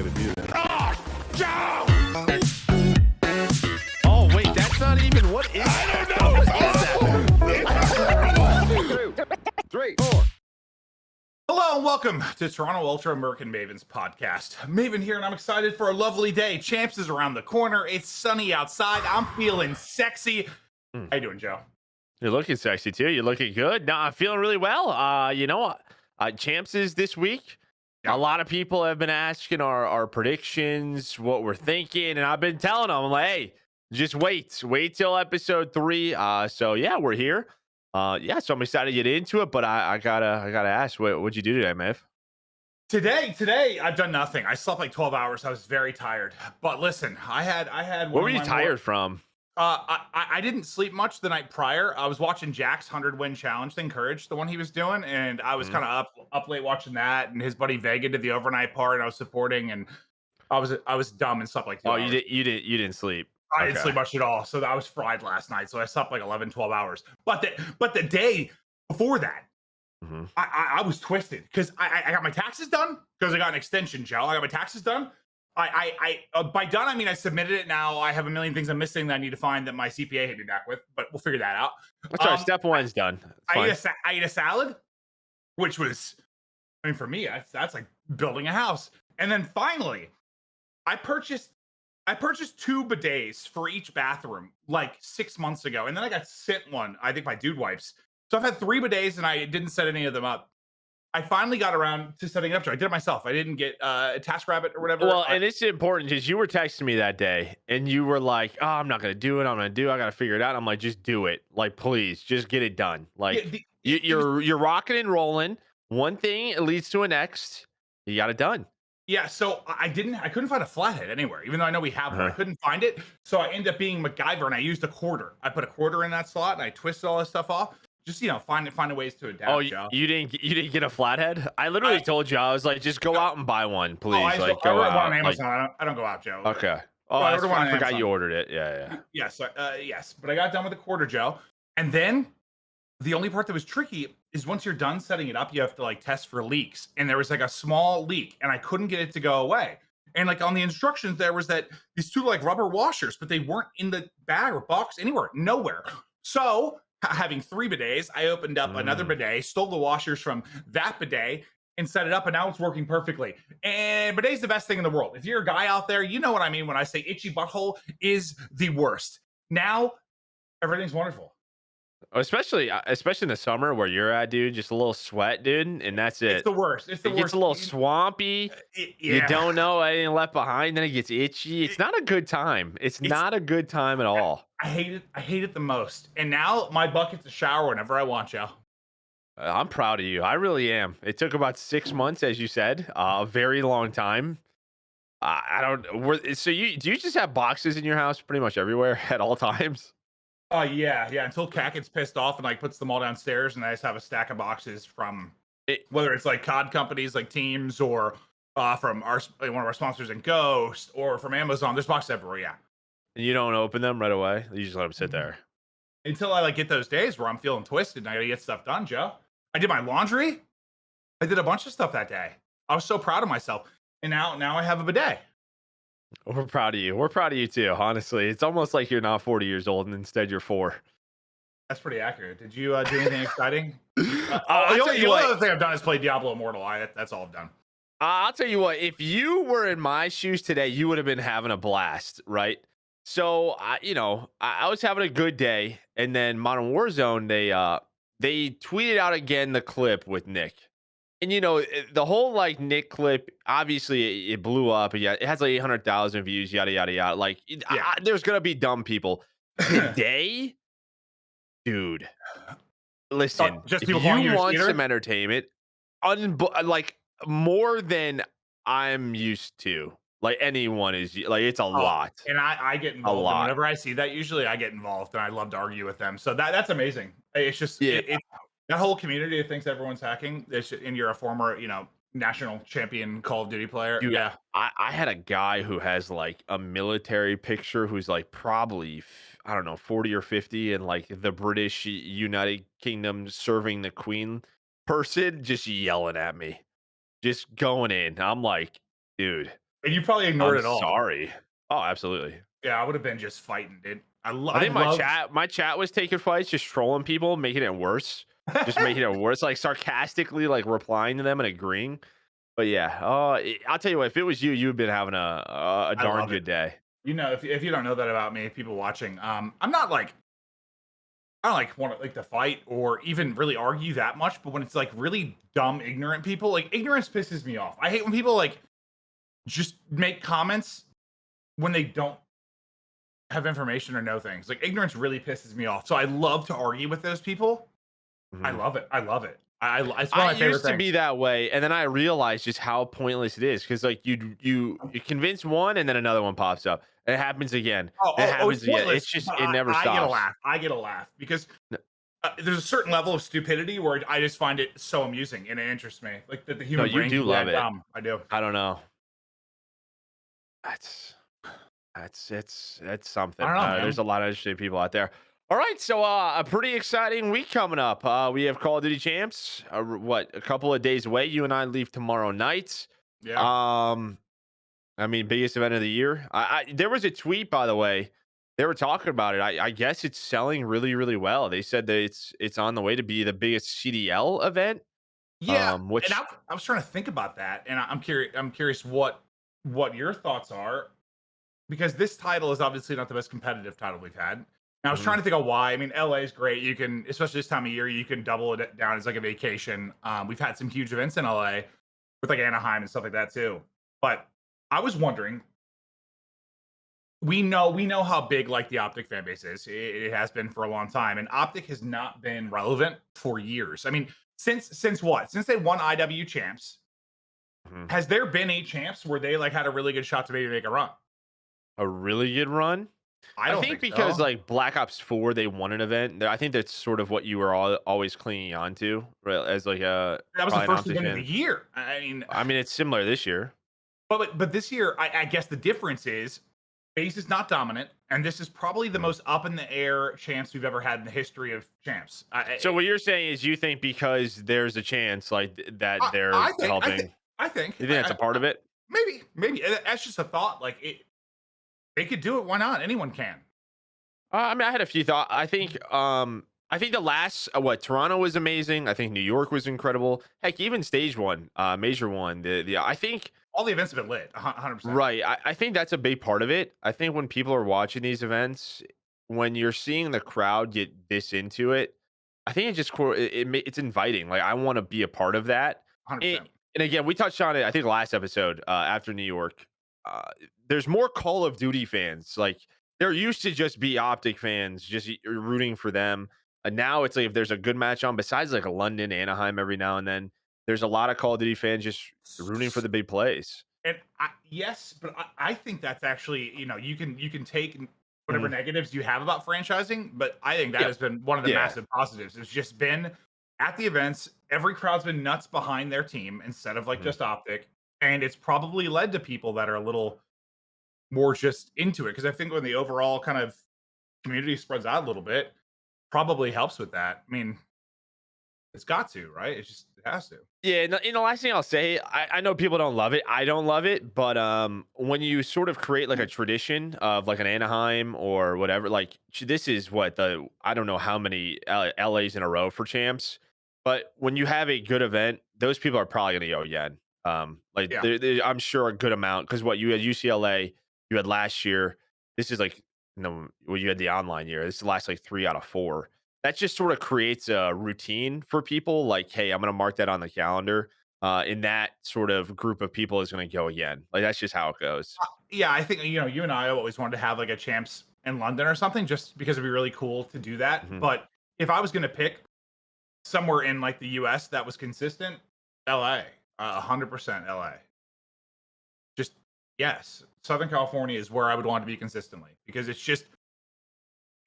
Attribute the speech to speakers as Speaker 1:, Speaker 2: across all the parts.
Speaker 1: gonna do that.
Speaker 2: Oh, Joe! Oh, wait, that's not even what is
Speaker 1: I don't know.
Speaker 2: Two, three, four. Hello and welcome to Toronto Ultra Merk and Maven's podcast. Maven here, and I'm excited for a lovely day. Champs is around the corner. It's sunny outside. I'm feeling sexy. How you doing, Joe?
Speaker 3: You're looking sexy too. You're looking good. No, I'm feeling really well. You know what? Champs is this week.
Speaker 2: Yeah.
Speaker 3: A lot of people have been asking our predictions, what we're thinking, and I've been telling them, I'm like, hey, just wait till episode 3. So yeah, we're here. So I'm excited to get into it, but I gotta ask, what'd you do today, Mav?
Speaker 2: Today, I've done nothing. I slept like 12 hours. I was very tired. But listen, I had.
Speaker 3: What were you tired from?
Speaker 2: I didn't sleep much the night prior. I was watching Jack's 100-win challenge thing, Courage, the one he was doing, and I was kind of up late watching that. And his buddy Vega did the overnight part, and I was supporting, and I was dumb and slept like 2 hours.
Speaker 3: You didn't sleep.
Speaker 2: I didn't sleep much at all, so I was fried last night. So I slept like 11, 12 hours. But the day before that, I was twisted because I got my taxes done because I got an extension, Joe. I got my taxes done. By done, I mean I submitted it. Now I have a million things I'm missing that I need to find that my CPA hit me back with, but we'll figure that out.
Speaker 3: That's right. Step 1's done.
Speaker 2: I ate a salad, which was, I mean, for me, that's like building a house. And then finally, I purchased 2 bidets for each bathroom like 6 months ago, and then I got sent one. I think my dude wipes. So I've had 3 bidets, and I didn't set any of them up. I finally got around to setting it up. I did it myself. I didn't get a TaskRabbit or whatever.
Speaker 3: Well, and it's important because you were texting me that day and you were like, oh, I'm not going to do it. I got to figure it out. I'm like, just do it. Like, please, just get it done. Like, you're rocking and rolling. One thing leads to a next. You got it done.
Speaker 2: Yeah, so I couldn't find a flathead anywhere, even though I know we have one. I couldn't find it. So I ended up being MacGyver, and I used a quarter. I put a quarter in that slot, and I twisted all this stuff off. Just, find ways to adapt.
Speaker 3: Oh, you didn't get a flathead? I literally told you, I was like, just go out and buy one, please.
Speaker 2: I
Speaker 3: go
Speaker 2: out.
Speaker 3: On
Speaker 2: Amazon. I don't go out, Joe.
Speaker 3: Okay. Oh, I forgot you ordered it. Yeah.
Speaker 2: Yes, yes. But I got done with the quarter, Joe. And then the only part that was tricky is once you're done setting it up, you have to like test for leaks. And there was like a small leak, and I couldn't get it to go away. And like on the instructions, there was these 2 like rubber washers, but they weren't in the bag or box anywhere, nowhere. So having 3 bidets, I opened up another bidet, stole the washers from that bidet, and set it up, and now it's working perfectly. And bidet's the best thing in the world. If you're a guy out there, you know what I mean when I say itchy butthole is the worst. Now, everything's wonderful.
Speaker 3: Especially in the summer where you're at, dude, just a little sweat, dude, and that's it.
Speaker 2: It's the worst. It
Speaker 3: gets a little swampy. You don't know anything left behind. Then it gets itchy. It's not a good time. It's not a good time at all.
Speaker 2: I hate it. I hate it the most. And now my bucket's a shower whenever I want, Joe.
Speaker 3: I'm proud of you. I really am. It took about 6 months, as you said, a very long time. So do you just have boxes in your house pretty much everywhere at all times?
Speaker 2: Yeah. Until Cat gets pissed off and like puts them all downstairs, and I just have a stack of boxes from whether it's like COD companies like Teams or from one of our sponsors in Ghost or from Amazon. There's boxes everywhere. Yeah.
Speaker 3: And you don't open them right away. You just let them sit there
Speaker 2: until I like get those days where I'm feeling twisted and I gotta get stuff done, Joe. I did my laundry. I did a bunch of stuff that day. I was so proud of myself, and now I have a bidet.
Speaker 3: We're proud of you. We're proud of you too. Honestly, it's almost like you're not 40 years old and instead you're 4.
Speaker 2: That's pretty accurate. Did you do anything exciting? The only other thing I've done is play Diablo Immortal. That's all I've done.
Speaker 3: I'll tell you what. If you were in my shoes today, you would have been having a blast, right? So I was having a good day, and then Modern Warzone they tweeted out again the clip with Nick. And the whole like Nick clip, obviously it blew up. Yeah, it has like 800,000 views, yada yada yada. Like, there's gonna be dumb people today, dude. Listen,
Speaker 2: just
Speaker 3: if
Speaker 2: people
Speaker 3: you want some entertainment, like more than I'm used to. Like anyone is like, it's a lot.
Speaker 2: And I get involved. Whenever I see that, usually I get involved, and I love to argue with them. So that's amazing. It's just that whole community that thinks everyone's hacking. And you're a former, national champion Call of Duty player.
Speaker 3: Dude, yeah. I had a guy who has like a military picture who's like probably, I don't know, 40 or 50, and like the British United Kingdom serving the Queen person just yelling at me, just going in. I'm like, dude.
Speaker 2: And you probably ignored
Speaker 3: I'm
Speaker 2: it all.
Speaker 3: sorry. Oh, absolutely.
Speaker 2: Yeah, I would have been just fighting, dude.
Speaker 3: I
Speaker 2: I
Speaker 3: think my
Speaker 2: love.
Speaker 3: chat was taking fights, just trolling people, making it worse. Just making it worse, like sarcastically, like replying to them and agreeing. But yeah, I'll tell you what, if it was you, you've been having a
Speaker 2: I
Speaker 3: darn
Speaker 2: love it.
Speaker 3: good day.
Speaker 2: You know, if you don't know that about me, people watching, I'm not like I don't like want to like to fight or even really argue that much, but when it's like really dumb, ignorant people, like ignorance pisses me off. I hate when people like just make comments when they don't have information or know things. Like ignorance really pisses me off. So I love to argue with those people. I
Speaker 3: Mhm.
Speaker 2: love it. I love it. It's one
Speaker 3: I
Speaker 2: of my favorite
Speaker 3: used to
Speaker 2: things.
Speaker 3: be that way, and then I realized just how pointless it is. Because like you convince one, and then another one pops up, and it happens again, and it
Speaker 2: It's
Speaker 3: happens again.
Speaker 2: pointless,
Speaker 3: It's just
Speaker 2: but
Speaker 3: it never
Speaker 2: I get a
Speaker 3: stops.
Speaker 2: laugh. I get a laugh because there's a certain level of stupidity where I just find it so amusing and it interests me. Like that the
Speaker 3: No,
Speaker 2: human
Speaker 3: you
Speaker 2: brain can
Speaker 3: do
Speaker 2: be
Speaker 3: love
Speaker 2: that
Speaker 3: it.
Speaker 2: dumb. I do.
Speaker 3: I don't know. That's it's
Speaker 2: I
Speaker 3: something.
Speaker 2: don't know,
Speaker 3: There's
Speaker 2: man.
Speaker 3: a lot of interesting people out there. All right, so a pretty exciting week coming up. We have Call of Duty Champs. What, a couple of days away? You and I leave tomorrow night.
Speaker 2: Yeah.
Speaker 3: Um, I mean, biggest event of the year. There was a tweet, by the way. They were talking about it. I guess it's selling really, really well. They said that it's on the way to be the biggest CDL event.
Speaker 2: Yeah, and
Speaker 3: Which
Speaker 2: I was trying to think about that, and I'm curious. I'm curious what your thoughts are because this title is obviously not the most competitive title we've had. And I was trying
Speaker 3: Mhm.
Speaker 2: to think of why. I mean, LA is great. You can, especially this time of year, you can double it down as like a vacation. We've had some huge events in LA with like Anaheim and stuff like that too. But I was wondering, we know how big like the OpTic fan base is. It has been for a long time, and OpTic has not been relevant for years. I mean, since what? Since they won IW champs,
Speaker 3: Mhm.
Speaker 2: has there been 8 champs where they like had a really good shot to maybe make a run?
Speaker 3: A really good run.
Speaker 2: I
Speaker 3: I
Speaker 2: don't
Speaker 3: think
Speaker 2: think
Speaker 3: because
Speaker 2: so.
Speaker 3: like Black Ops 4, they won an event. I think that's sort of what you were always clinging on to, right? As like a
Speaker 2: That was the
Speaker 3: probably an
Speaker 2: first
Speaker 3: optic
Speaker 2: event of the
Speaker 3: fan.
Speaker 2: year. I mean,
Speaker 3: I mean, it's similar this year.
Speaker 2: but this year, I guess the difference is base is not dominant, and this is probably the
Speaker 3: Mhm.
Speaker 2: most up in the air champs we've ever had in the history of champs.
Speaker 3: So what you're saying is you think because there's a chance like that they're
Speaker 2: I think I think
Speaker 3: helping.
Speaker 2: I think
Speaker 3: You think that's a part of it?
Speaker 2: maybe that's just a thought. Like they could do it. Why not? Anyone can.
Speaker 3: I mean, I had a few thoughts. I think the last what Toronto was amazing. I think New York was incredible. Heck, even stage one, major one. The I think
Speaker 2: All the events have been lit. 100%.
Speaker 3: right. I think that's a big part of it. I think when people are watching these events, when you're seeing the crowd get this into it, I think it just it's inviting. Like I want to be a part of that. And,
Speaker 2: 100%.
Speaker 3: and again, we touched on it. I think last episode after New York. Uh, there's more Call of Duty fans. Like there used to just be Optic fans, just rooting for them. And now it's like if there's a good match on, besides like a London, Anaheim every now and then, there's a lot of Call of Duty fans just rooting for the big plays.
Speaker 2: And yes, but I think that's actually you can take whatever
Speaker 3: Mhm.
Speaker 2: negatives you have about franchising, but I think that
Speaker 3: Yep.
Speaker 2: has been one of the
Speaker 3: Yeah.
Speaker 2: massive positives. It's just been at the events, every crowd's been nuts behind their team instead of like
Speaker 3: Mhm.
Speaker 2: just optic, and it's probably led to people that are a little more just into it because I think when the overall kind of community spreads out a little bit, probably helps with that. I mean, it's got to, right? It has to.
Speaker 3: Yeah, and the last thing I'll say, I know people don't love it. I don't love it, but when you sort of create like a tradition of like an Anaheim or whatever, like this is what the I don't know how many LAs in a row for champs, but when you have a good event, those people are probably going to go again. Like
Speaker 2: Yeah.
Speaker 3: I'm sure a good amount because what you had UCLA, you had last year. This is like no, well, you had the online year. This is the last like 3 out of 4 that just sort of creates a routine for people like hey, I'm going to mark that on the calendar, and that sort of group of people is going to go again. Like that's just how it goes.
Speaker 2: Yeah, I think you and I always wanted to have like a champs in London or something, just because it'd be really cool to do that.
Speaker 3: Mhm.
Speaker 2: But if I was going to pick somewhere in like the US that was consistent, LA, 100% LA. Just yes, Southern California is where I would want to be consistently because it's just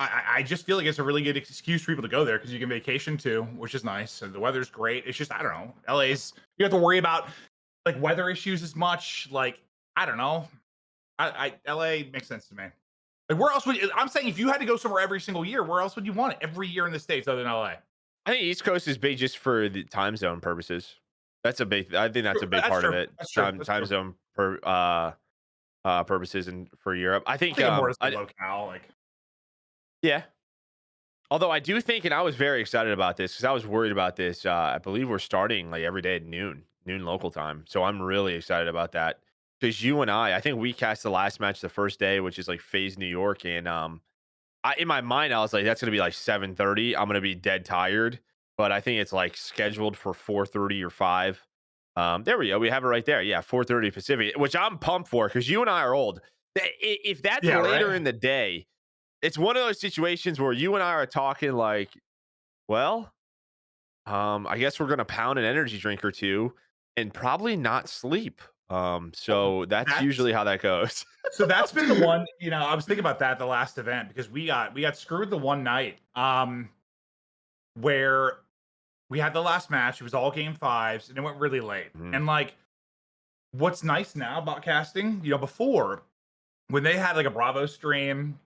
Speaker 2: I just feel like it's a really good excuse for people to go there because you can vacation too, which is nice. And the weather's great. It's just I don't know. LA's you have to worry about like weather issues as much. Like I don't know. LA makes sense to me. Like where else would I'm saying if you had to go somewhere every single year, where else would you want it? Every year in the States other than LA.
Speaker 3: I think East Coast is big just for the time zone purposes. That's a big. I think that's a big
Speaker 2: That's
Speaker 3: part of
Speaker 2: true.
Speaker 3: it.
Speaker 2: That's true.
Speaker 3: Time
Speaker 2: That's
Speaker 3: time
Speaker 2: true.
Speaker 3: zone per purposes and for Europe. I
Speaker 2: I
Speaker 3: think
Speaker 2: think of more as like locale, like
Speaker 3: yeah. Although I do think, and I was very excited about this because I was worried about this. I believe we're starting like every day at noon local time. So I'm really excited about that because you and I think we cast the last match the first day, which is like FaZe New York, and in my mind I was like, that's gonna be like 7:30. I'm gonna be dead tired, but I think it's like scheduled for 4:30 or 5. There we go. We have it right there. Yeah, 4:30 Pacific, which I'm pumped for because you and I are old. If that's
Speaker 2: yeah, right.
Speaker 3: later in the day, it's one of those situations where you and I are talking like, well, I guess we're gonna pound an energy drink or two and probably not sleep.
Speaker 2: Well,
Speaker 3: So that's
Speaker 2: that's
Speaker 3: usually how that goes.
Speaker 2: so that's been the one. I was thinking about that the last event because we got screwed the one night where we had the last match. It was all game fives, and it went really late.
Speaker 3: Mhm.
Speaker 2: And like, what's nice now about casting, before when they had like a Bravo stream,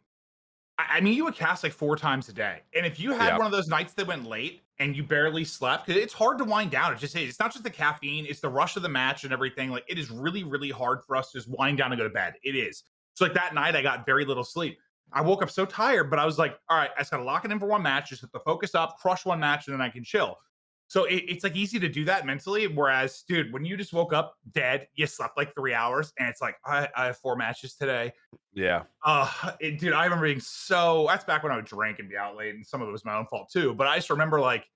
Speaker 2: I mean, you would cast like 4 times a day. And if you had
Speaker 3: Yeah.
Speaker 2: one of those nights that went late and you barely slept, because it's hard to wind down. It just is. It's not just the caffeine, it's the rush of the match and everything. Like, it is really, really hard for us to just wind down and go to bed. It is. So, like, that night, I got very little sleep. I woke up so tired, but I was like, all right, I just got to lock it in for one match, just have to focus up, crush one match, and then I can chill. So it's like easy to do that mentally. Whereas, dude, when you just woke up dead, you slept like 3 hours, and it's like, I have 4 matches today.
Speaker 3: Yeah.
Speaker 2: Dude, I remember being so. That's back when I would drink and be out late, and some of it was my own fault too. But I just remember like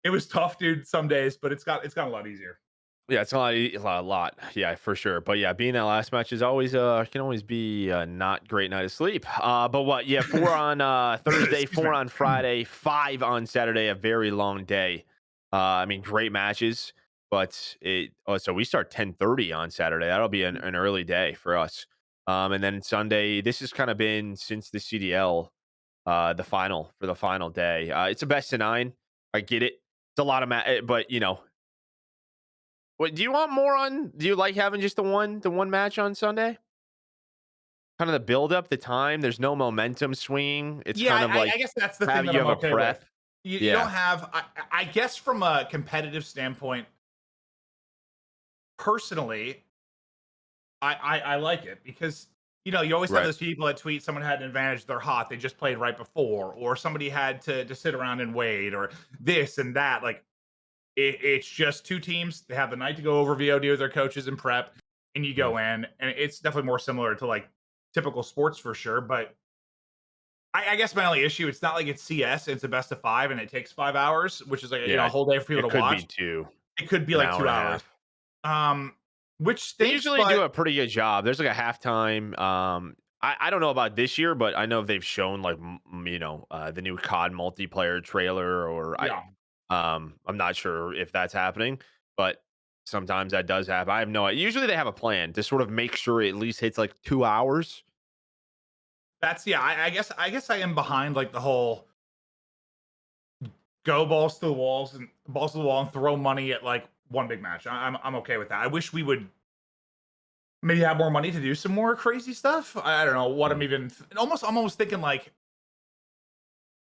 Speaker 2: it was tough, dude. Some days, but it's got a lot easier.
Speaker 3: Yeah, it's a lot. Yeah, for sure. But yeah, being that last match is always can always be a not great night of sleep. But what? Yeah, 4 on Thursday,
Speaker 2: Excuse me.
Speaker 3: 4 on Friday, 5 on Saturday. A very long day. I mean, great matches, but it. Oh, so we start 10:30 on Saturday. That'll be an early day for us. And then Sunday. This has kind of been since the CDL, the final day. It's a best of 9. I get it. It's a lot of but what do you want more on? Do you like having just the one match on Sunday? Kind of the build up, the time. There's no momentum swinging. It's
Speaker 2: Yeah,
Speaker 3: kind of like
Speaker 2: I guess that's the thing
Speaker 3: have
Speaker 2: that
Speaker 3: you
Speaker 2: I'm
Speaker 3: have a
Speaker 2: okay with.
Speaker 3: prep.
Speaker 2: You don't
Speaker 3: Yeah,
Speaker 2: have. I guess from a competitive standpoint, personally, I like it because you always have
Speaker 3: right.
Speaker 2: those people that tweet someone had an advantage, they're hot, they just played right before, or somebody had to sit around and wait, or this and that. Like, it's just two teams. They have the night to go over VOD with their coaches and prep, and you
Speaker 3: Mhm.
Speaker 2: go in, and it's definitely more similar to like typical sports for sure. But I guess my only issue, it's not like it's CS, it's a best of five, and it takes 5 hours, which is like a
Speaker 3: Yeah,
Speaker 2: whole day for people
Speaker 3: it
Speaker 2: to
Speaker 3: could be
Speaker 2: watch.
Speaker 3: 2,
Speaker 2: It could be
Speaker 3: an
Speaker 2: like
Speaker 3: hour
Speaker 2: two
Speaker 3: and a
Speaker 2: hours,
Speaker 3: half.
Speaker 2: um, which
Speaker 3: They
Speaker 2: stinks.
Speaker 3: usually do
Speaker 2: But
Speaker 3: a pretty good job. There's like a halftime. I don't know about this year, but I know if they've shown like the new COD multiplayer trailer, or
Speaker 2: yeah,
Speaker 3: I'm not sure if that's happening, but sometimes that does happen. I have no idea. Usually they have a plan to sort of make sure it at least hits like 2 hours.
Speaker 2: that's yeah. I guess I am behind like the whole go balls to the walls and balls to the wall and throw money at like one big match. I'm okay with that. I wish we would maybe have more money to do some more crazy stuff. I don't know what I'm
Speaker 3: Mm.
Speaker 2: even I'm almost thinking like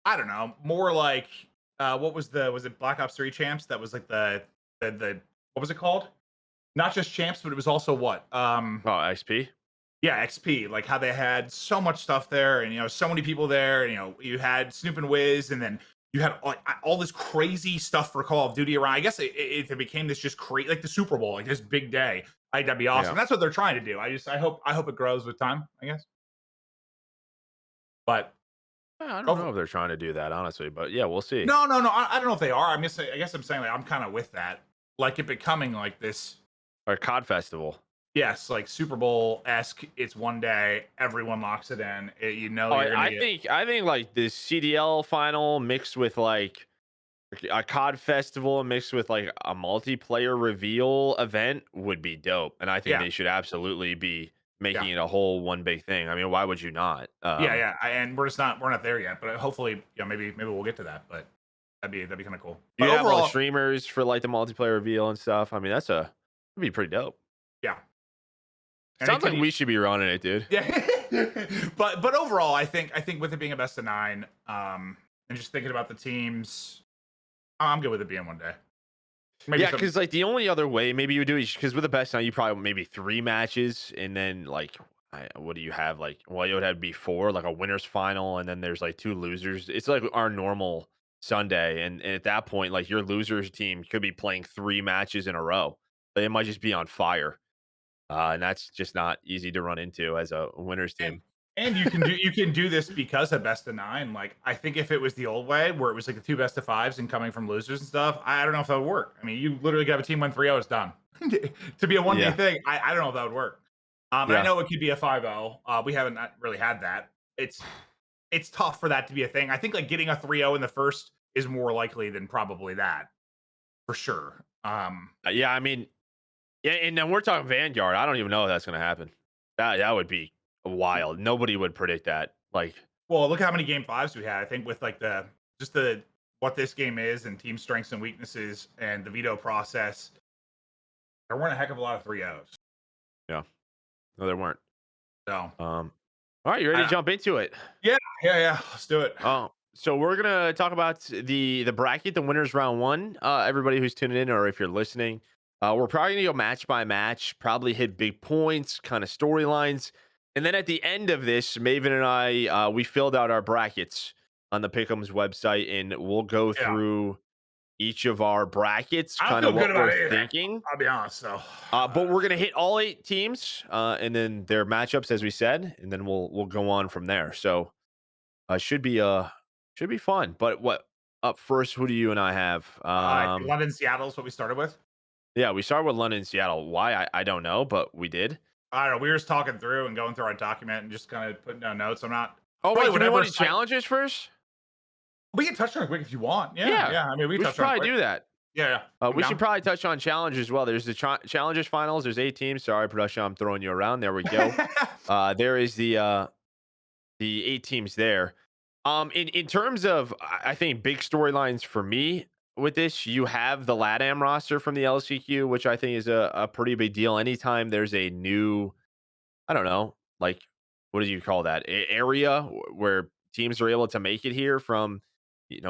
Speaker 2: I don't know, more like what was it Black Ops 3 champs? That was like the what was it called? Not just champs, but it was also what?
Speaker 3: Oh, XP.
Speaker 2: Yeah, XP. Like how they had so much stuff there, and so many people there, and you had Snoop and Wiz, and then you had like all this crazy stuff for Call of Duty around. I guess it became this just crazy, like the Super Bowl, like this big day. That'd be awesome.
Speaker 3: Yeah.
Speaker 2: That's what they're trying to do. I hope it grows with time. I guess, but
Speaker 3: I don't know
Speaker 2: over,
Speaker 3: if they're trying to do that, honestly, but yeah, we'll see.
Speaker 2: no, no, no. I don't know if they are. I guess I'm saying like I'm kind of with that. Like it becoming like this.
Speaker 3: Or COD Festival.
Speaker 2: Yes, like Super Bowl esque. It's one day. Everyone locks it in.
Speaker 3: Oh,
Speaker 2: You're gonna
Speaker 3: I
Speaker 2: get.
Speaker 3: think I think like the CDL final mixed with like a COD festival mixed with like a multiplayer reveal event would be dope. And I think
Speaker 2: Yeah,
Speaker 3: they should absolutely be
Speaker 2: yeah.
Speaker 3: making it a whole one big thing. I mean, why would you not?
Speaker 2: Yeah, yeah, and we're not there yet, but hopefully, maybe we'll get to that. But that'd be kind of cool.
Speaker 3: You
Speaker 2: But
Speaker 3: have all the
Speaker 2: overall,
Speaker 3: streamers for like the multiplayer reveal and stuff. I mean, that'd be pretty dope.
Speaker 2: yeah, and it
Speaker 3: Sounds
Speaker 2: could,
Speaker 3: like we should be running it, dude.
Speaker 2: yeah. but overall, I think with it being a best of 9, and just thinking about the teams, I'm good with it being one day. Maybe
Speaker 3: Yeah,
Speaker 2: some.
Speaker 3: because like the only other way maybe you would do is because with the best now you probably maybe 3 matches and then like what do you have like well you would have before like a winners final and then there's like 2 losers. It's like our normal Sunday and at that point like your losers team could be playing 3 matches in a row. They might just be on fire, and that's just not easy to run into as a winners
Speaker 2: And
Speaker 3: team.
Speaker 2: and you can do this because of best of nine. Like, I think if it was the old way where it was like the two best of fives and coming from losers and stuff, I don't know if that would work. I mean, you literally could have a team win 3-0, it's done. To be a 1-day
Speaker 3: Yeah,
Speaker 2: thing, I don't know if that would work. And I
Speaker 3: yeah.
Speaker 2: know it could be a 5-0. We haven't not really had that. It's tough for that to be a thing. I think like getting a 3-0 in the first is more likely than probably that for sure.
Speaker 3: Yeah, I mean, yeah, and then we're talking Vanguard. I don't even know if that's gonna happen. That would be wild. Nobody would predict that. Like,
Speaker 2: Well, look how many game fives we had. I think with like the just the what this game is and team strengths and weaknesses and the veto process, there weren't a heck of a lot of 3-0s.
Speaker 3: yeah, no, there weren't.
Speaker 2: So,
Speaker 3: All right, you ready to
Speaker 2: I,
Speaker 3: jump into it?
Speaker 2: yeah, yeah, yeah. Let's do it.
Speaker 3: So we're gonna talk about the bracket, the winners round one. Everybody who's tuning in or if you're listening, we're probably gonna go match by match, probably hit big points, kind of storylines, and then at the end of this, Maven and I, we filled out our brackets on the Pick'em's website, and we'll go
Speaker 2: Yeah,
Speaker 3: through each of our brackets,
Speaker 2: I don't
Speaker 3: kind of
Speaker 2: feel good
Speaker 3: what
Speaker 2: about
Speaker 3: we're
Speaker 2: anything.
Speaker 3: thinking.
Speaker 2: I'll be honest. So,
Speaker 3: But we're gonna hit all 8 teams, and then their matchups, as we said, and then we'll go on from there. So should be fun. But what up first? Who do you and I have?
Speaker 2: London, Seattle is what we started with.
Speaker 3: Yeah, we started with London, and Seattle. Why I don't know, but we did.
Speaker 2: I don't know. We were just talking through and going through our document and just kind of putting down notes. I'm not
Speaker 3: Oh
Speaker 2: probably
Speaker 3: wait, do we
Speaker 2: whatever
Speaker 3: want to
Speaker 2: site.
Speaker 3: challenges first?
Speaker 2: We can touch on it quick if you want. Yeah,
Speaker 3: Yeah,
Speaker 2: yeah. I mean, we can
Speaker 3: we should
Speaker 2: touch on it
Speaker 3: probably
Speaker 2: quick.
Speaker 3: do that.
Speaker 2: Yeah, yeah. I'm
Speaker 3: We should
Speaker 2: down.
Speaker 3: probably touch on challenges as well. There's the challenges finals. There's 8 teams. Sorry, production, I'm throwing you around. There we go. There is the 8 teams there. In terms of, I think big storylines for me with this, you have the LATAM roster from the LCQ, which I think is a pretty big deal. Anytime there's a new, I don't know, like what do you call that area where teams are able to make it here from,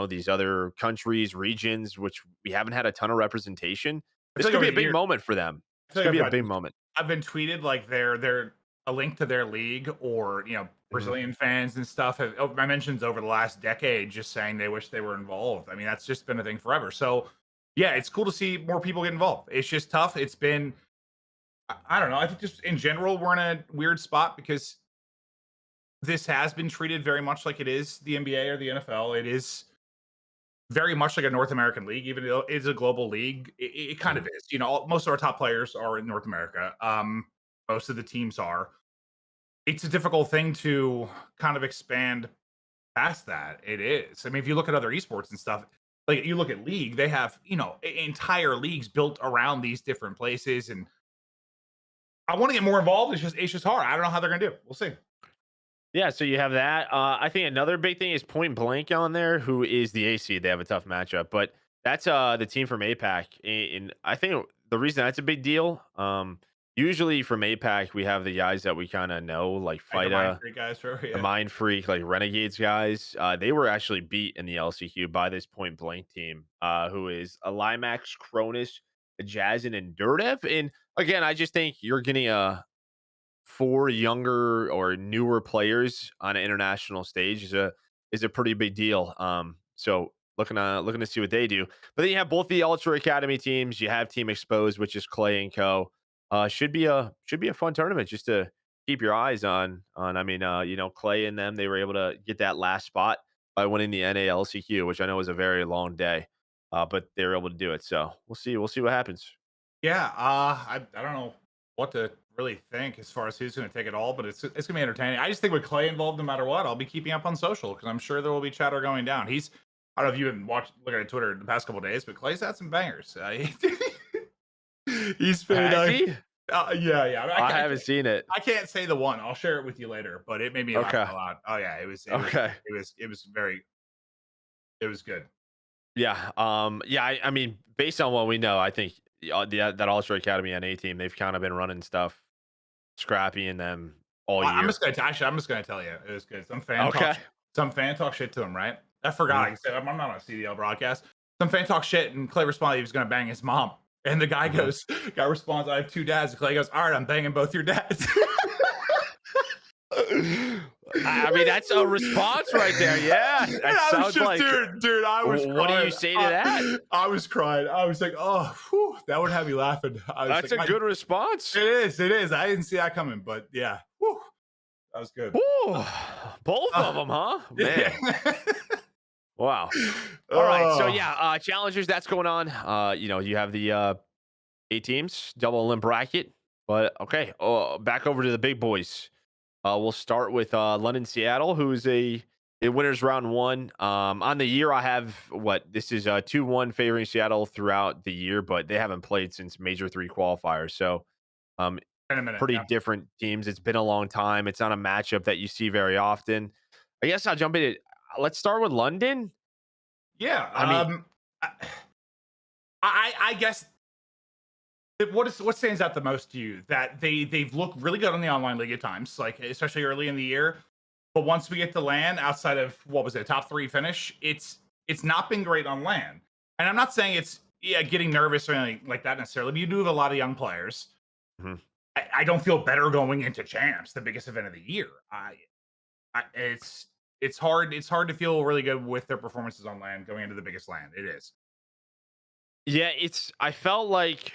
Speaker 3: these other countries, regions, which we haven't had a ton of representation.
Speaker 2: I
Speaker 3: This
Speaker 2: feel like
Speaker 3: could
Speaker 2: over
Speaker 3: be a
Speaker 2: the
Speaker 3: big
Speaker 2: year,
Speaker 3: moment for them.
Speaker 2: I
Speaker 3: This
Speaker 2: feel like
Speaker 3: could be a big moment.
Speaker 2: I've been tweeted like they're a link to their league or
Speaker 3: Mhm.
Speaker 2: Brazilian fans and stuff have my mentions over the last decade just saying they wish they were involved. I mean, that's just been a thing forever. So yeah, it's cool to see more people get involved. It's just tough. It's been I don't know. I think just in general we're in a weird spot because this has been treated very much like it is the NBA or the NFL. It is very much like a North American league, even though it's a global league. It kind
Speaker 3: Mhm.
Speaker 2: of is. Most of our top players are in North America. Most of the teams are. It's a difficult thing to kind of expand past that. It is. I mean, if you look at other esports and stuff, like you look at League, they have entire leagues built around these different places, and I want to get more involved. It's just hard. I don't know how they're gonna do. We'll see.
Speaker 3: Yeah, so you have that. I think another big thing is Point Blank on there, who is the AC. They have a tough matchup, but that's the team from APAC. And I think the reason that's a big deal, usually from APAC, we have the guys that we kind of know, like
Speaker 2: Like the Mind
Speaker 3: FIDA,
Speaker 2: Freak guys, for
Speaker 3: the
Speaker 2: yeah.
Speaker 3: Mind Freak, like Renegades guys. They were actually beat in the LCQ by this Point Blank team, who is a Limax, Cronus, a Jazzin, and Durdev. And again, I just think you're getting a for younger or newer players on an international stage is a pretty big deal. So looking to see what they do. But then you have both the Ultra Academy teams. You have Team Exposed, which is Clay and Co. Should be a fun tournament just to keep your eyes on. I mean, Clay and them, they were able to get that last spot by winning the NALCQ, which I know was a very long day. But they were able to do it. So we'll see what happens.
Speaker 2: Yeah, I don't know what to really think as far as who's going to take it all, but it's going to be entertaining. I just think with Clay involved, no matter what, I'll be keeping up on social because I'm sure there will be chatter going down. I don't know if you've been looking at Twitter the past couple of days, but Clay's had some bangers. He's been,
Speaker 3: Has he?
Speaker 2: yeah, yeah.
Speaker 3: I haven't seen it.
Speaker 2: I can't say the one. I'll share it with you later, but it made me laugh
Speaker 3: Okay.
Speaker 2: a lot. Oh yeah,
Speaker 3: Okay.
Speaker 2: it was good.
Speaker 3: Yeah. Yeah. I mean, based on what we know, I think that Ultra Academy NA team, they've kind of been running stuff scrappy in them all
Speaker 2: I'm
Speaker 3: year.
Speaker 2: just gonna actually. I'm just gonna tell you, it was good.
Speaker 3: Okay.
Speaker 2: Some fan talk shit to him, right? I
Speaker 3: Mhm.
Speaker 2: forgot. He said, I'm not on a CDL broadcast. some fan talk shit, and Clay responded he was gonna bang his mom. And the guy guy responds, I have 2 dads. And Clay goes, all right, I'm banging both your dads.
Speaker 3: I mean, that's a response right there. Yeah,
Speaker 2: And
Speaker 3: that
Speaker 2: I was
Speaker 3: sounds
Speaker 2: just,
Speaker 3: like.
Speaker 2: dude, I was
Speaker 3: What do you
Speaker 2: crying.
Speaker 3: say to that?
Speaker 2: I was crying. I was like, oh, whew, that would have me laughing. I was
Speaker 3: That's
Speaker 2: like,
Speaker 3: a good response.
Speaker 2: it is, it is. I didn't see that coming, but yeah, whew, that was good.
Speaker 3: Woo, both of them, huh? Man,
Speaker 2: Yeah.
Speaker 3: wow. All right, so
Speaker 2: Oh,
Speaker 3: yeah, challengers that's going on. You have the 8 teams, double limb bracket. But okay, back over to the big boys. We'll start with London Seattle, who's a winners round one. On the year, I have this is 2-1 favoring Seattle throughout the year, but they haven't played since Major 3 qualifiers. So um,
Speaker 2: in a minute.
Speaker 3: pretty
Speaker 2: Yeah.
Speaker 3: different teams. It's been a long time. It's not a matchup that you see very often. I guess I'll jump in it. Let's start with London.
Speaker 2: Yeah.
Speaker 3: I mean,
Speaker 2: I, I guess what stands out the most to you that they've looked really good on the online league at times, like especially early in the year. But once we get to LAN, outside of what was it, top 3 finish, it's not been great on LAN. And I'm not saying it's getting nervous or anything like that necessarily, but you do have a lot of young players.
Speaker 3: mhm.
Speaker 2: I don't feel better going into champs, the biggest event of the year. It's hard to feel really good with their performances on LAN going into the biggest LAN. It is.
Speaker 3: Yeah, I felt like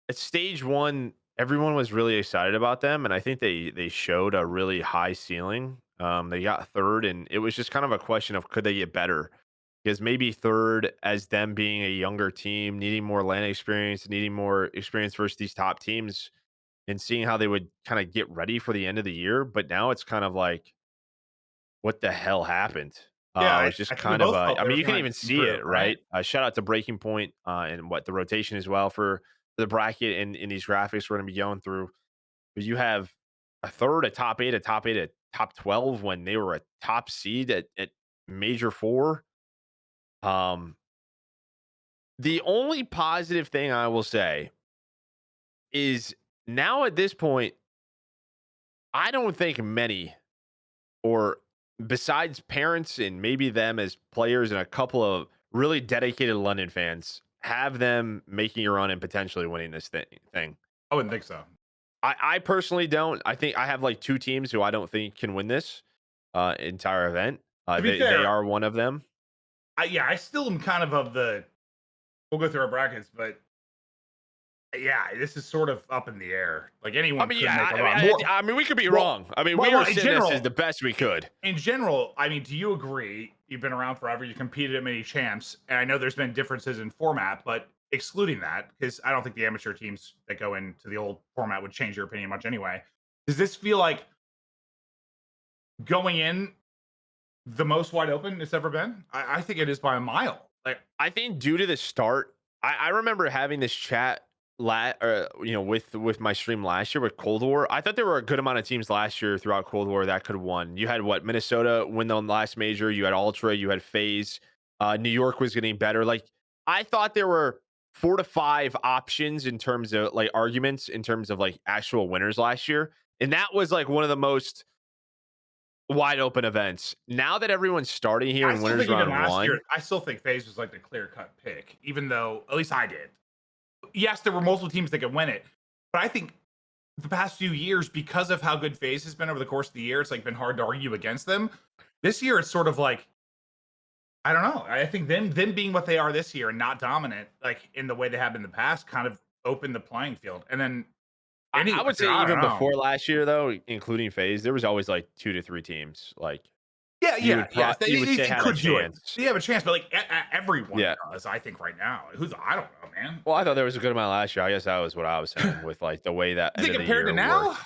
Speaker 3: at stage one, everyone was really excited about them, and I think they showed a really high ceiling. They got third, and it was just kind of a question of could they get better? Because maybe third, as them being a younger team, needing more LAN experience, needing more experience versus these top teams, and seeing how they would kind of get ready for the end of the year. But now it's kind of like, what the hell happened?
Speaker 2: Yeah,
Speaker 3: It was just
Speaker 2: I think we
Speaker 3: kind of
Speaker 2: both felt
Speaker 3: I
Speaker 2: they
Speaker 3: mean,
Speaker 2: were
Speaker 3: you can
Speaker 2: gonna
Speaker 3: even see
Speaker 2: improve,
Speaker 3: it,
Speaker 2: right?
Speaker 3: right? Shout out to Breaking Point and what the rotation as well for the bracket and in these graphics we're going to be going through. But you have a third, a top 8, a top 8, a top 12 when they were a top seed at Major 4. Um, the only positive thing I will say is now at this point, I don't think many, or besides parents and maybe them as players and a couple of really dedicated London fans, have them making a run and potentially winning this thing.
Speaker 2: I wouldn't think so.
Speaker 3: I personally don't. I think I have like 2 teams who I don't think can win this entire event.
Speaker 2: To be
Speaker 3: They
Speaker 2: fair,
Speaker 3: are one of them.
Speaker 2: I still am kind of the. We'll go through our brackets, but yeah, this is sort of up in the air. Like
Speaker 3: I
Speaker 2: anyone
Speaker 3: mean,
Speaker 2: could make
Speaker 3: yeah,
Speaker 2: a run. More,
Speaker 3: I mean, we could be
Speaker 2: well,
Speaker 3: wrong. I mean, we are
Speaker 2: in
Speaker 3: sitting this as
Speaker 2: general,
Speaker 3: the best we could.
Speaker 2: I mean, do you agree? You've been around forever. You competed at many champs, and I know there's been differences in format, but excluding that, because I don't think the amateur teams that go into the old format would change your opinion much anyway. Does this feel like going in the most wide open it's ever been? I think it is by a mile. Like,
Speaker 3: I think due to the start, I remember having this chat with my stream last year with Cold War. I thought there were a good amount of teams last year throughout Cold War that could have won. You had Minnesota win the last major, you had Ultra, you had FaZe. New York was getting better. Like, I thought there were 4 to 5 options in terms of like arguments in terms of like actual winners last year. And that was like one of the most wide open events. Now that everyone's starting here
Speaker 2: I
Speaker 3: in
Speaker 2: still
Speaker 3: winners
Speaker 2: think even
Speaker 3: round
Speaker 2: last year,
Speaker 3: one.
Speaker 2: I still think FaZe was like the clear cut pick, even though at least I did. Yes, there were multiple teams that could win it, but I think the past few years, because of how good FaZe has been over the course of the year, it's like been hard to argue against them. This year, it's sort of like I don't know. I think them being what they are this year and not dominant, like in the way they have in the past, kind of opened the playing field. And then
Speaker 3: I would say
Speaker 2: I don't
Speaker 3: even
Speaker 2: know.
Speaker 3: before last year, though, including FaZe, there was always like 2 to 3 teams. Like
Speaker 2: Yeah,
Speaker 3: you
Speaker 2: yes,
Speaker 3: would say
Speaker 2: they
Speaker 3: have a
Speaker 2: could do it.
Speaker 3: chance.
Speaker 2: They have a chance, but like everyone
Speaker 3: Yeah.
Speaker 2: does. I think right now, who's I don't know, man.
Speaker 3: Well, I thought there was a good amount last year. I guess that was what I was saying with like the way that
Speaker 2: You
Speaker 3: end
Speaker 2: think
Speaker 3: of the
Speaker 2: compared to
Speaker 3: year
Speaker 2: now?
Speaker 3: worked.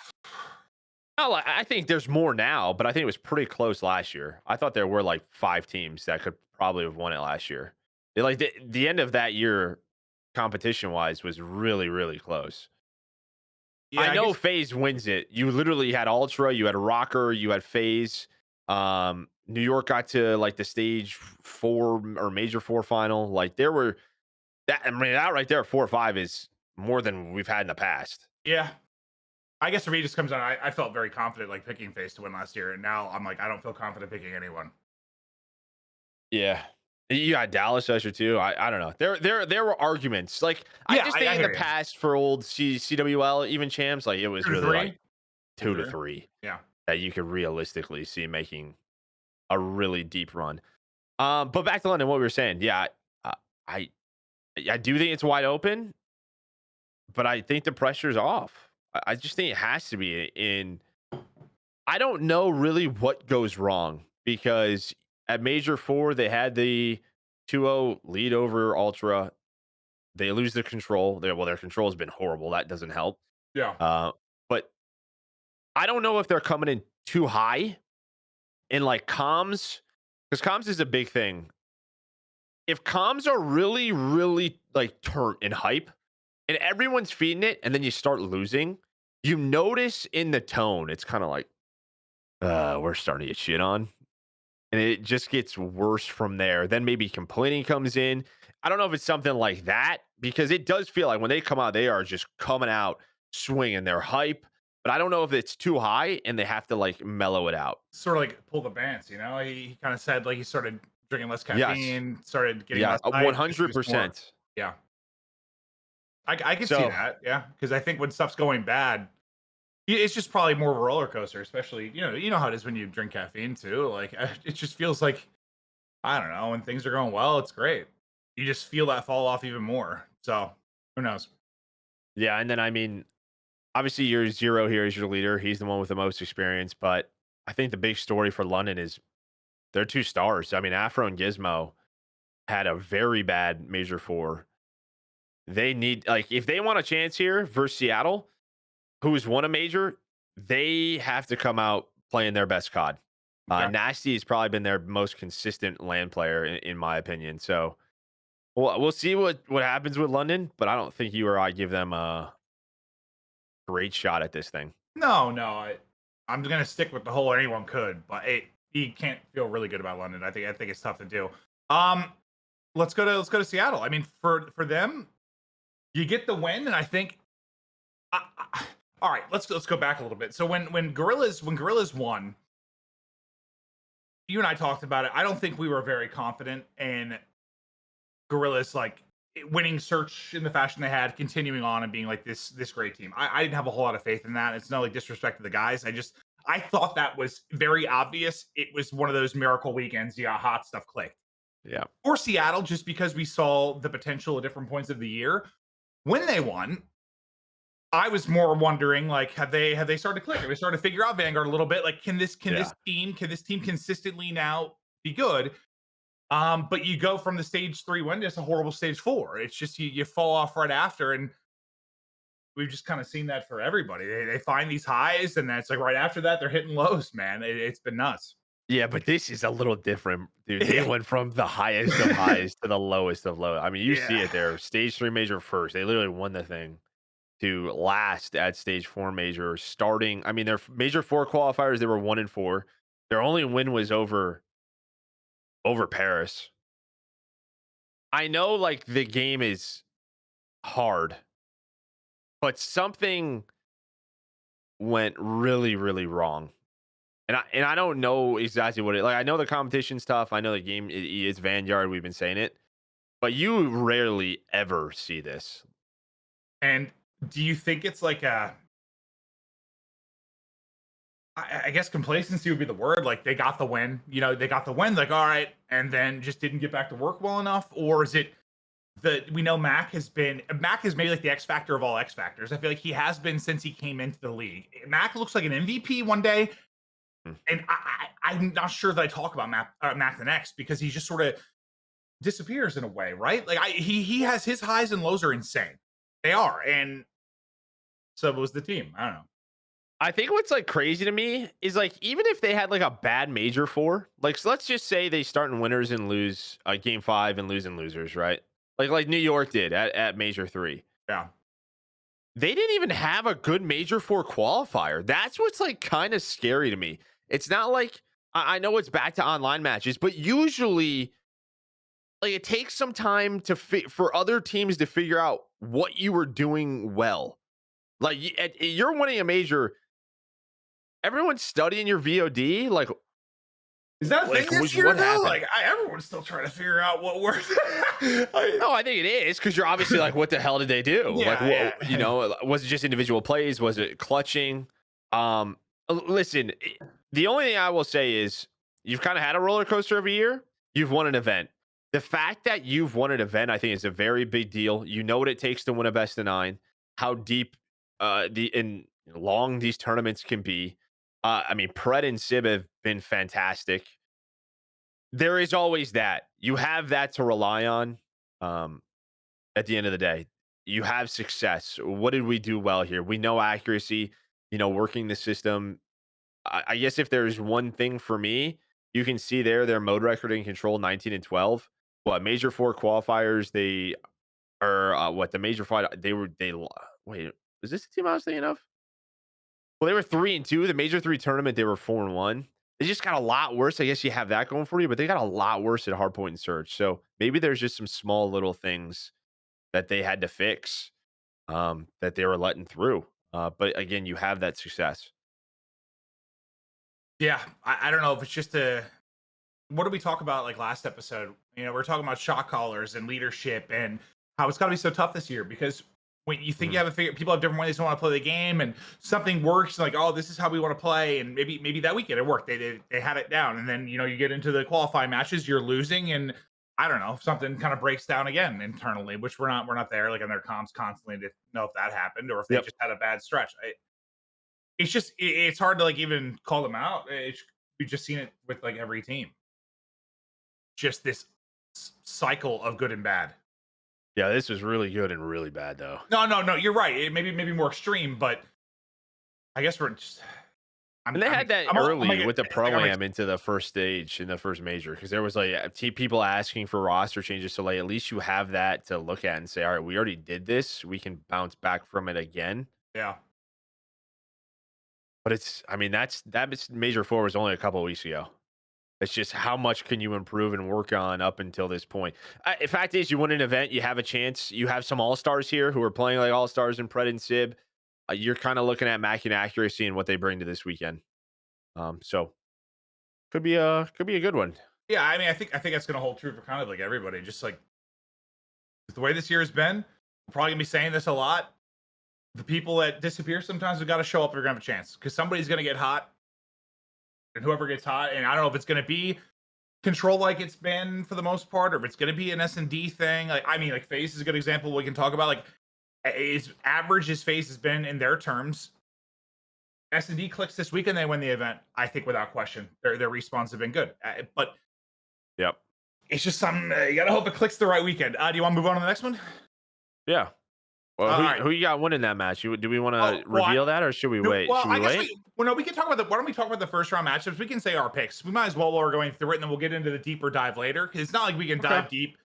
Speaker 3: No, like, I think there's more now, but I think it was pretty close last year. I thought there were like 5 teams that could probably have won it last year. Like the end of that year, competition wise, was really really close. I
Speaker 2: Yeah, I
Speaker 3: know
Speaker 2: guess.
Speaker 3: FaZe wins it. You literally had Ultra, you had Rocker, you had FaZe. New York got to like the stage 4 or major 4 final. Like there were that. I mean, that right there, 4 or 5 is more than we've had in the past.
Speaker 2: Yeah, I guess for me, it just comes on. I felt very confident like picking FaZe to win last year, and now I'm like, I don't feel confident picking anyone.
Speaker 3: Yeah. You got Dallas Usher too. I don't know. There were arguments. Like I
Speaker 2: Yeah,
Speaker 3: just
Speaker 2: I
Speaker 3: think in the
Speaker 2: hear you.
Speaker 3: past for old CWL even champs, like it was
Speaker 2: 2 to
Speaker 3: really like
Speaker 2: 3? 2
Speaker 3: two to
Speaker 2: 3?
Speaker 3: three
Speaker 2: Yeah.
Speaker 3: that you could realistically see making a really deep run. But back to London, what we were saying, yeah, I I, I do think it's wide open, but I think the pressure's off. I just think it has to be in. I don't know really what goes wrong because at Major 4, they had the 2-0 lead over Ultra. They lose the control. Their control has been horrible. That doesn't help.
Speaker 2: Yeah.
Speaker 3: Uh, but I don't know if they're coming in too high in like comms, because comms is a big thing. If comms are really, really like turnt and hype, and everyone's feeding it, and then you start losing, you notice in the tone, it's kind of like, we're starting to get shit on. And it just gets worse from there. Then maybe complaining comes in. I don't know if it's something like that because it does feel like when they come out, they are just coming out swinging. They're hype, but I don't know if it's too high and they have to like mellow it out.
Speaker 2: Sort of like pull the bands, you know? He kind of said like he started drinking less
Speaker 3: Yes.
Speaker 2: caffeine, started getting
Speaker 3: Yeah.
Speaker 2: less hype, just was more.
Speaker 3: 100%.
Speaker 2: Yeah. I can see
Speaker 3: So,
Speaker 2: that. Yeah, because I think when stuff's going bad, it's just probably more of a roller coaster, especially, you know how it is when you drink caffeine too. Like it just feels like, I don't know, when things are going well, it's great. You just feel that fall off even more. So who knows?
Speaker 3: yeah. And then, I mean, obviously, your zero here is your leader. He's the one with the most experience. But I think the big story for London is they're two stars. I mean, Afro and Gizmo had a very bad Major 4. They need, like, if they want a chance here versus Seattle, who's won a major, they have to come out playing their best COD.
Speaker 2: Okay.
Speaker 3: Nasty has probably been their most consistent land player, in my opinion. So we'll see what happens with London, but I don't think you or I give them a great shot at this thing.
Speaker 2: No, no, I'm gonna stick with the whole anyone could, but you can't feel really good about London. I think it's tough to do. Um, let's go to Seattle. I mean, for them, you get the win, and I think. All right, let's go back a little bit. So when Gorillas won, you and I talked about it. I don't think we were very confident in Gorillas like winning search in the fashion they had, continuing on and being like this great team. I didn't have a whole lot of faith in that. It's not like disrespect to the guys. I thought that was very obvious. It was one of those miracle weekends. Yeah, hot stuff clicked.
Speaker 3: Yeah.
Speaker 2: For Seattle, just because we saw the potential at different points of the year. When they won, I was more wondering, like, have they started to click? Have they started to figure out Vanguard a little bit? Like, can this can
Speaker 3: Yeah.
Speaker 2: this team can this team consistently now be good? But you go from the stage 3 win to just a horrible stage 4. It's just you fall off right after, and we've just kind of seen that for everybody. They find these highs, and then it's like right after that they're hitting lows. Man, it's been nuts.
Speaker 3: Yeah, but this is a little different, dude. They
Speaker 2: Yeah,
Speaker 3: went from the highest of highs to the lowest of low. I mean, you see
Speaker 2: yeah.
Speaker 3: it there. Stage 3 major first. They literally won the thing to last at stage 4 major, starting. I mean, their major 4 qualifiers, they were 1-4. Their only win was over Paris. I know like the game is hard, but something went really, really wrong. And I don't know exactly what it, like. I know the competition's tough. I know the game is Vanguard. We've been saying it, but you rarely ever see this.
Speaker 2: And do you think it's like I guess complacency would be the word. Like they got the win, they got the win. Like all right, and then just didn't get back to work well enough, or is it that we know Mac is maybe like the X factor of all X factors. I feel like he has been since he came into the league. Mac looks like an MVP one day,
Speaker 3: Mm.
Speaker 2: and I'm not sure that I talk about Mac the next because he just sort of disappears in a way, right? Like he has his highs and lows are insane. They are, and so was the team. I don't know.
Speaker 3: I think what's like crazy to me is like even if they had like a bad major 4, like so let's just say they start in winners and lose game 5 and lose in losers, right? Like New York did at major 3.
Speaker 2: Yeah.
Speaker 3: They didn't even have a good major 4 qualifier. That's what's like kind of scary to me. It's not like I know it's back to online matches, but usually like it takes some time to for other teams to figure out what you were doing well. Like you're winning a major, everyone's studying your VOD. Like
Speaker 2: Is that a thing
Speaker 3: Like,
Speaker 2: this
Speaker 3: which
Speaker 2: year
Speaker 3: what
Speaker 2: though?
Speaker 3: happened?
Speaker 2: Like, everyone's still trying to figure out what works.
Speaker 3: No, I think it is because you're obviously like, what the hell did they do? Like,
Speaker 2: Yeah,
Speaker 3: what
Speaker 2: yeah.
Speaker 3: was it just individual plays? Was it clutching? Listen, the only thing I will say is you've kind of had a roller coaster every year. You've won an event. The fact that you've won an event, I think, is a very big deal. You know what it takes to win a best of nine, how deep the and long these tournaments can be. I mean, Pred and Sib have been fantastic. There is always that. You have that to rely on. Um, at the end of the day, you have success. What did we do well here? We know accuracy, working the system. I guess if there's one thing for me, you can see there their mode record and control 19 and 12. What major four qualifiers they are what the major fight wait, is this the team I was thinking of? Well, they were 3-2. The major three tournament, they were 4-1. They just got a lot worse. I guess you have that going for you, but they got a lot worse at hardpoint and search. So maybe there's just some small little things that they had to fix, that they were letting through. But again, you have that success.
Speaker 2: Yeah, I don't know if it's just a what did we talk about like last episode? We're talking about shot callers and leadership and how it's got to be so tough this year because when you think you
Speaker 3: Mhm.
Speaker 2: have a figure, people have different ways they want to play the game, and something works like, oh, this is how we want to play, and maybe that weekend it worked. They had it down, and then you get into the qualifying matches, you're losing, and I don't know, something kind of breaks down again internally, which we're not there like in their comms constantly to know if that happened or if they
Speaker 3: Yep.
Speaker 2: just had a bad stretch. It's just it's hard to like even call them out. We've just seen it with like every team. Just this cycle of good and bad.
Speaker 3: Yeah, this was really good and really bad though.
Speaker 2: No, no, no. You're right. It maybe more extreme, but I guess we're just.
Speaker 3: And they had that
Speaker 2: I'm
Speaker 3: early
Speaker 2: like,
Speaker 3: with the
Speaker 2: it's like
Speaker 3: pro-am into the first stage in the first major because there was like people asking for roster changes. So like at least you have that to look at and say, all right, we already did this. We can bounce back from it again.
Speaker 2: yeah,
Speaker 3: But I mean, that major four was only a couple of weeks ago. It's just how much can you improve and work on up until this point. The fact is, you win an event, you have a chance. You have some all stars here who are playing like all stars in Pred and Sib. You're kind of looking at Mac and accuracy and what they bring to this weekend. So could be a good one.
Speaker 2: yeah. I mean, I think that's gonna hold true for kind of like everybody. Just like the way this year has been, we're probably gonna be saying this a lot. The people that disappear sometimes have got to show up. They're gonna have a chance because somebody's gonna get hot, and whoever gets hot, and I don't know if it's gonna be control like it's been for the most part, or if it's going to be an S&D thing. Like, I mean, like FaZe is a good example we can talk about. Like, as average as FaZe has been in their terms, S&D clicks this weekend, they win the event. I think without question, their respawns have been good. But
Speaker 3: Yep.
Speaker 2: it's just something you got to hope it clicks the right weekend. Do you want to move on to the next one?
Speaker 3: Yeah. Well,
Speaker 2: All right.
Speaker 3: who you got winning that match? Do we want
Speaker 2: Oh,
Speaker 3: to
Speaker 2: well,
Speaker 3: reveal that or should we
Speaker 2: no,
Speaker 3: wait?
Speaker 2: well,
Speaker 3: Should we
Speaker 2: I guess
Speaker 3: wait?
Speaker 2: no, we can talk about why don't we talk about the first round matchups? We can say our picks. We might as well while we're going through it, and then we'll get into the deeper dive later because it's not like we can
Speaker 3: Okay.
Speaker 2: dive deep.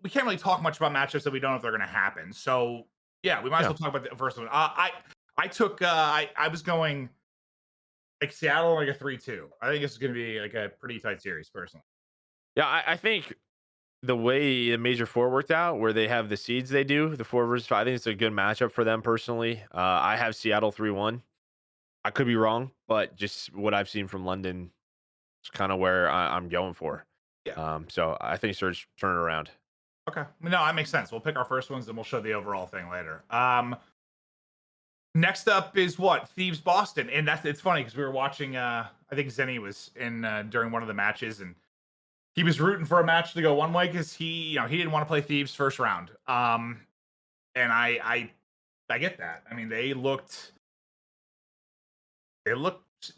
Speaker 2: We can't really talk much about matchups that we don't know if they're going to happen. So yeah, we might as
Speaker 3: Yeah.
Speaker 2: well talk about the first one. I took I was going like Seattle like a 3-2. I think this is going to be like a pretty tight series personally.
Speaker 3: Yeah, I think the way the major four worked out, where they have the seeds they do, the 4 versus 5, I think it's a good matchup for them personally. I have Seattle 3-1. I could be wrong, but just what I've seen from London is kind of where I'm going for.
Speaker 2: Yeah.
Speaker 3: So I think Surge turn it around.
Speaker 2: Okay. No, that makes sense. We'll pick our first ones and we'll show the overall thing later. Next up is what Thieves Boston, and it's funny because we were watching. I think Zenny was in during one of the matches, and he was rooting for a match to go one way because he didn't want to play Thieves first round. And I get that. I mean, they look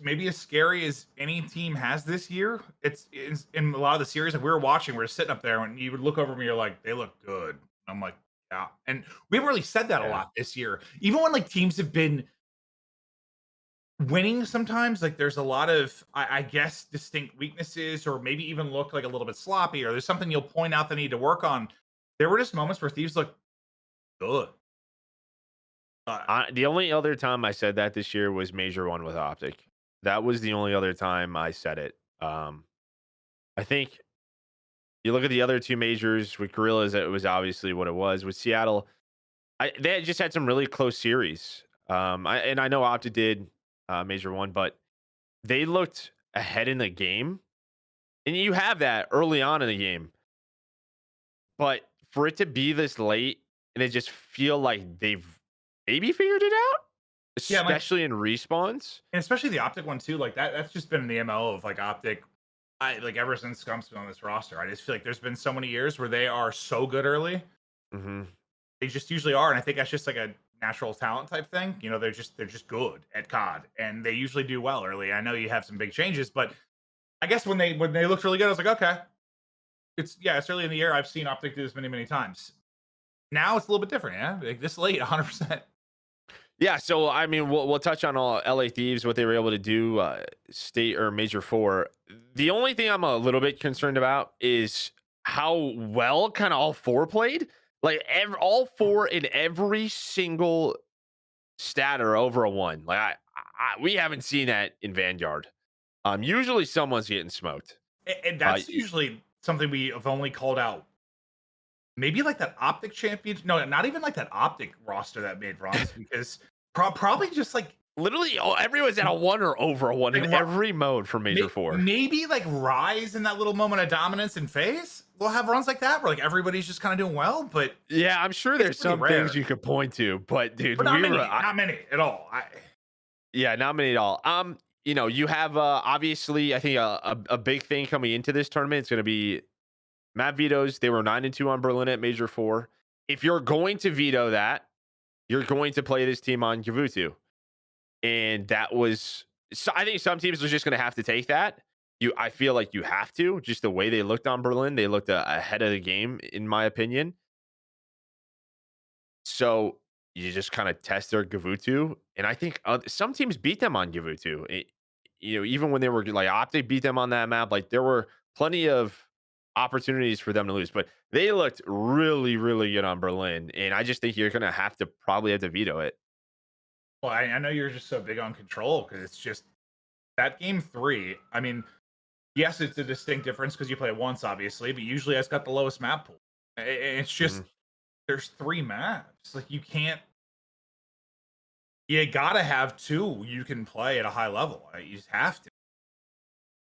Speaker 2: maybe as scary as any team has this year. It's in a lot of the series that we were watching. We are sitting up there, and you would look over me, you're like, they look good. I'm like, yeah. And we haven't really said that a
Speaker 3: Yeah.
Speaker 2: lot this year. Even when like teams have been winning sometimes, like there's a lot of I guess distinct weaknesses, or maybe even look like a little bit sloppy, or there's something you'll point out they need to work on. There were just moments where Thieves look good. Uh,
Speaker 3: The only other time I said that this year was Major One with OpTic. That was the only other time I said it. I think you look at the other two majors with Gorillas, it was obviously what it was. With Seattle, they had just had some really close series. I know Opta did Major One, but they looked ahead in the game And you have that early on in the game. But for it to be this late and it just feel like they've maybe figured it out,
Speaker 2: Yeah, like,
Speaker 3: especially in respawns.
Speaker 2: and especially the OpTic one too. Like that's just been the MO of like OpTic. I like ever since Scump's been on this roster. I just feel like there's been so many years where they are so good early.
Speaker 3: Mhm.
Speaker 2: They just usually are, and I think that's just like a natural talent type thing. You know, they're just good at COD, and they usually do well early. I know you have some big changes, but I guess when they looked really good, I was like, okay, it's early in the year. I've seen OpTic do this many times. Now it's a little bit different, yeah. Like this late, 100%.
Speaker 3: Yeah, so I mean, we'll touch on all LA Thieves, what they were able to do, state or major four. The only thing I'm a little bit concerned about is how well kind of all four played. Like all four in every single stat are over a one. Like we haven't seen that in Vanguard. Usually someone's getting smoked.
Speaker 2: And
Speaker 3: Uh,
Speaker 2: that's usually something we have only called out. Maybe like that OpTic champion. No, not even like that OpTic roster that made runs because probably just
Speaker 3: Literally, everyone's at a one or over a one
Speaker 2: like
Speaker 3: in every mode for major four.
Speaker 2: maybe like Rise in that little moment of dominance in phase. We'll have runs like that where like everybody's just kind of doing well, but
Speaker 3: Yeah, I'm sure
Speaker 2: it's
Speaker 3: there's
Speaker 2: pretty
Speaker 3: some things
Speaker 2: rare.
Speaker 3: you could point to, but dude,
Speaker 2: But not
Speaker 3: we were
Speaker 2: many, not many at all.
Speaker 3: yeah, not many at all. You have obviously, I think a big thing coming into this tournament is going to be map vetoes. They were 9-2 on Berlin at Major Four. If you're going to veto that, you're going to play this team on Gavutu, and that was. So I think some teams are just going to have to take that. I feel like you have to. Just the way they looked on Berlin, they looked ahead of the game, in my opinion. So you just kind of test their Gavutu, and I think some teams beat them on Gavutu. Even when they were like OpTic beat them on that map, like there were plenty of opportunities for them to lose, but they looked really, really good on Berlin, and I just think you're gonna probably have to veto it.
Speaker 2: Well, I know you're just so big on control because it's just that game three. I mean, yes, it's a distinct difference because you play it once, obviously, but usually it's got the lowest map pool. It's just
Speaker 3: Mhm.
Speaker 2: there's three maps. Like you can't. You gotta have two you can play at a high level. You just have to,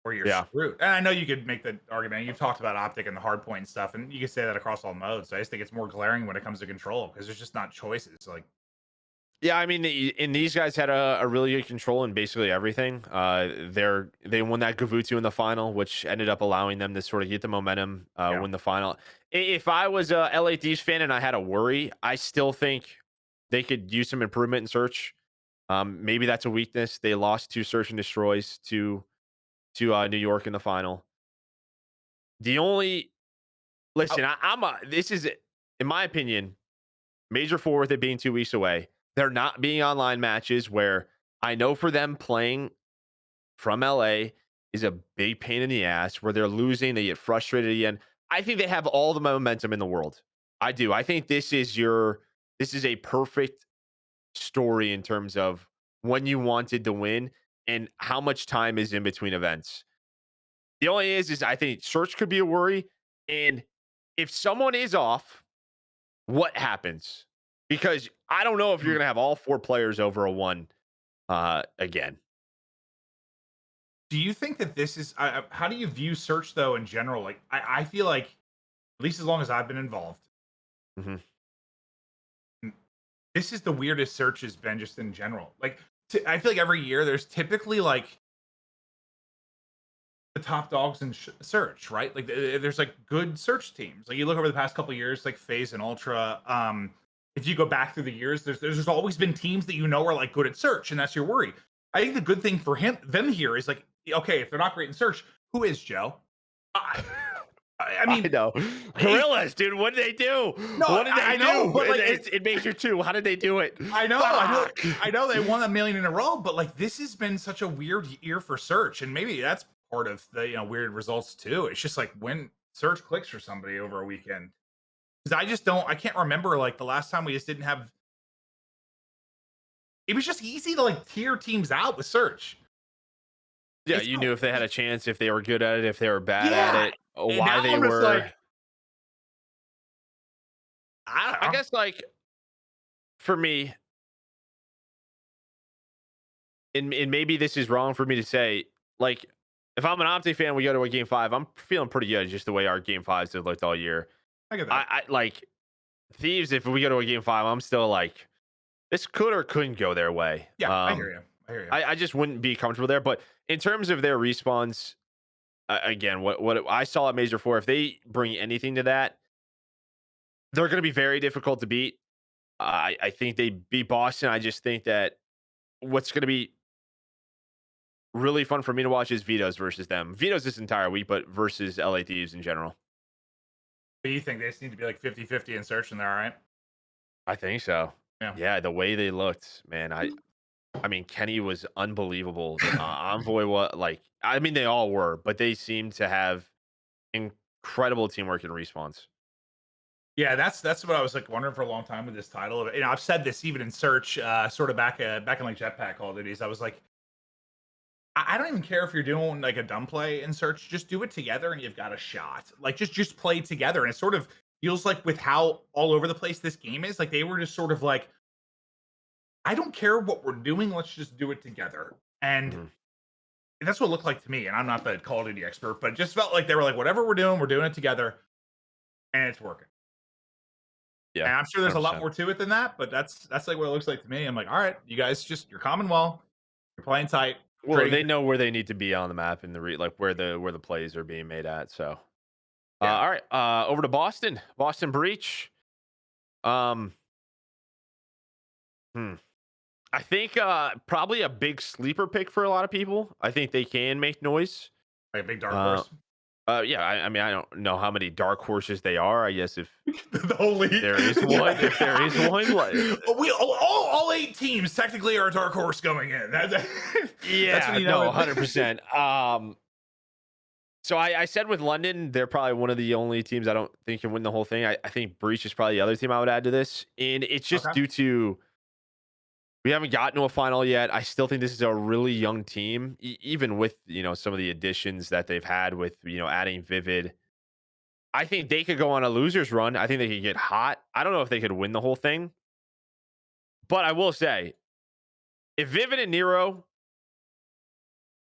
Speaker 2: or you're
Speaker 3: Yeah.
Speaker 2: screwed. And I know you could make the argument. You've talked about OpTic and the hard point and stuff, and you can say that across all modes. I just think it's more glaring when it comes to control because there's just not choices. Like,
Speaker 3: Yeah, I mean, and these guys had a really good control in basically everything. They won that Gavutu in the final, which ended up allowing them to sort of get the momentum,
Speaker 2: yeah,
Speaker 3: win the final. If I was a LA Thieves fan and I had a worry, I still think they could use some improvement in search. Maybe that's a weakness. They lost two search and destroys to New York in the final. The only
Speaker 2: oh,
Speaker 3: listen, this is in my opinion major four with it being 2 weeks away. They're not being online matches where I know for them playing from LA is a big pain in the ass where they're losing, they get frustrated again. I think they have all the momentum in the world. I do. I think this is a perfect story in terms of when you wanted to win and how much time is in between events. The only is I think search could be a worry. And if someone is off, what happens? Because I don't know if you're
Speaker 2: mm.
Speaker 3: going to have all four players over a one again.
Speaker 2: Do you think that this is? How do you view search though in general? Like, I feel like at least as long as I've been involved,
Speaker 3: Mhm.
Speaker 2: mm, this is the weirdest search has been just in general. Like, I feel like every year there's typically like the top dogs in search, right? Like there's like good search teams. Like you look over the past couple of years, like FaZe and Ultra. If you go back through the years, there's always been teams that you know are like good at search, and that's your worry. I think the good thing for them here is like, okay, if they're not great in search, who is Joe? I, I
Speaker 3: I
Speaker 2: mean,
Speaker 3: know.
Speaker 2: it,
Speaker 3: Gorillas, dude. What did they do?
Speaker 2: no,
Speaker 3: What did they
Speaker 2: I know,
Speaker 3: do?
Speaker 2: but like
Speaker 3: It Major 2. How did they do it?
Speaker 2: I know, I know,
Speaker 3: Fuck.
Speaker 2: I know they won a million in a row, but like this has been such a weird year for search, and maybe that's part of the weird results too. It's just like when search clicks for somebody over a weekend. Because I can't remember like the last time we just didn't have. It was just easy to like tier teams out with search.
Speaker 3: Yeah,
Speaker 2: It's
Speaker 3: you
Speaker 2: not,
Speaker 3: knew if they had a chance, if they were good at it, if they were bad at
Speaker 2: yeah,
Speaker 3: it,
Speaker 2: and
Speaker 3: why
Speaker 2: now
Speaker 3: they
Speaker 2: I'm just
Speaker 3: were.
Speaker 2: like I don't
Speaker 3: I
Speaker 2: know.
Speaker 3: guess, like, for me, and maybe this is wrong for me to say, like, if I'm an OpTic fan, we go to a game 5. I'm feeling pretty good just the way our game 5s have looked all year.
Speaker 2: I get that.
Speaker 3: I like Thieves. If we go to a game 5, I'm still like this could or couldn't go their way.
Speaker 2: Yeah, I hear you. I hear you.
Speaker 3: I just wouldn't be comfortable there. But in terms of their respawns, again, what I saw at Major 4, if they bring anything to that, they're going to be very difficult to beat. I think they beat Boston. I just think that what's going to be really fun for me to watch is Vito's versus them. Vito's this entire week, but versus LA Thieves in general.
Speaker 2: But you think they just need to be like 50-50 in search and they're all right?
Speaker 3: I think so.
Speaker 2: Yeah.
Speaker 3: Yeah, the way they looked, man. I mean, Kenny was unbelievable. Envoy, what like I mean, they all were, but they seemed to have incredible teamwork and respawns.
Speaker 2: Yeah, that's what I was like wondering for a long time with this title. You know, I've said this even in search, sort of back in like Jetpack Call of Duties. I was like, I don't even care if you're doing like a dumb play in search. Just do it together, and you've got a shot. Like just play together, and it sort of feels like with how all over the place this game is, like they were just sort of like, I don't care what we're doing. Let's just do it together. And
Speaker 3: Mhm.
Speaker 2: that's what it looked like to me. And I'm not the Call of Duty expert, but it just felt like they were like, whatever we're doing it together, and it's working.
Speaker 3: Yeah,
Speaker 2: And I'm sure there's a lot
Speaker 3: 100%.
Speaker 2: more to it than that, but that's like what it looks like to me. I'm like, all right, you guys you're common well, you're playing tight,
Speaker 3: Well,
Speaker 2: trading.
Speaker 3: they know where they need to be on the map and like where the plays are being made at. So,
Speaker 2: Yeah.
Speaker 3: all right, over to Boston. Boston Breach. Um, hmm. I think probably a big sleeper pick for a lot of people. I think they can make noise.
Speaker 2: Like a big dark
Speaker 3: Uh,
Speaker 2: horse.
Speaker 3: yeah. I mean, I don't know how many dark horses they are. I guess if
Speaker 2: The whole league.
Speaker 3: there is one, if there is one, like,
Speaker 2: We all 8 teams technically are a dark horse going in. That's when
Speaker 3: yeah,
Speaker 2: you know
Speaker 3: no,
Speaker 2: it.
Speaker 3: 100%. So I said with London, they're probably one of the only teams I don't think can win the whole thing. I think Breach is probably the other team I would add to this, and it's just
Speaker 2: Okay.
Speaker 3: due to we haven't gotten to a final yet. I still think this is a really young team, even with some of the additions that they've had with adding Vivid. I think they could go on a losers run. I think they could get hot. I don't know if they could win the whole thing, but I will say, if Vivid and Nero,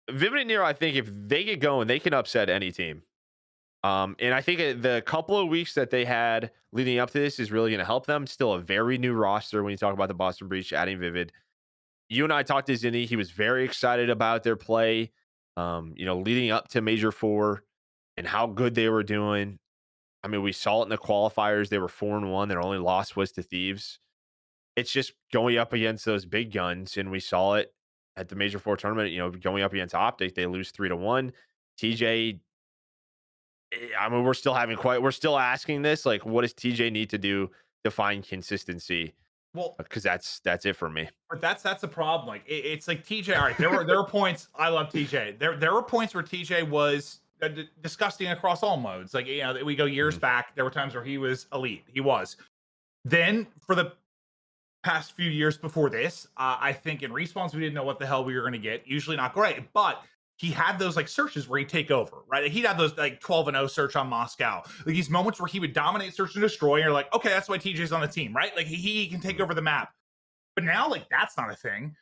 Speaker 3: I think if they get going, they can upset any team. And I think the couple of weeks that they had leading up to this is really going to help them. Still a very new roster when you talk about the Boston Breach adding Vivid. You and I talked to Zinni. He was very excited about their play, leading up to Major 4 and how good they were doing. I mean, we saw it in the qualifiers. They were 4-1. Their only loss was to Thieves. It's just going up against those big guns, and we saw it at the Major 4 tournament. Going up against OpTic, they lose 3-1. TJ, I mean, we're still asking this. Like, what does TJ need to do to find consistency?
Speaker 2: Well,
Speaker 3: Because that's it for me.
Speaker 2: but that's a problem. Like it's like TJ. All right, there were points. I love TJ. There were points where TJ was disgusting across all modes. Like we go years
Speaker 3: Mhm.
Speaker 2: back. There were times where he was elite. He was. Then for the past few years before this, I think in respawns we didn't know what the hell we were going to get. Usually not great, but he had those like searches where he'd take over, right? Like, he'd have those like 12-0 search on Moscow. Like these moments where he would dominate search and destroy. And you're like, okay, that's why TJ's on the team, right? Like he can take
Speaker 3: Mhm.
Speaker 2: over the map. But now, like that's not a thing.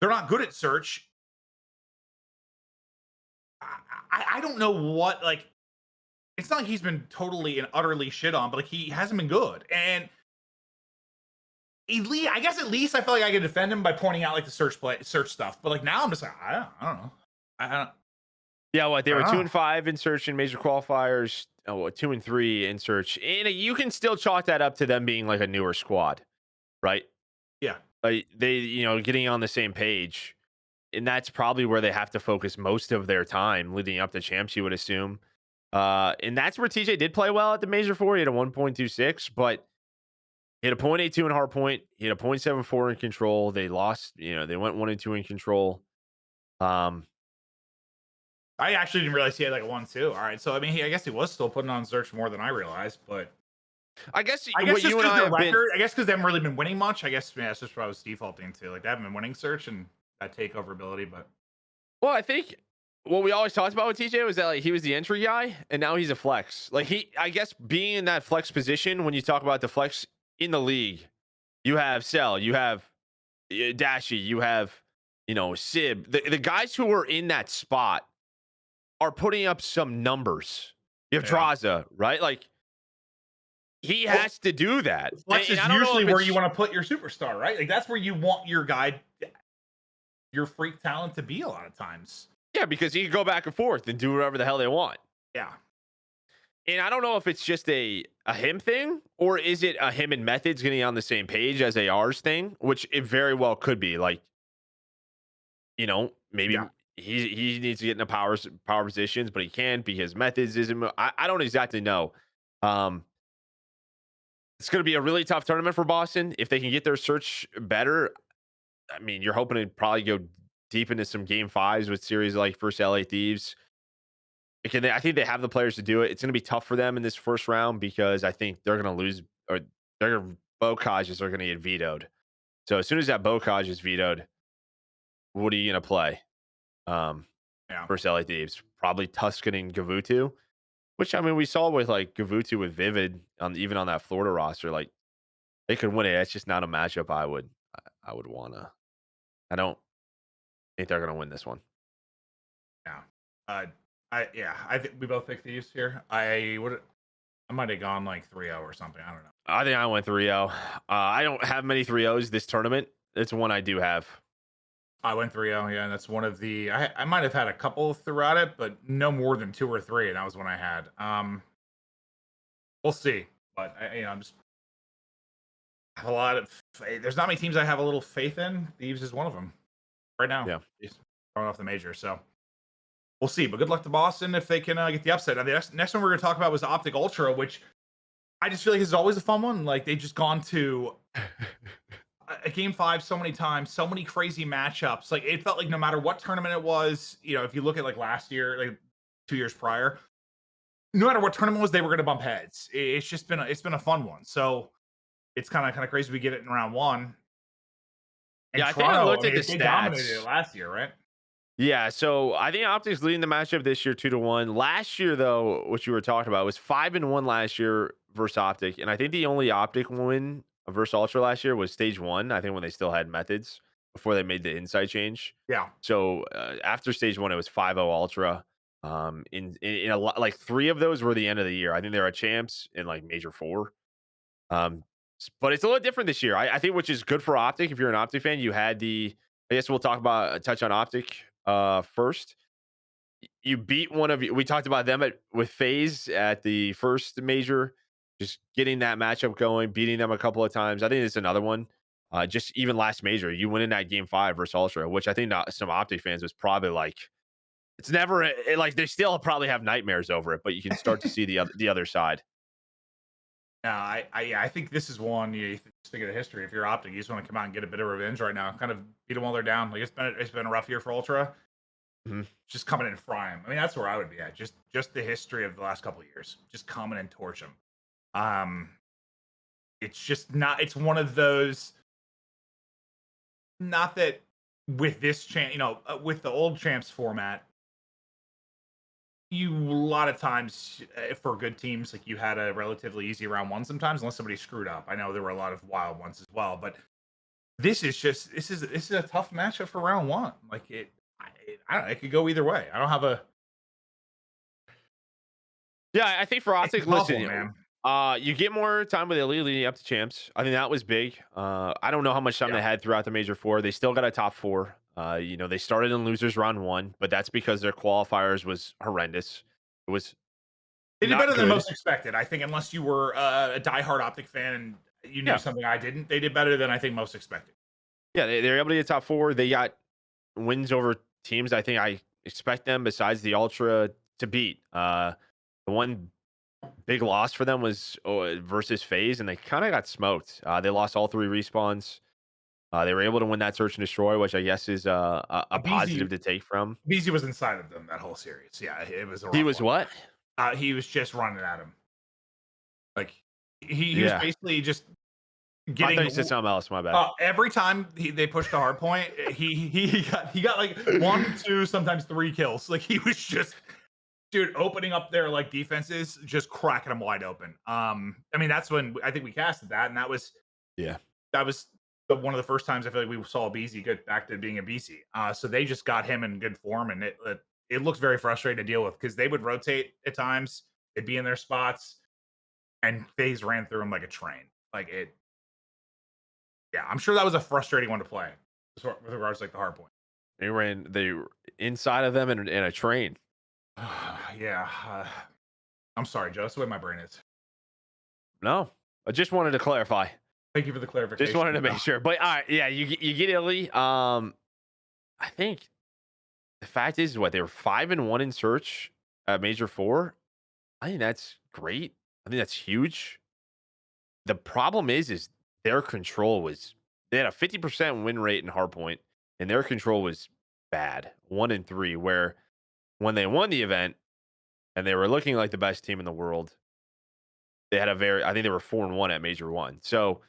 Speaker 2: They're not good at search. I don't know what like. It's not like he's been totally and utterly shit on, but like he hasn't been good. And I guess at least I felt like I could defend him by pointing out like the search stuff. But like now I'm just like I don't know. I don't,
Speaker 3: Yeah, what they
Speaker 2: I
Speaker 3: were
Speaker 2: don't know.
Speaker 3: 2-5 in search in major qualifiers. Oh, 2-3 in search, and you can still chalk that up to them being like a newer squad, right?
Speaker 2: Yeah.
Speaker 3: Like they, getting on the same page, and that's probably where they have to focus most of their time leading up to champs. You would assume, and that's where TJ did play well at the major 4. He had a 1.26, but he had a 0.82 in hard point. He had a 0.74 in control. They lost. They went 1-2 in control. Um,
Speaker 2: I actually didn't realize he had like a 1-2. All right. So I mean I guess he was still putting on search more than I realized, but
Speaker 3: I guess
Speaker 2: I guess
Speaker 3: what
Speaker 2: just
Speaker 3: you and
Speaker 2: because
Speaker 3: I
Speaker 2: their
Speaker 3: have been.
Speaker 2: record, I guess because they haven't really been winning much. I guess that's just what I was defaulting to. Like they haven't been winning search and that takeover ability, but
Speaker 3: Well, I think what we always talked about with TJ was that like he was the entry guy, and now he's a flex. Like I guess being in that flex position, when you talk about the flex in the league, you have Cell, you have Dashy, you have Sib, the guys who are in that spot are putting up some numbers. You have
Speaker 2: Yeah.
Speaker 3: Draza, right? Like he
Speaker 2: Well,
Speaker 3: has to do that.
Speaker 2: flex
Speaker 3: And
Speaker 2: is
Speaker 3: I don't know
Speaker 2: usually
Speaker 3: if
Speaker 2: where you
Speaker 3: it's
Speaker 2: want to put your superstar, right? Like that's where you want your guy, your freak talent to be a lot of times.
Speaker 3: yeah, because he can go back and forth and do whatever the hell they want.
Speaker 2: Yeah.
Speaker 3: And I don't know if it's just a him thing or is it a him and methods getting on the same page as AR's thing, which it very well could be. Like, maybe
Speaker 2: Yeah.
Speaker 3: he needs to get into power positions, but he can't because methods isn't. I don't exactly know. Um, it's going to be a really tough tournament for Boston if they can get their search better. I mean, you're hoping to probably go deep into some game fives with series like first LA Thieves. I think they have the players to do it. It's going to be tough for them in this first round because I think they're going to lose or their bocages are going to get vetoed. So as soon as that bocage is vetoed, what are you going to play?
Speaker 2: Yeah.
Speaker 3: Versus LA Thieves, probably Tuscan and Gavutu, which I mean we saw with like Gavutu with Vivid on even on that Florida roster, like they could win it. It's just not a matchup I would wanna. I don't think they're gonna win this one.
Speaker 2: Yeah. I think we both picked these here. I might have gone like 3-0 or something. I don't know.
Speaker 3: I think I went 3-0. I don't have many 3-0s this tournament. It's one I do have.
Speaker 2: I went 3-0, yeah, and that's one of the I might have had a couple throughout it, but no more than 2 or 3, and that was when I had. We'll see. But I'm just have a lot of there's not many teams I have a little faith in. Thieves is one of them right now.
Speaker 3: Yeah.
Speaker 2: He's throwing off the major, so we'll see. But good luck to Boston if they can get the upset. Now, the next one we're going to talk about was OpTic Ultra, which I just feel like this is always a fun one. Like they've just gone to a game 5 so many times, so many crazy matchups. Like it felt like no matter what tournament it was, if you look at like last year, like 2 years prior, no matter what tournament it was, they were going to bump heads. It's just been it's been a fun one. So it's kind of crazy we get it in round 1. And
Speaker 3: Yeah, I think I
Speaker 2: Toronto,
Speaker 3: looked at the
Speaker 2: they dominated it
Speaker 3: stats.
Speaker 2: last year, right?
Speaker 3: Yeah, so I think OpTic's leading the matchup this year 2-1. Last year, though, what you were talking about was 5-1 last year versus OpTic. And I think the only OpTic win versus Ultra last year was stage 1. I think when they still had methods before they made the insight change.
Speaker 2: Yeah.
Speaker 3: So after stage 1, it was 5-0 Ultra. In a lot, like 3 of those were the end of the year. I think they were champs in like major 4. But it's a little different this year. I think, which is good for OpTic. If you're an OpTic fan, you had I guess we'll talk about touch on OpTic first. You beat one of you. We talked about them with FaZe at the first major, just getting that matchup going, beating them a couple of times. I think it's another one. Just even last major, you win in that game 5 versus Ultra, which I think some OpTic fans was probably like, it's never like they still probably have nightmares over it, but you can start to see the other side.
Speaker 2: No, I think this is one you just think of the history. If you're OpTic, you just want to come out and get a bit of revenge right now. Kind of beat them while they're down. Like it's been a rough year for Ultra.
Speaker 3: Mhm.
Speaker 2: Just coming in and fry them. I mean, that's where I would be at. Just the history of the last couple of years. Just come in and torch them. It's just not. It's one of those. Not that with this champ, with the old champs format, you a lot of times for good teams, like you had a relatively easy round 1 sometimes, unless somebody screwed up. I know there were a lot of wild ones as well, but this is a tough matchup for round 1. Like I don't know, it could go either way. I don't have a.
Speaker 3: Yeah, I think for
Speaker 2: It's a
Speaker 3: OpTic,
Speaker 2: tough
Speaker 3: listen,
Speaker 2: one, man.
Speaker 3: you get more time with Elite leading up to champs. I think that was big. I don't know how much time
Speaker 2: Yeah.
Speaker 3: they had throughout the major 4. They still got a top 4. They started in losers round 1, but that's because their qualifiers was horrendous. It was
Speaker 2: They did
Speaker 3: not
Speaker 2: better than
Speaker 3: good.
Speaker 2: most expected. I think unless you were a diehard OpTic fan and you knew
Speaker 3: Yeah,
Speaker 2: something I didn't, they did better than I think most expected.
Speaker 3: yeah, they're able to get top 4. They got wins over teams I expect them besides the Ultra to beat. The one big loss for them was versus FaZe, and they kind of got smoked. They lost all 3 respawns. They were able to win that search and destroy, which I guess is a
Speaker 2: BZ
Speaker 3: positive to take from.
Speaker 2: BZ was inside of them that whole series. Yeah, it was a
Speaker 3: He
Speaker 2: rough
Speaker 3: was
Speaker 2: one.
Speaker 3: what?
Speaker 2: He was just running at him. Like he was
Speaker 3: Yeah,
Speaker 2: basically just
Speaker 3: I
Speaker 2: getting
Speaker 3: thought you said something else. My bad.
Speaker 2: every time they pushed the hard point, he got like 1, 2, sometimes 3 kills. Like he was just dude opening up their like defenses, just cracking them wide open. I mean that's when I think we casted that, and
Speaker 3: Yeah,
Speaker 2: that was one of the first times I feel like we saw a BZ get back to being a BC. So they just got him in good form, and it looks very frustrating to deal with because they would rotate at times. They'd be in their spots, and FaZe ran through them like a train. Like it, yeah. I'm sure that was a frustrating one to play with regards to like the hard point.
Speaker 3: They were inside of them in a train.
Speaker 2: Yeah. I'm sorry, Joe. That's the way my brain is.
Speaker 3: No, I just wanted to clarify.
Speaker 2: Thank you for the clarification.
Speaker 3: Just wanted to make sure. But all right, yeah, you get Italy. I think the fact is what they were 5-1 in search at Major Four. I think that's great. I think that's huge. The problem is their control was they had a 50% win rate in hardpoint, and their control was bad, 1-3. Where when they won the event and they were looking like the best team in the world, they had I think they were 4-1 at Major One. So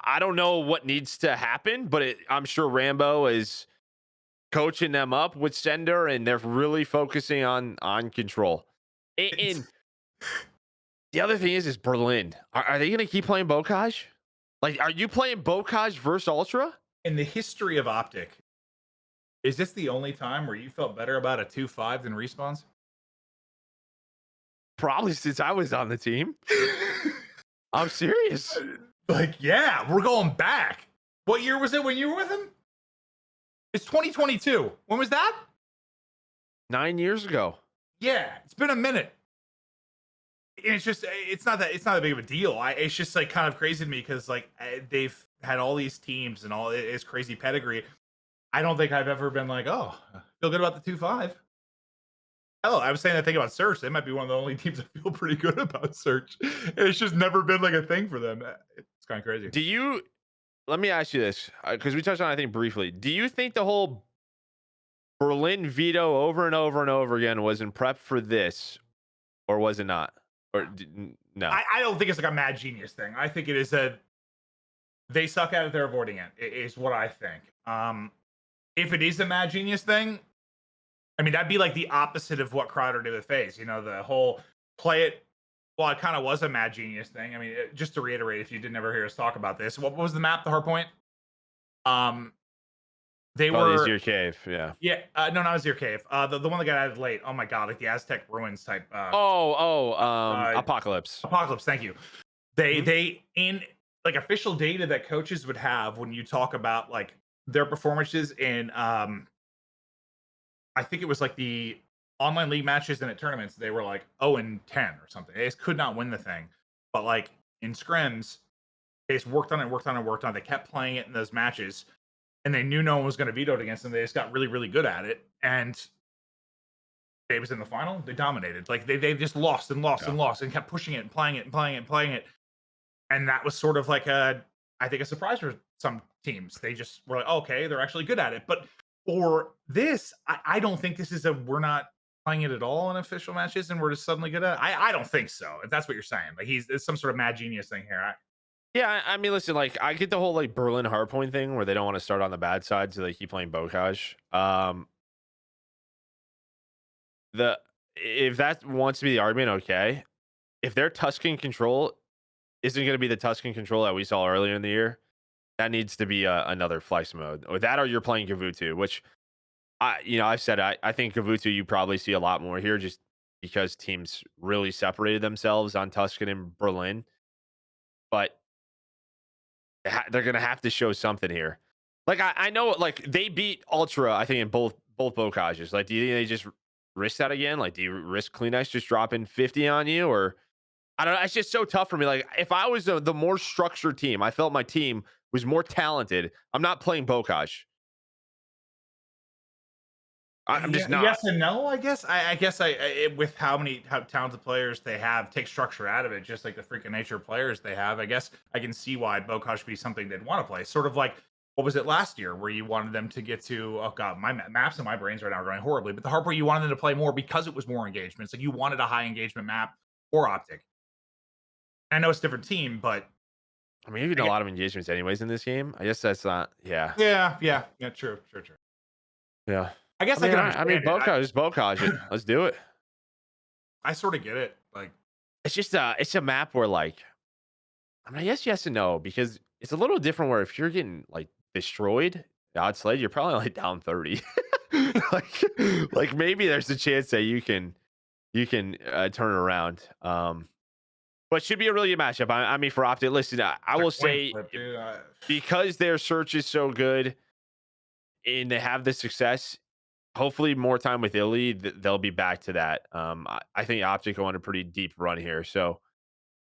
Speaker 3: I don't know what needs to happen, but I'm sure Rambo is coaching them up with Sender, and they're really focusing on control. And the other thing is Berlin. Are they going to keep playing Bocage? Like, are you playing Bocage versus Ultra?
Speaker 2: In the history of OpTic, is this the only time where you felt better about a 2-5 than Respawns?
Speaker 3: Probably since I was on the team. I'm serious.
Speaker 2: Like, yeah, we're going back. What year was it when you were with him? It's 2022. When was that?
Speaker 3: 9 years ago.
Speaker 2: Yeah, it's been a minute. And it's not that big of a deal. It's just like kind of crazy to me because like they've had all these teams and all this crazy pedigree. I don't think I've ever been like, oh, I feel good about the 2-5. Hell, I was saying that thing about Search. They might be one of the only teams that feel pretty good about Search. It's just never been like a thing for them. It's kind of crazy.
Speaker 3: Let me ask you this, because we touched on it, I think, briefly. Do you think the whole Berlin veto over and over and over again was in prep for this, or was it not? Or no?
Speaker 2: I don't think it's like a mad genius thing. I think it is they suck at it, they're avoiding it, is what I think. If it is a mad genius thing, I mean, that'd be like the opposite of what Crowder did with FaZe. You know, the whole play it. Well, it kind of was a mad genius thing. I mean, just to reiterate, if you didn't ever hear us talk about this, what was the map, the hard point? They were
Speaker 3: Azir Cave, yeah.
Speaker 2: Yeah, no, not Azir Cave. The one that got added late. Oh my god, like the Aztec ruins type.
Speaker 3: Apocalypse.
Speaker 2: Apocalypse. Thank you. They in like official data that coaches would have when you talk about like their performances in I think it was like the online league matches and at tournaments, they were like 0-10 or something. They just could not win the thing. But like in scrims, they just worked on it. They kept playing it in those matches, and they knew no one was going to veto it against them. They just got really, really good at it. And they was in the final. They dominated. Like they just lost and kept pushing it and playing it. And that was sort of like I think a surprise for some teams. They just were like, okay, they're actually good at it. But for this, I don't think this is we're not playing it at all in official matches and we're just suddenly good at it. I don't think so. If that's what you're saying, like it's some sort of mad genius thing here.
Speaker 3: Yeah, I mean, listen, like I get the whole like Berlin hardpoint thing where they don't want to start on the bad side, so they keep playing Bocage. If that wants to be the argument, okay. If their Tuscan control isn't going to be the Tuscan control that we saw earlier in the year, that needs to be another flex mode. Or that, or you're playing Gavutu, which I've said I think Gavutu you probably see a lot more here, just because teams really separated themselves on Tuscan and Berlin, but they're gonna have to show something here. Like I know, like they beat Ultra, I think in both Bocages. Like, do you think they just risk that again? Like, do you risk CleanX just dropping 50 on you, or I don't know? It's just so tough for me. Like, if I was the more structured team, I felt my team was more talented. I'm not playing Bocage. I'm just not.
Speaker 2: Yes and no, I guess. I guess with how talented players they have, take structure out of it, just like the freaking nature of players they have. I guess I can see why Bocage would be something they'd want to play. Sort of like, what was it last year where you wanted them to get to? Oh god, my maps and my brains right now are going horribly. But the hard part, you wanted them to play more because it was more engagement. So you wanted a high engagement map or OpTic. I know it's a different team, but
Speaker 3: I mean, you've got a lot of engagements anyways in this game. I guess that's not. Yeah.
Speaker 2: True.
Speaker 3: Yeah.
Speaker 2: I guess
Speaker 3: I mean, Bocage is Bocage. Let's do it.
Speaker 2: I sort of get it. Like,
Speaker 3: it's just it's a map where, like, I mean, I guess yes and no, because it's a little different where if you're getting like destroyed, God Slade, you're probably only down 30. like, like maybe there's a chance that you can turn it around. But should be a really good matchup. I mean, for OpTic, listen, I
Speaker 2: The
Speaker 3: will
Speaker 2: coin
Speaker 3: say
Speaker 2: flip, dude.
Speaker 3: because their search is so good and they have the success, hopefully more time with Illy, they'll be back to that. I think OpTic go on a pretty deep run here. So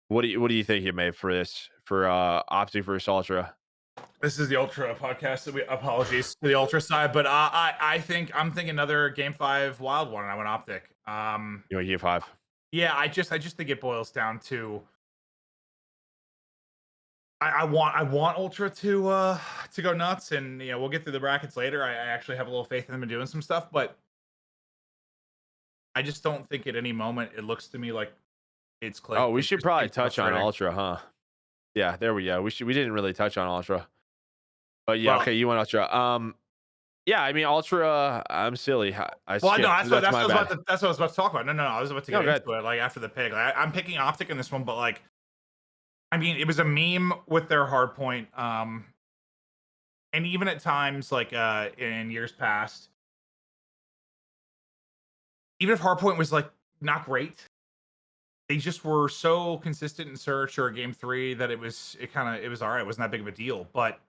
Speaker 3: what do you think you made for this for OpTic versus Ultra?
Speaker 2: This is the Ultra podcast. So apologies to the Ultra side, but I think I'm thinking another Game 5 wild one, and I went OpTic.
Speaker 3: You want Game 5?
Speaker 2: Yeah, I just think it boils down to I want Ultra to go nuts, and we'll get through the brackets later. I actually have a little faith in them in doing some stuff, but I just don't think at any moment it looks to me like it's
Speaker 3: Oh,
Speaker 2: clicked.
Speaker 3: we
Speaker 2: It
Speaker 3: should
Speaker 2: just
Speaker 3: probably
Speaker 2: seems
Speaker 3: touch on
Speaker 2: frustrating.
Speaker 3: Ultra, huh? Yeah, there we go. We didn't really touch on Ultra. But yeah,
Speaker 2: Well,
Speaker 3: okay, you want Ultra. Yeah, I mean Ultra, I'm silly. I
Speaker 2: well, no,
Speaker 3: skipped. That's my bad.
Speaker 2: that's what I was about to talk about. No, I was about to
Speaker 3: No,
Speaker 2: get
Speaker 3: good.
Speaker 2: into it like after the pick. I'm picking OpTic in this one, but like I mean, it was a meme with their hard point. And even at times, like in years past, even if hardpoint was like not great, they just were so consistent in search or game three that it was all right. It wasn't that big of a deal. But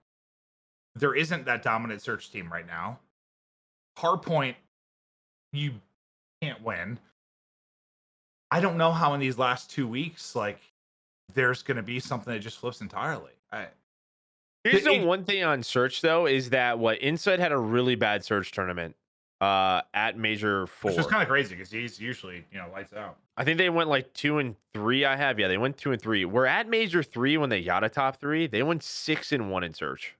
Speaker 2: there isn't that dominant search team right now. Hardpoint, you can't win. I don't know how in these last 2 weeks, like there's going to be something that just flips entirely.
Speaker 3: Here's the one thing on search though is that what Inside had a really bad search tournament at Major
Speaker 2: Which was
Speaker 3: 4.
Speaker 2: kind of crazy because he's usually lights out.
Speaker 3: I think they went like 2 and 3. Yeah, they went 2 and 3. We're at Major 3 when they got a top 3. They went 6 and 1 in search.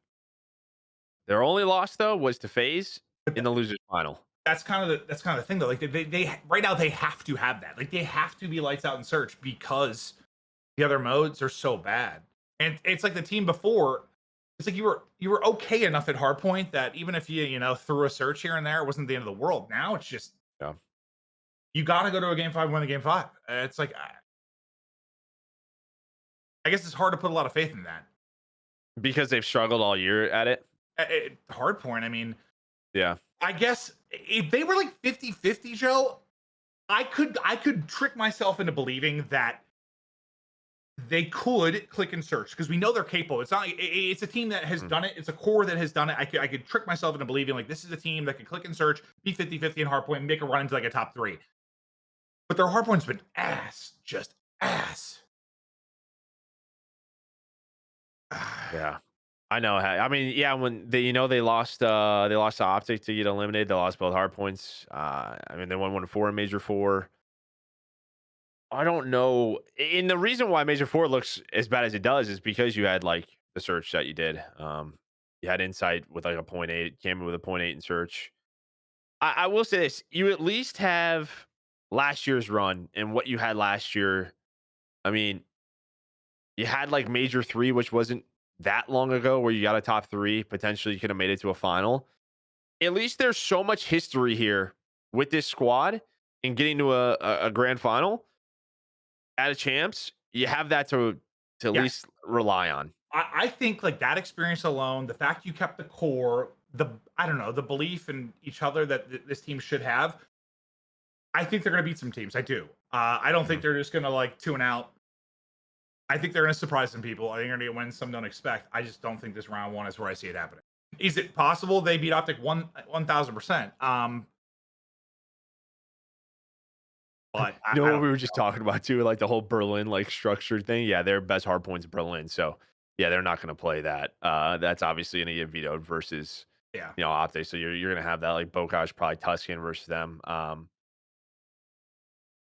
Speaker 3: Their only loss though was to FaZe in the losers final.
Speaker 2: That's kind of the thing though. Like they right now they have to have that. Like they have to be lights out in search because the other modes are so bad. And it's like the team before. It's like you were okay enough at hardpoint that even if you threw a search here and there, it wasn't the end of the world. Now it's just
Speaker 3: Yeah.
Speaker 2: you got to go to a game 5, win the game 5. It's like I guess it's hard to put a lot of faith in that.
Speaker 3: Because they've struggled all year at it.
Speaker 2: Hardpoint. I mean,
Speaker 3: Yeah.
Speaker 2: I guess if they were like 50-50, Joe, I could trick myself into believing that they could click and search because we know they're capable. It's a team that has done it. It's a core that has done it. I could trick myself into believing like this is a team that can click and search, be 50-50 in hardpoint, and make a run into like a top 3. But their hardpoint's been ass, just ass.
Speaker 3: Yeah. I know. I mean, yeah, when they lost to OpTic to get eliminated. They lost both hard points. I mean, they won 1-4 in Major 4. I don't know. And the reason why Major 4 looks as bad as it does is because you had like the search that you did. You had Insight with like a point 0.8, came in with a point 0.8 in search. I will say this: you at least have last year's run and what you had last year. I mean, you had like Major 3, which wasn't that long ago, where you got a top 3. Potentially, you could have made it to a final. At least there's so much history here with this squad and getting to a grand final at a champs. You have that to at
Speaker 2: Yeah,
Speaker 3: least rely on.
Speaker 2: I think like that experience alone, the fact you kept the core, I don't know, the belief in each other that this team should have. I think they're going to beat some teams. I do. I don't think
Speaker 3: Mhm.
Speaker 2: they're just going to like tune out. I think they're going to surprise some people. I think they're going to win some don't expect. I just don't think this round one is where I see it happening. Is it possible they beat OpTic 1,000%? But
Speaker 3: You know
Speaker 2: I
Speaker 3: what
Speaker 2: don't
Speaker 3: we were
Speaker 2: think
Speaker 3: just
Speaker 2: so.
Speaker 3: talking about too, like the whole Berlin like structured thing. Yeah, their best hard points Berlin. So yeah, they're not going to play that. That's obviously going to get vetoed versus
Speaker 2: Yeah.
Speaker 3: Optic. So you're going to have that like Bokash probably Tuscan versus them.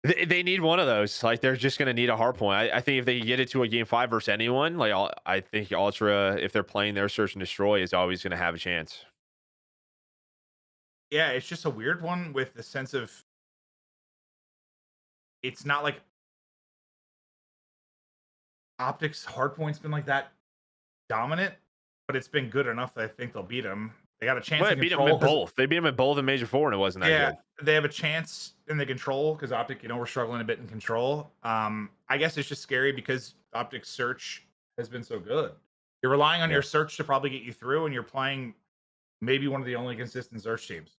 Speaker 3: They need one of those. Like they're just going to need a hard point. I think if they get it to a game 5 versus anyone, like I think Ultra, if they're playing their search and destroy, is always going to have a chance.
Speaker 2: Yeah. It's just a weird one with the sense of it's not like Optic's hardpoint's been like that dominant, but it's been good enough that I think they'll beat them. They got a chance
Speaker 3: Well,
Speaker 2: in
Speaker 3: they beat them
Speaker 2: control
Speaker 3: in
Speaker 2: 'cause
Speaker 3: both. They beat them in both in Major 4, and it wasn't that
Speaker 2: yeah,
Speaker 3: good.
Speaker 2: they have a chance in the control because OpTic, we're struggling a bit in control. I guess it's just scary because OpTic's search has been so good. You're relying on
Speaker 3: Yeah.
Speaker 2: your search to probably get you through, and you're playing maybe one of the only consistent search teams.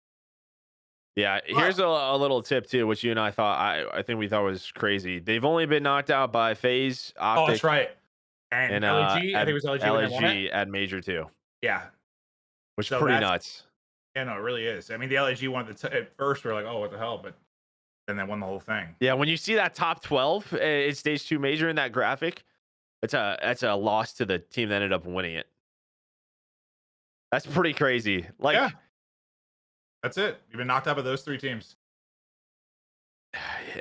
Speaker 3: Yeah,
Speaker 2: But
Speaker 3: here's a little tip too, which you and I thought I think we thought was crazy. They've only been knocked out by FaZe,
Speaker 2: oh, that's
Speaker 3: OpTic,
Speaker 2: right. And
Speaker 3: and
Speaker 2: LAG, I think it was LAG when they won it.
Speaker 3: LAG at Major 2,
Speaker 2: Yeah.
Speaker 3: which is
Speaker 2: So
Speaker 3: pretty
Speaker 2: that's
Speaker 3: nuts.
Speaker 2: yeah, no, it really is. I mean, the LAG won at first. We're like, oh, what the hell? But then they won the whole thing.
Speaker 3: Yeah, when you see that top 12 in stage 2 Major in that graphic, that's a loss to the team that ended up winning it. That's pretty crazy.
Speaker 2: Yeah,
Speaker 3: Like,
Speaker 2: that's it. You've been knocked out by those three teams.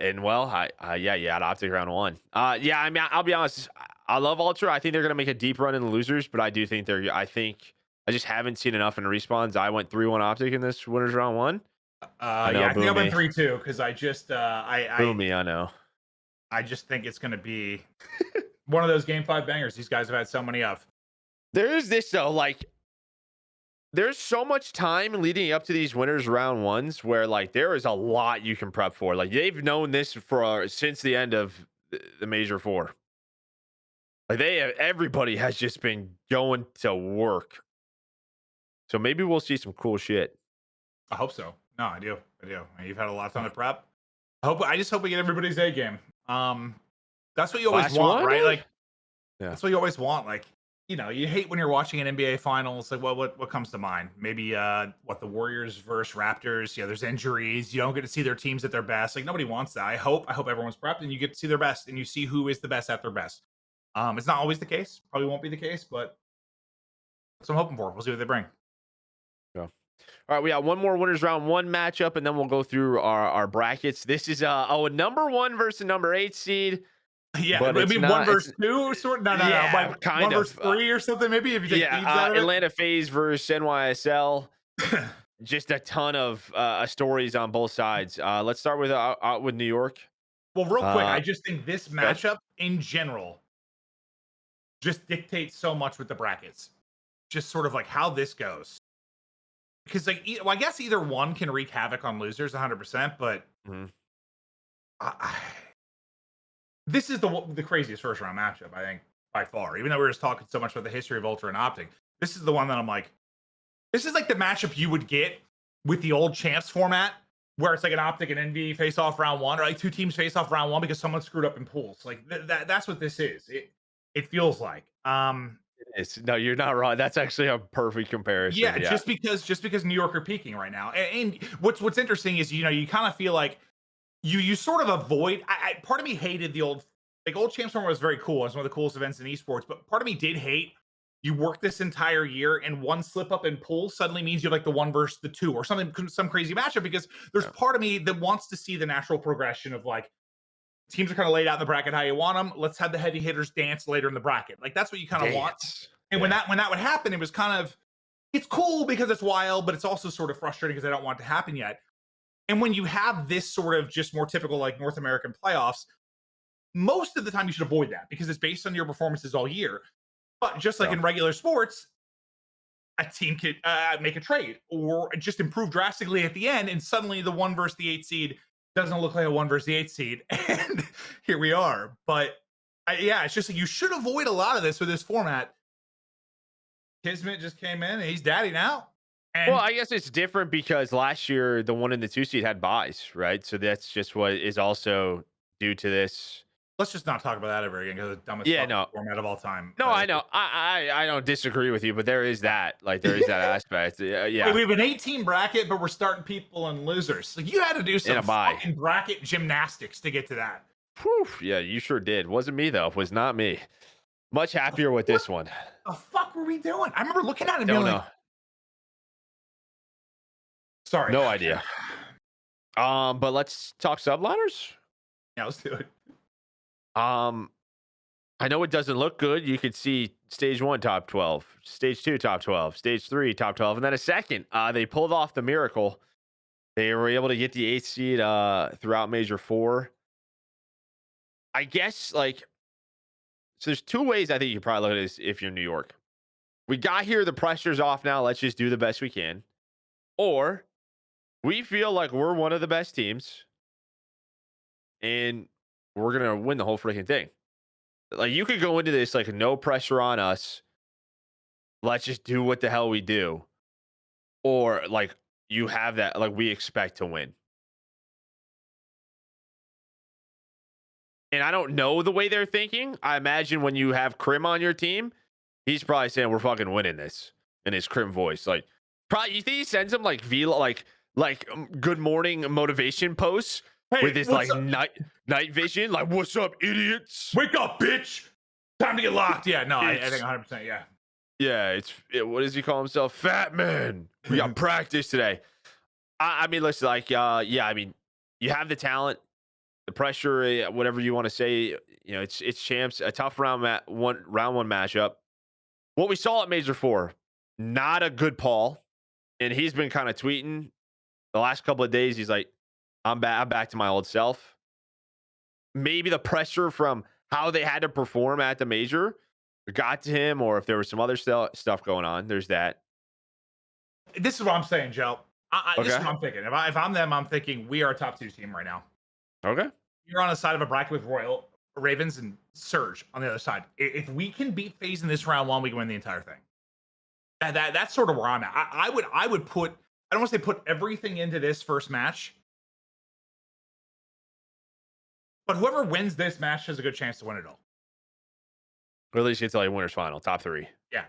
Speaker 3: and well, yeah, you had OpTic round 1. Yeah, I mean, I'll be honest. I love Ultra. I think they're gonna make a deep run in the losers, but I do think I just haven't seen enough in respawns. I went 3-1 OpTic in this winners round 1. I know,
Speaker 2: Yeah, I think
Speaker 3: boo
Speaker 2: I went
Speaker 3: me,
Speaker 2: 3-2 because I just
Speaker 3: boo me. I know.
Speaker 2: I just think it's going to be one of those game 5 bangers. These guys have had so many of.
Speaker 3: There is this though, like there's so much time leading up to these winners round 1s where like there is a lot you can prep for. Like they've known this for since the end of the Major 4. Like everybody has just been going to work. So maybe we'll see some cool shit.
Speaker 2: I hope so. No, I do. I do. You've had a lot of time to prep. I just hope we get everybody's A game. That's what you always
Speaker 3: Last
Speaker 2: want,
Speaker 3: one,
Speaker 2: right?
Speaker 3: dude?
Speaker 2: Like
Speaker 3: Yeah.
Speaker 2: that's what you always want. Like, you hate when you're watching an NBA finals. Like, what comes to mind? Maybe what the Warriors versus Raptors. There's injuries. You don't get to see their teams at their best. Like nobody wants that. I hope everyone's prepped and you get to see their best and you see who is the best at their best. It's not always the case. Probably won't be the case, but that's what I'm hoping for. We'll see what they bring.
Speaker 3: Yeah. All right, we got one more winners round 1 matchup, and then we'll go through our brackets. This is a number 1 versus a number 8 seed.
Speaker 2: Yeah,
Speaker 3: But
Speaker 2: maybe
Speaker 3: it's
Speaker 2: one
Speaker 3: not.
Speaker 2: versus two, sort. No,
Speaker 3: Yeah,
Speaker 2: like
Speaker 3: kind
Speaker 2: one
Speaker 3: of.
Speaker 2: versus three or something. Maybe if you take Thebes out of it.
Speaker 3: Atlanta FaZe versus NYSL. Just a ton of stories on both sides. Let's start with out with New York.
Speaker 2: Well, real quick, I
Speaker 3: Uh,
Speaker 2: just think this
Speaker 3: good.
Speaker 2: matchup in general just dictates so much with the brackets. Just sort of like how this goes. Because I guess either one can wreak havoc on losers 100%, but
Speaker 3: Mhm.
Speaker 2: this is the craziest first round matchup, I think, by far. Even though we were just talking so much about the history of Ultra and OpTic, this is the one that I'm like, this is like the matchup you would get with the old champs format, where it's like an OpTic and NV face off round 1, or like two teams face off round 1 because someone screwed up in pools. Like that's what this is. It feels like.
Speaker 3: No, you're not wrong. That's actually a perfect comparison.
Speaker 2: Yeah,
Speaker 3: Yeah.
Speaker 2: just because New York are peaking right now, and what's interesting is you kind of feel like you sort of avoid. Part of me hated the old champs format was very cool. It was one of the coolest events in esports, but part of me did hate you work this entire year and one slip up in pool suddenly means you have like the 1 versus the 2 or something, some crazy matchup, because there's
Speaker 3: Yeah.
Speaker 2: part of me that wants to see the natural progression of like teams are kind of laid out in the bracket how you want them. Let's have the heavy hitters dance later in the bracket. Like that's what you kind of want.
Speaker 3: Dance.
Speaker 2: And
Speaker 3: Yeah.
Speaker 2: when that would happen, it was kind of it's cool because it's wild, but it's also sort of frustrating because I don't want it to happen yet. And when you have this sort of just more typical like North American playoffs, most of the time you should avoid that because it's based on your performances all year. But just like
Speaker 3: Yeah.
Speaker 2: in regular sports, a team could make a trade or just improve drastically at the end, and suddenly the 1 versus the 8 seed doesn't look like a 1 versus the 8 seed, and here we are. But yeah, it's just like you should avoid a lot of this with this format. Kismet just came in, and he's daddy now. And
Speaker 3: Well, I guess it's different because last year the 1 and the 2 seed had buys, right? So that's just what is also due to this.
Speaker 2: let's just not talk about that ever again because it's the dumbest
Speaker 3: Yeah,
Speaker 2: fucking
Speaker 3: no.
Speaker 2: format of all time.
Speaker 3: No, I know. I don't disagree with you, but there is that. Like there is that aspect. Yeah.
Speaker 2: We have an 18 bracket, but we're starting people in losers. Like you had to do
Speaker 3: In
Speaker 2: some
Speaker 3: a bye.
Speaker 2: fucking bracket gymnastics to get to that.
Speaker 3: Whew, yeah, you sure did. Wasn't me though. Was not me. Much happier with this one.
Speaker 2: The fuck were we doing? I remember looking at it and
Speaker 3: Don't
Speaker 2: being
Speaker 3: know.
Speaker 2: like, sorry.
Speaker 3: No idea. But let's talk subliners.
Speaker 2: Yeah, let's do it.
Speaker 3: I know it doesn't look good. You could see stage 1 top 12, stage 2 top 12, stage 3 top 12, and then a second. They pulled off the miracle. They were able to get the 8th seed throughout Major 4. I guess so there's 2 ways I think you probably look at this if you're New York. We got here, the pressure's off now. Let's just do the best we can. Or we feel like we're one of the best teams and we're gonna win the whole freaking thing. Like you could go into this like no pressure on us. Let's just do what the hell we do. or like you have that like we expect to win. And I don't know the way they're thinking. I imagine when you have Crim on your team, he's probably saying we're fucking winning this in his Crim voice. Like, probably you think he sends him like good morning motivation posts with
Speaker 2: Hey,
Speaker 3: his
Speaker 2: what's
Speaker 3: like
Speaker 2: up?
Speaker 3: night vision, like what's up, idiots?
Speaker 2: Wake up, bitch! Time to get locked. Yeah, no, I think
Speaker 3: It's
Speaker 2: 100%. Yeah.
Speaker 3: yeah, what does he call himself? Fat man. We got practice today. I mean, listen, like yeah, I mean, you have the talent, the pressure, whatever you want to say. You know, it's champs, a tough round one matchup. What we saw at Major Four, not a good Paul, and he's been kind of tweeting the last couple of days. He's like, I'm back to my old self. Maybe the pressure from how they had to perform at the major got to him, or if there was some other stuff going on. There's that.
Speaker 2: This is what I'm saying, Joe. This is
Speaker 3: Okay.
Speaker 2: what I'm thinking. If I'm them, I'm thinking we are a top 2 team right now.
Speaker 3: Okay.
Speaker 2: You're on the side of a bracket with Royal, Ravens, and Surge on the other side. If we can beat FaZe in this round 1, we can win the entire thing. That's sort of where I'm at. I would put, I don't want to say put everything into this first match, but whoever wins this match has a good chance to win it all.
Speaker 3: Or at least get to like winners final, top 3.
Speaker 2: Yeah,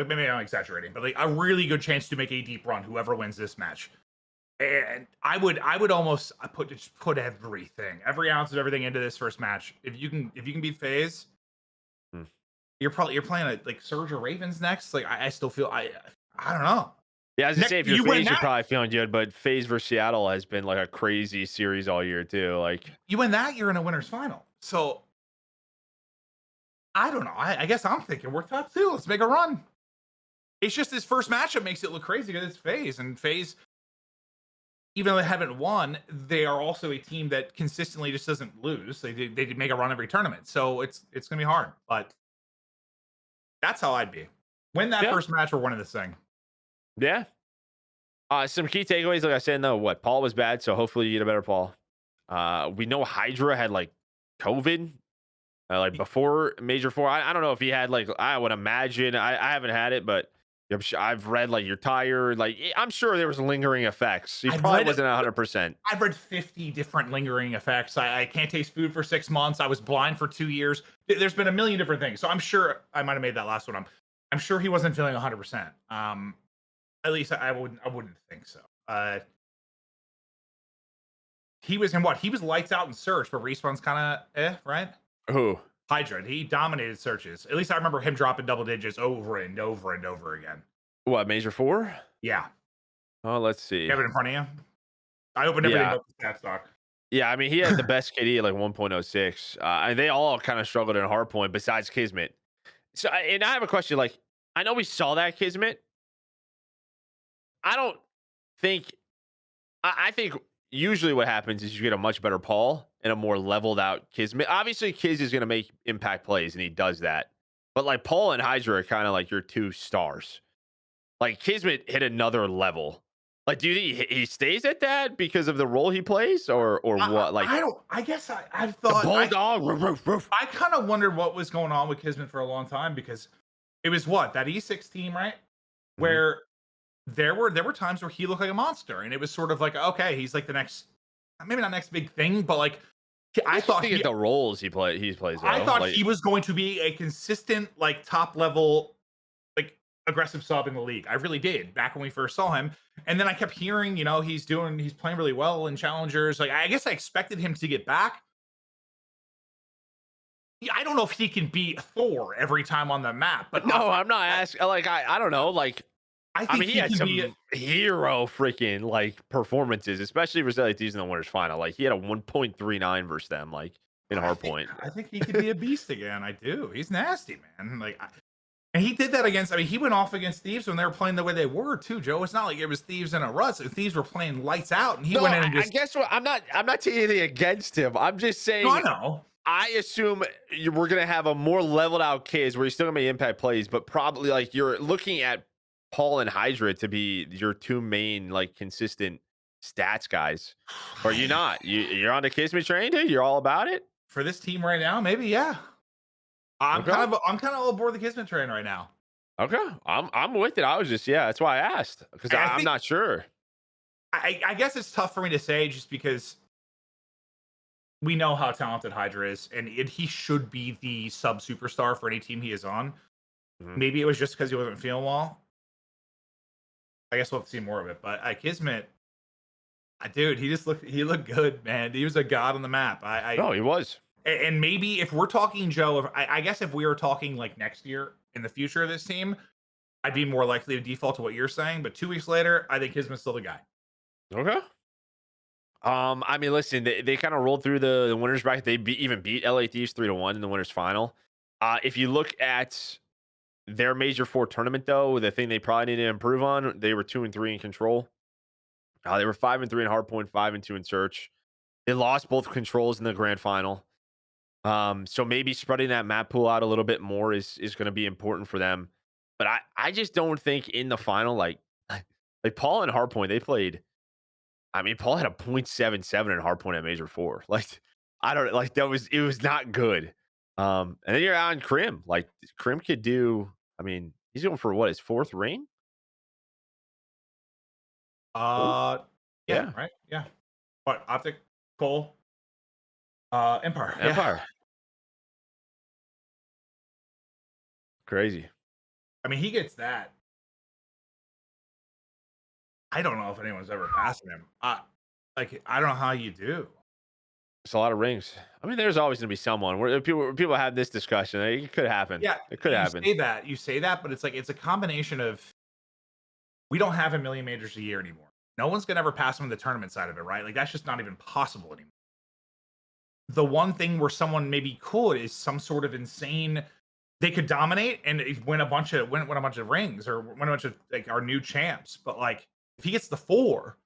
Speaker 2: maybe I'm exaggerating, but like a really good chance to make a deep run. Whoever wins this match, and I would almost put everything, every ounce of everything into this first match. If you can beat FaZe,
Speaker 3: Hmm.
Speaker 2: you're playing like Surge or Ravens next. Like I still feel I don't know.
Speaker 3: Yeah, as I say, if you're
Speaker 2: You win
Speaker 3: FaZe, you're
Speaker 2: that,
Speaker 3: probably feeling good, but FaZe versus Seattle has been like a crazy series all year too. Like,
Speaker 2: you're in a winners final. So I don't know. I guess I'm thinking we're top 2. Let's make a run. It's just this first matchup makes it look crazy because it's FaZe, and FaZe, even though they haven't won, they are also a team that consistently just doesn't lose. They did make a run every tournament, so it's gonna be hard. But that's how I'd be. Win that
Speaker 3: yeah,
Speaker 2: first match, we're winning this thing.
Speaker 3: yeah. Some key takeaways, like I said, no, what Paul was bad, so hopefully you get a better Paul. We know Hydra had like COVID, like before Major Four. I don't know if he had like I would imagine. I haven't had it, but I've read like you're tired. Like I'm sure there was lingering effects. He
Speaker 2: I've
Speaker 3: probably
Speaker 2: read
Speaker 3: wasn't 100%.
Speaker 2: I've read 50 different lingering effects. I can't taste food for 6 months. I was blind for 2 years. There's been a million different things. So I'm sure I might have made that last one. I'm sure he wasn't feeling 100%. At least I wouldn't think so. He was in what? He was lights out in search, but Respawn's kind of right?
Speaker 3: Who?
Speaker 2: Hydra. He dominated searches. At least I remember him dropping double digits over and over and over again.
Speaker 3: What, Major Four?
Speaker 2: Yeah.
Speaker 3: Oh, let's see.
Speaker 2: You have it in front of you? I opened everything
Speaker 3: Yeah.
Speaker 2: up the stat stock.
Speaker 3: Yeah, I mean, he had the best KD at like 1.06. And they all kind of struggled in hardpoint besides Kismet. So, and I have a question. Like, I know we saw that Kismet. I don't think, I think usually what happens is you get a much better Paul and a more leveled out Kismet. Obviously, Kiz is going to make impact plays and he does that. But like Paul and Hydra are kind of like your 2 stars. Like Kismet hit another level. Like, do you think he stays at that because of the role he plays, or what? Like,
Speaker 2: I don't. I guess I've
Speaker 3: the
Speaker 2: thought.
Speaker 3: bulldog. Roof, roof, roof.
Speaker 2: I kind of wondered what was going on with Kismet for a long time because it was what that E6 team, right?
Speaker 3: Mhm.
Speaker 2: Where there were times where he looked like a monster, and it was sort of like, okay, he's like the next, maybe not next big thing, but like I
Speaker 3: Just
Speaker 2: thought
Speaker 3: think of the roles he plays.
Speaker 2: I
Speaker 3: Though,
Speaker 2: thought
Speaker 3: like,
Speaker 2: he was going to be a consistent, like top level, like aggressive sub in the league. I really did back when we first saw him. And then I kept hearing, he's playing really well in challengers. Like, I guess I expected him to get back. Yeah, I don't know if he can beat Thor every time on the map, but
Speaker 3: no, I'm not asking. Like, I don't know. Like,
Speaker 2: I
Speaker 3: I
Speaker 2: think
Speaker 3: mean, he
Speaker 2: he
Speaker 3: had
Speaker 2: can
Speaker 3: some
Speaker 2: be.
Speaker 3: hero freaking like performances, especially versus like these in the winners final. Like, he had a 1.39 versus them, like in hardpoint.
Speaker 2: I think he could be a beast again. I do. He's nasty, man. Like, and he did that against. I mean, he went off against Thieves when they were playing the way they were too, Joe. It's not like it was Thieves in a rut. So Thieves were playing lights out, and he
Speaker 3: No,
Speaker 2: went in and
Speaker 3: I
Speaker 2: just.
Speaker 3: guess what I'm not taking anything against him. I'm just
Speaker 2: No, I
Speaker 3: saying.
Speaker 2: know.
Speaker 3: I assume we're gonna have a more leveled out case where you're still gonna make impact plays, but probably like you're looking at Paul and Hydra to be your 2 main like consistent stats guys. Or you not? You're on the Kismet train, dude. You're all about it.
Speaker 2: For this team right now, maybe yeah. I'm
Speaker 3: Okay.
Speaker 2: kind of all aboard the Kismet train right now.
Speaker 3: Okay, I'm with it. I was just that's why I asked because
Speaker 2: I
Speaker 3: I'm
Speaker 2: think
Speaker 3: not sure.
Speaker 2: I guess it's tough for me to say just because we know how talented Hydra is, and he should be the sub superstar for any team he is on.
Speaker 3: Mhm.
Speaker 2: Maybe it was just because he wasn't feeling well. I guess we'll have to see more of it. But Kismet, dude, he looked good, man. He was a god on the map.
Speaker 3: No, he was.
Speaker 2: And maybe if we're talking Joe, I guess if we were talking like next year in the future of this team, I'd be more likely to default to what you're saying. But 2 weeks later, I think Kismet's still the guy.
Speaker 3: Okay. I mean, listen, they kind of rolled through the winners bracket. They even beat LA Thieves 3-1 in the winners final. If you look at their major four tournament, though, the thing they probably need to improve on, they were 2-3 in control. They were 5-3 in hardpoint, 5-2 in search. They lost both controls in the grand final. So maybe spreading that map pool out a little bit more is going to be important for them. But I just don't think in the final, like Paul and hardpoint, they played. I mean, Paul had a .77 in hardpoint at Major Four. Like, I don't like that was it was not good. And then you're on Crim. Like Crim could do. I mean, he's going for what his fourth ring. Fourth?
Speaker 2: Uh, yeah,
Speaker 3: Yeah,
Speaker 2: right, yeah. What OpTic, Cole, Empire, yeah.
Speaker 3: Empire. Crazy.
Speaker 2: I mean, he gets that. I don't know if anyone's ever passing him. Like I don't know how you do.
Speaker 3: It's a lot of rings. I mean, there's always going to be someone where people have this discussion. It could happen.
Speaker 2: Yeah,
Speaker 3: It could happen.
Speaker 2: you say that, but it's like it's a combination of we don't have a million majors a year anymore. No one's gonna ever pass him in the tournament side of it, right? Like that's just not even possible anymore. The one thing where someone maybe could is some sort of insane. They could dominate and win a bunch of rings or win a bunch of like our new champs. But like if he gets the four,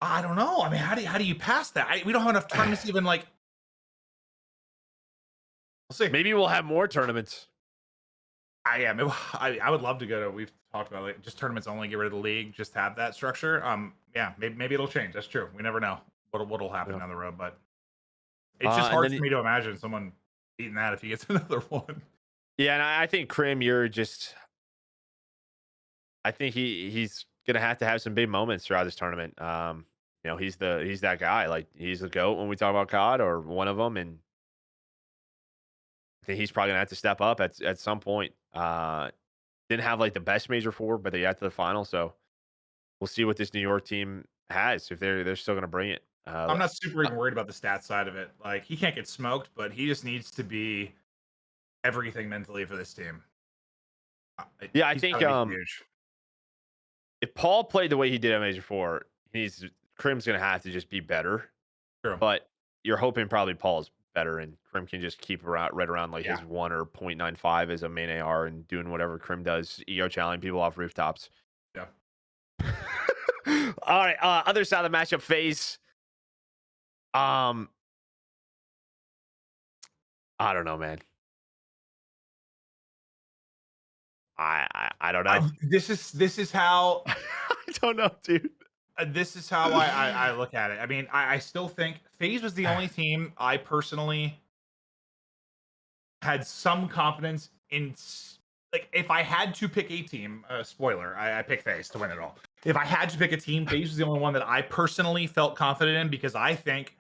Speaker 2: I don't know. I mean, how do you pass that? We don't have enough tournaments to even like. We'll see.
Speaker 3: Maybe we'll have more tournaments.
Speaker 2: I am. I would love to go to. We've talked about like just tournaments only. Get rid of the league. Just have that structure. Yeah. Maybe it'll change. That's true. We never know what'll happen
Speaker 3: Yeah.
Speaker 2: down the road. But it's just
Speaker 3: And
Speaker 2: hard
Speaker 3: then
Speaker 2: for me to imagine someone beating that if he gets another one.
Speaker 3: yeah, and I think Crim, you're just. I think he's gonna have to have some big moments throughout this tournament. He's that guy. Like he's the goat when we talk about COD or one of them, and I think he's probably gonna have to step up at some point. Didn't have like the best major four, but they got to the final, so we'll see what this New York team has if they're still gonna bring it.
Speaker 2: I'm not super even worried about the stats side of it. Like he can't get smoked, but he just needs to be everything mentally for this team.
Speaker 3: Yeah, I
Speaker 2: He's
Speaker 3: think
Speaker 2: gotta be huge.
Speaker 3: if Paul played the way he did at Major Four, Crim's gonna have to just be better.
Speaker 2: True.
Speaker 3: But you're hoping probably Paul's better and Crim can just keep around right around like
Speaker 2: Yeah.
Speaker 3: his 1 or .95 as a main AR and doing whatever Crim does, EO challenging people off rooftops.
Speaker 2: Yeah.
Speaker 3: All right, other side of the matchup phase. I don't know, man. I don't know.
Speaker 2: This is how
Speaker 3: I don't know, dude.
Speaker 2: this is how I look at it. I mean, I still think FaZe was the only team I personally had some confidence in. Like, if I had to pick a team, spoiler, I pick FaZe to win it all. If I had to pick a team, FaZe was the only one that I personally felt confident in because I think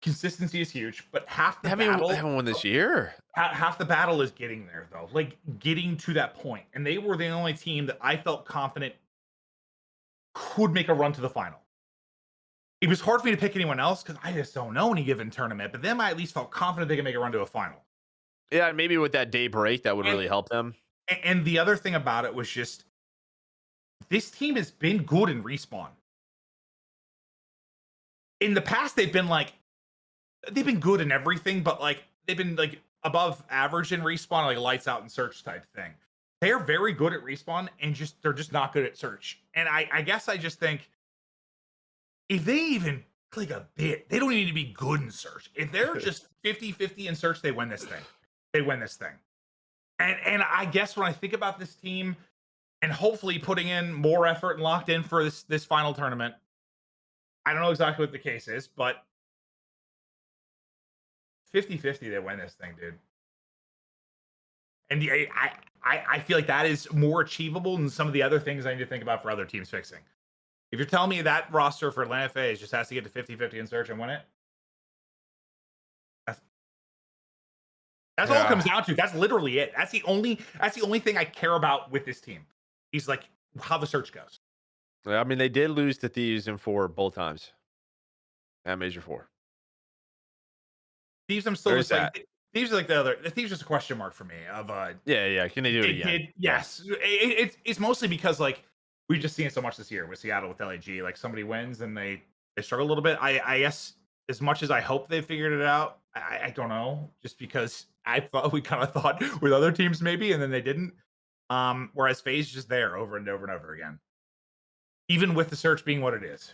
Speaker 2: consistency is huge. But half the battle,
Speaker 3: Haven't won this year.
Speaker 2: half the battle is getting there, though. Like getting to that point, and they were the only team that I felt confident could make a run to the final. It was hard for me to pick anyone else because I just don't know any given tournament. But them, I at least felt confident they could make a run to a final.
Speaker 3: Yeah, maybe with that day break, that would really help them.
Speaker 2: And the other thing about it was just this team has been good in respawn. In the past, they've been good in everything, but like they've been like above average in respawn, like lights out and search type thing. They are very good at respawn and they're just not good at search. And I guess I just think if they even click a bit, they don't even need to be good in search. If they're just 50-50 in search, they win this thing. They win this thing. And I guess when I think about this team and hopefully putting in more effort and locked in for this final tournament, I don't know exactly what the case is, but 50-50 they win this thing, dude. And I feel like that is more achievable than some of the other things I need to think about for other teams fixing. If you're telling me that roster for Atlanta FaZe just has to get to 50-50 in search and win it, that's all it comes down to. That's literally it. That's the only thing I care about with this team. He's like how the search goes.
Speaker 3: I mean, they did lose to Thieves in 4 both times at Major 4.
Speaker 2: Thieves, I'm still
Speaker 3: There's
Speaker 2: just like Thieves are like the other. Thieves is a question mark for me. Of
Speaker 3: Yeah. Can they do it again?
Speaker 2: Yes, it's mostly because like we've just seen it so much this year with Seattle with LAG. Like somebody wins and they struggle a little bit. I guess as much as I hope they figured it out, I don't know. Just because I thought we kind of thought with other teams maybe, and then they didn't. Whereas FaZe is just there over and over and over again, even with the search being what it is.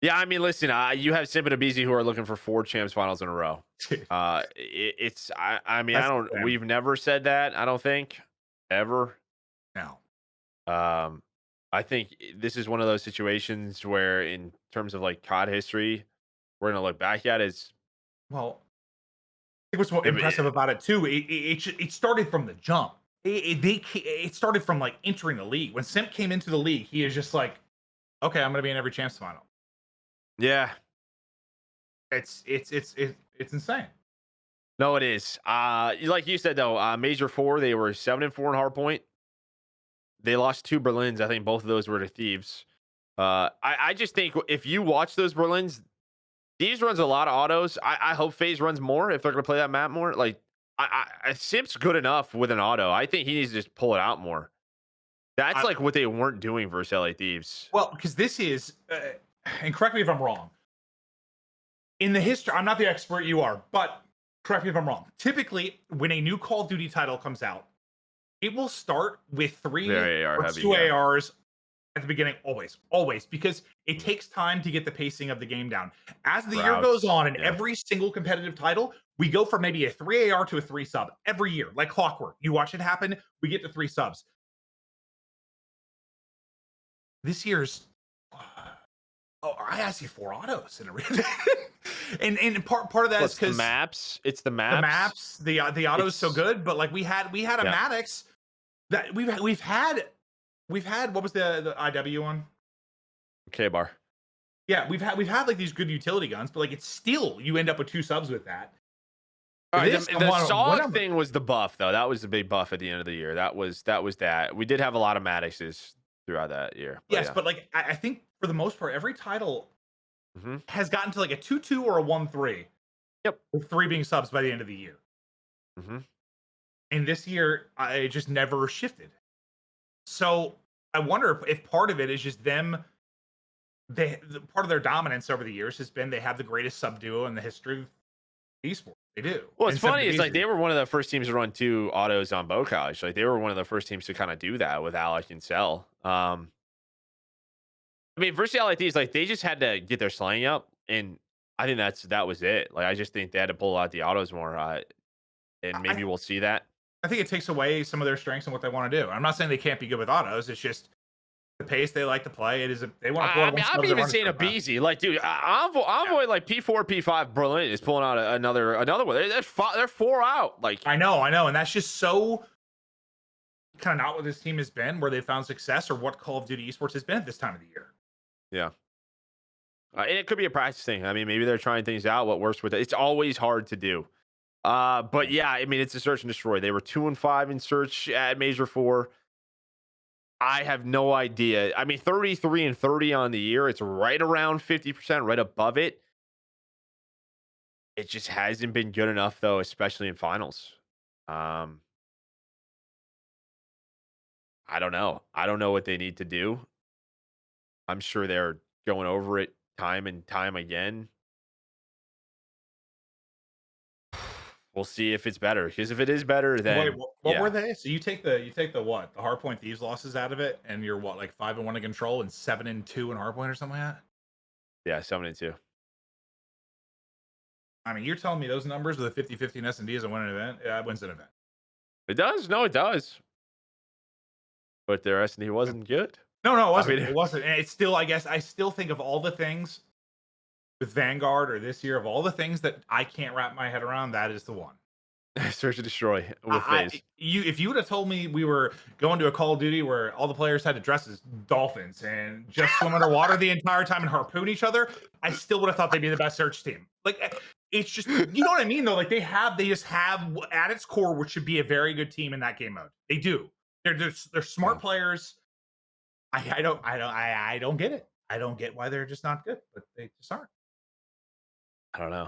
Speaker 3: Yeah, I mean, listen, you have Simba and BZ who are looking for 4 champs finals in a row. I mean,
Speaker 2: That's
Speaker 3: I don't. We've never said that. I don't think ever.
Speaker 2: No.
Speaker 3: I think this is one of those situations where, in terms of like COD history, we're gonna look back at as
Speaker 2: Well, I think what's more impressive about it too, it started from the jump. It started from like entering the league. When Simp came into the league, he is just like, okay, I'm gonna be in every champs final.
Speaker 3: yeah.
Speaker 2: It's insane.
Speaker 3: No, it is. Like you said though, Major 4, they were 7-4 in Hardpoint. They lost 2 Berlins. I think both of those were to Thieves. I just think if you watch those Berlins, Thieves runs a lot of autos. I hope FaZe runs more if they're going to play that map more. Like, Simp's good enough with an auto. I think he needs to just pull it out more. That's like what they weren't doing versus LA Thieves.
Speaker 2: Well, because this is, and correct me if I'm wrong. In the history, I'm not the expert, you are, but correct me if I'm wrong. Typically, when a new Call of Duty title comes out, it will start with 3 or 2 ARs at the beginning, always, because it takes time to get the pacing of the game down. As the year goes on, in every single competitive title, we go from maybe a 3 AR to a 3 sub every year, like clockwork. You watch it happen, we get to 3 subs. This year's, I asked you 4 autos in a reason. and part of that is because
Speaker 3: the maps. It's the
Speaker 2: maps. The auto's so good, but like we had a Maddox that we've had what was the IW one?
Speaker 3: K-Bar.
Speaker 2: Yeah, we've had like these good utility guns, but like it's still you end up with 2 subs with that.
Speaker 3: The SOG thing was the buff though. That was the big buff at the end of the year. That was that. We did have a lot of Maddoxes throughout that year.
Speaker 2: Yes, but like I think for the most part, every title has gotten to like a 2-2 or a 1-3.
Speaker 3: Yep.
Speaker 2: With 3 being subs by the end of the year. And this year, it just never shifted. So I wonder if part of it is just them. Part of their dominance over the years has been they have the greatest sub duo in the history of esports. They do.
Speaker 3: Well, it's funny. It's like they were one of the first teams to run 2 autos on Bocage. Like they were one of the first teams to kind of do that with Alec and Cell. I mean, versus LA Thieves, like they just had to get their slaying up, and I think that was it. Like I just think they had to pull out the autos more, and maybe we'll see that.
Speaker 2: I think it takes away some of their strengths and what they want to do. I'm not saying they can't be good with autos. It's just the pace they like to play. It is they want to.
Speaker 3: I mean, I'm even saying a BZ. Like, dude, Envoy like P4, P5 Berlin is pulling out another one. They're 4 out. Like
Speaker 2: I know, and that's just so kind of not what this team has been, where they found success, or what Call of Duty esports has been at this time of the year.
Speaker 3: Yeah. And it could be a practice thing. I mean, maybe they're trying things out. What works with it? It's always hard to do. But yeah, I mean, it's a search and destroy. They were 2-5 in search at Major 4. I have no idea. I mean, 33-30 on the year. It's right around 50%, right above it. It just hasn't been good enough, though, especially in finals. I don't know. I don't know what they need to do. I'm sure they're going over it time and time again. We'll see if it's better. Because if it is better, then
Speaker 2: what were they? So you take the what? The Hardpoint Thieves losses out of it, and you're what, like 5-1 in control and 7-2 in Hardpoint or something like that?
Speaker 3: Yeah, 7-2.
Speaker 2: I mean, you're telling me those numbers with a 50-50 in S&D as a win an event? Yeah, it wins an event.
Speaker 3: It does. No, it does. But their S&D wasn't good.
Speaker 2: No, it wasn't. I mean, it wasn't. And it's still, I guess, I still think of all the things with Vanguard or this year, of all the things that I can't wrap my head around, that is the one.
Speaker 3: Search and destroy with FaZe.
Speaker 2: If you would have told me we were going to a Call of Duty where all the players had to dress as dolphins and just swim underwater the entire time and harpoon each other, I still would have thought they'd be the best search team. Like it's just, you know what I mean though. Like they just have at its core, which should be a very good team in that game mode. They do. They're smart players. I don't get it. I don't get why they're just not good, but they just aren't.
Speaker 3: I don't know.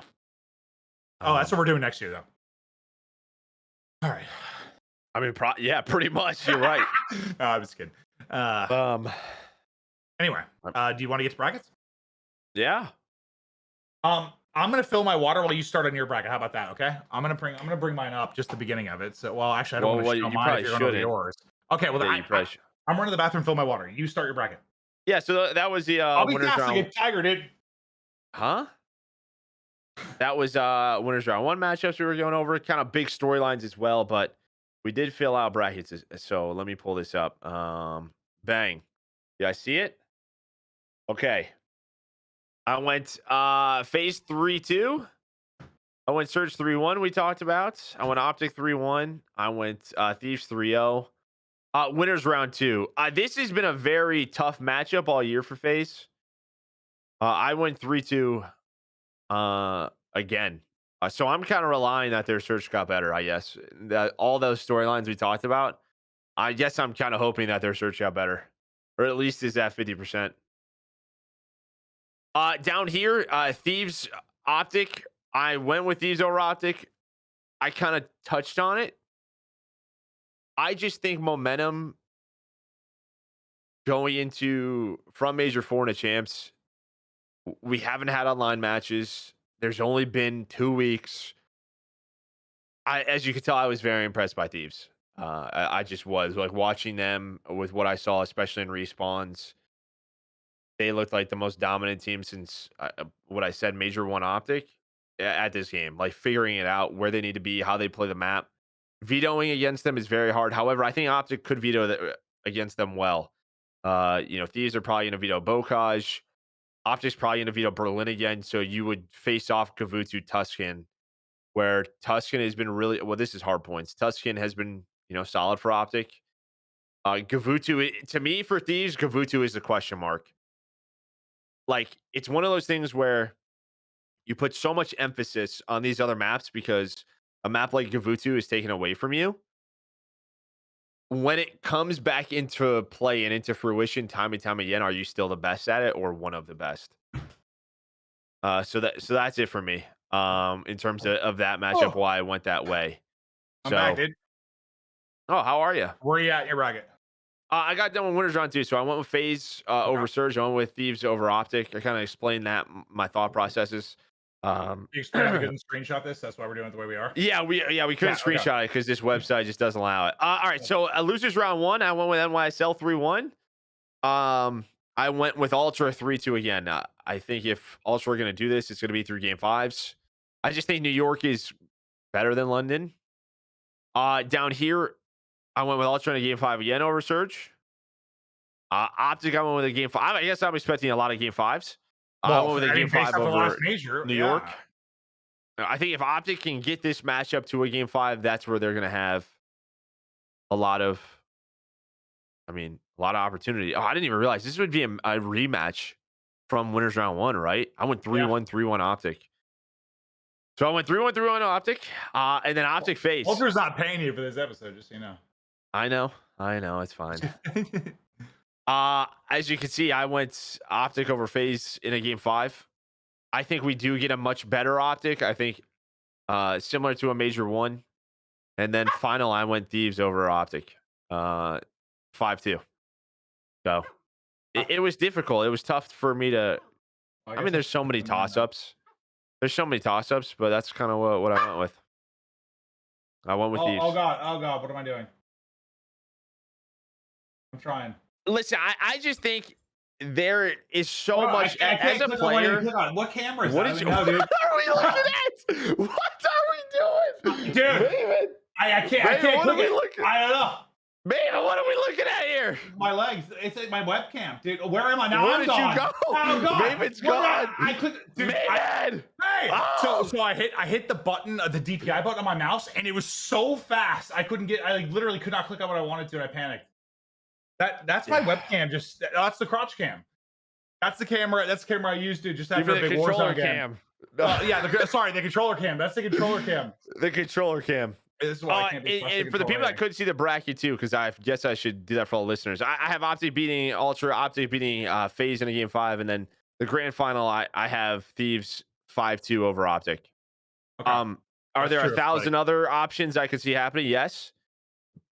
Speaker 2: Oh, that's what we're doing next year though. All right.
Speaker 3: I mean, yeah, pretty much. You're right.
Speaker 2: No, I was kidding. Anyway, do you want to get to brackets?
Speaker 3: Yeah.
Speaker 2: I'm gonna fill my water while you start on your bracket. How about that? Okay. I'm gonna bring mine up just the beginning of it. So, well, actually, I don't want to show mine if you're going over yours. Okay. Well, I'm running to the bathroom, fill my water. You start your bracket.
Speaker 3: Yeah. So that was the
Speaker 2: I'll be
Speaker 3: winners
Speaker 2: fast
Speaker 3: round.
Speaker 2: to get Tiger, dude.
Speaker 3: Huh? That was winners round 1 matchups we were going over. Kind of big storylines as well, but we did fill out brackets. So let me pull this up. Bang. Yeah, I see it. Okay. I went FaZe 3-2. I went Surge 3-1. We talked about. I went OpTic 3-1. I went Thieves 3-0. Winners round 2. This has been a very tough matchup all year for FaZe. I went 3-2 again. So I'm kind of relying that their search got better, I guess. That all those storylines we talked about, I guess I'm kind of hoping that their search got better. Or at least is at 50%. Down here, Thieves OpTic. I went with Thieves over OpTic. I kind of touched on it. I just think momentum going into from Major 4 into Champs. We haven't had online matches. There's only been 2 weeks. As you can tell, I was very impressed by Thieves. I just was like watching them with what I saw, especially in respawns. They looked like the most dominant team since what I said, Major 1 OpTic at this game. Like figuring it out, where they need to be, how they play the map. Vetoing against them is very hard. However, I think OpTic could veto against them well. Thieves are probably going to veto Bocage. OpTic's probably going to veto Berlin again. So you would face off Gavutu Tuscan, where Tuscan has been really well. This is hard points. Tuscan has been solid for OpTic. Gavutu, to me, for Thieves, Gavutu is the question mark. Like, it's one of those things where you put so much emphasis on these other maps because a map like Gavutu is taken away from you. When it comes back into play and into fruition time and time again, are you still the best at it or one of the best? So that's it for me. In terms of that matchup, why I went that way.
Speaker 2: I'm back, dude.
Speaker 3: Oh, how are you?
Speaker 2: Where are you at in your bracket?
Speaker 3: I got done with winners round 2, so I went with FaZe over Surge. I went with Thieves over OpTic. I kind of explained that my thought processes.
Speaker 2: You explained we couldn't screenshot this. That's why we're doing it the way we are.
Speaker 3: Yeah, we couldn't screenshot it because this website just doesn't allow it. All right, so losers round 1, I went with NYSL 3-1. I went with Ultra 3-2 again. I think if Ultra are going to do this, it's going to be through game 5s. I just think New York is better than London. Down here, I went with Ultra in a game 5 again over Surge. OpTic, I went with a game 5. I guess I'm expecting a lot of game 5s. I went with a game 5 over New York. I think if OpTic can get this matchup to a game 5, that's where they're going to have a lot of opportunity. Oh, I didn't even realize this would be a rematch from winners round 1, right? I went 3-1, 3-1 OpTic. So I went 3-1, 3-1 OpTic, and then OpTic FaZe.
Speaker 2: Ultra's not paying you for this episode, just so you know.
Speaker 3: I know, it's fine. As you can see, I went OpTic over FaZe in a game 5. I think we do get a much better OpTic. I think similar to a Major 1. And then final, I went Thieves over OpTic. 5-2. So it was difficult. It was tough for me to. I mean, there's so many toss-ups. But that's kind of what I went with. I went with Thieves.
Speaker 2: Oh God, what am I doing? I'm trying.
Speaker 3: Listen, I just think there is so much as a player.
Speaker 2: What camera is
Speaker 3: what
Speaker 2: that?
Speaker 3: What are we looking at? What are we doing,
Speaker 2: dude? I can't.
Speaker 3: What are we looking?
Speaker 2: I don't know.
Speaker 3: Man, what are we looking at here?
Speaker 2: My legs. It's like my webcam, dude. Where am I now?
Speaker 3: Where
Speaker 2: I'm
Speaker 3: did
Speaker 2: gone.
Speaker 3: you go?
Speaker 2: I'm gone.
Speaker 3: Maven's
Speaker 2: Where am
Speaker 3: gone.
Speaker 2: I could, dude.
Speaker 3: Maven!
Speaker 2: Hey,
Speaker 3: Oh!
Speaker 2: so I hit the button, the DPI button on my mouse, and it was so fast I couldn't get. I like, literally could not click on what I wanted to, and I panicked. That's my webcam. Just that's the crotch cam. That's the camera. That's the camera I used to just after a big Warzone game.
Speaker 3: Cam. No.
Speaker 2: Sorry, the controller cam. That's the controller cam.
Speaker 3: The controller cam.
Speaker 2: This is why I can't be
Speaker 3: and for the people that couldn't see the bracket too, because I guess I should do that for all the listeners. I have OpTic beating Ultra, OpTic beating FaZe in a game 5, and then the grand final I have Thieves 5-2 over OpTic.
Speaker 2: Okay.
Speaker 3: Are
Speaker 2: That's
Speaker 3: there
Speaker 2: true,
Speaker 3: 1,000 other options I could see happening? Yes,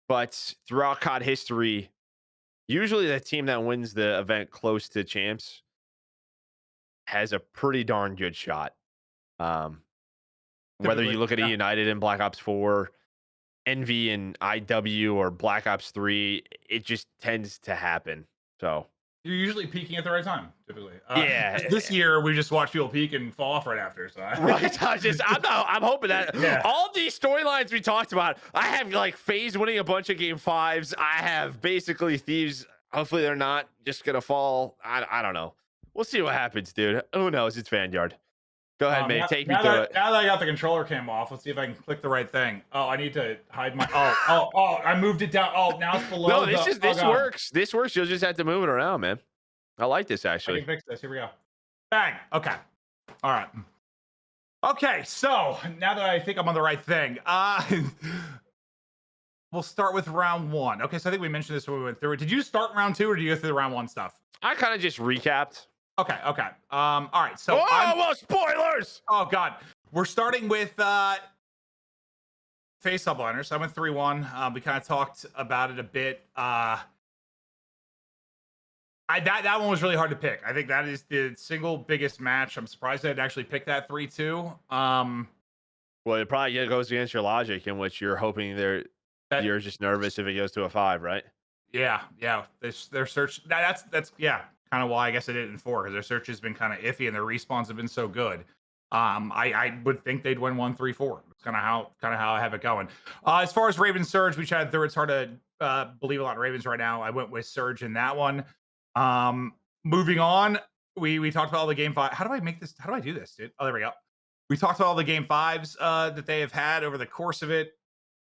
Speaker 3: but throughout COD history, usually the team that wins the event close to champs has a pretty darn good shot. Whether you look at E United and Black Ops 4, Envy and IW, or Black Ops 3, it just tends to happen. So
Speaker 2: you're usually peaking at the right time, typically.
Speaker 3: Yeah.
Speaker 2: This year we just watched people peak and fall off right after. So
Speaker 3: right, I'm hoping that all these storylines we talked about, I have like FaZe winning a bunch of game 5s. I have basically Thieves. Hopefully they're not just gonna fall. I don't know. We'll see what happens, dude. Who knows? It's Vanguard. Go ahead, mate. Take me through it.
Speaker 2: Now that I got the controller cam off, let's see if I can click the right thing. Oh, I need to hide my. Oh! I moved it down. Oh, now it's below.
Speaker 3: No, this works. This works. You'll just have to move it around, man. I like this actually.
Speaker 2: I can fix this. Here we go. Bang. Okay. All right. Okay. So now that I think I'm on the right thing, we'll start with round 1. Okay. So I think we mentioned this when we went through it. Did you start round 2 or did you go through the round 1 stuff?
Speaker 3: I kind of just recapped.
Speaker 2: Okay. All right. So
Speaker 3: well, spoilers.
Speaker 2: Oh God. We're starting with FaZe Subliners. I went 3-1. We kind of talked about it a bit. That one was really hard to pick. I think that is the single biggest match. I'm surprised I didn't actually pick that 3-2.
Speaker 3: Well, it probably goes against your logic in which you're hoping you're just nervous if it goes to a 5, right?
Speaker 2: Yeah. Their search. That's kind of why I guess I did it in 4, because their search has been kind of iffy and their respawns have been so good. I would think they'd win 1-3-4. It's kind of how I have it going. As far as Ravens Surge, we chatted through. It's hard to believe a lot in Ravens right now. I went with Surge in that one. Moving on, we talked about all the game 5. How do I make this? How do I do this, dude? Oh, there we go. We talked about all the game 5s that they have had over the course of it.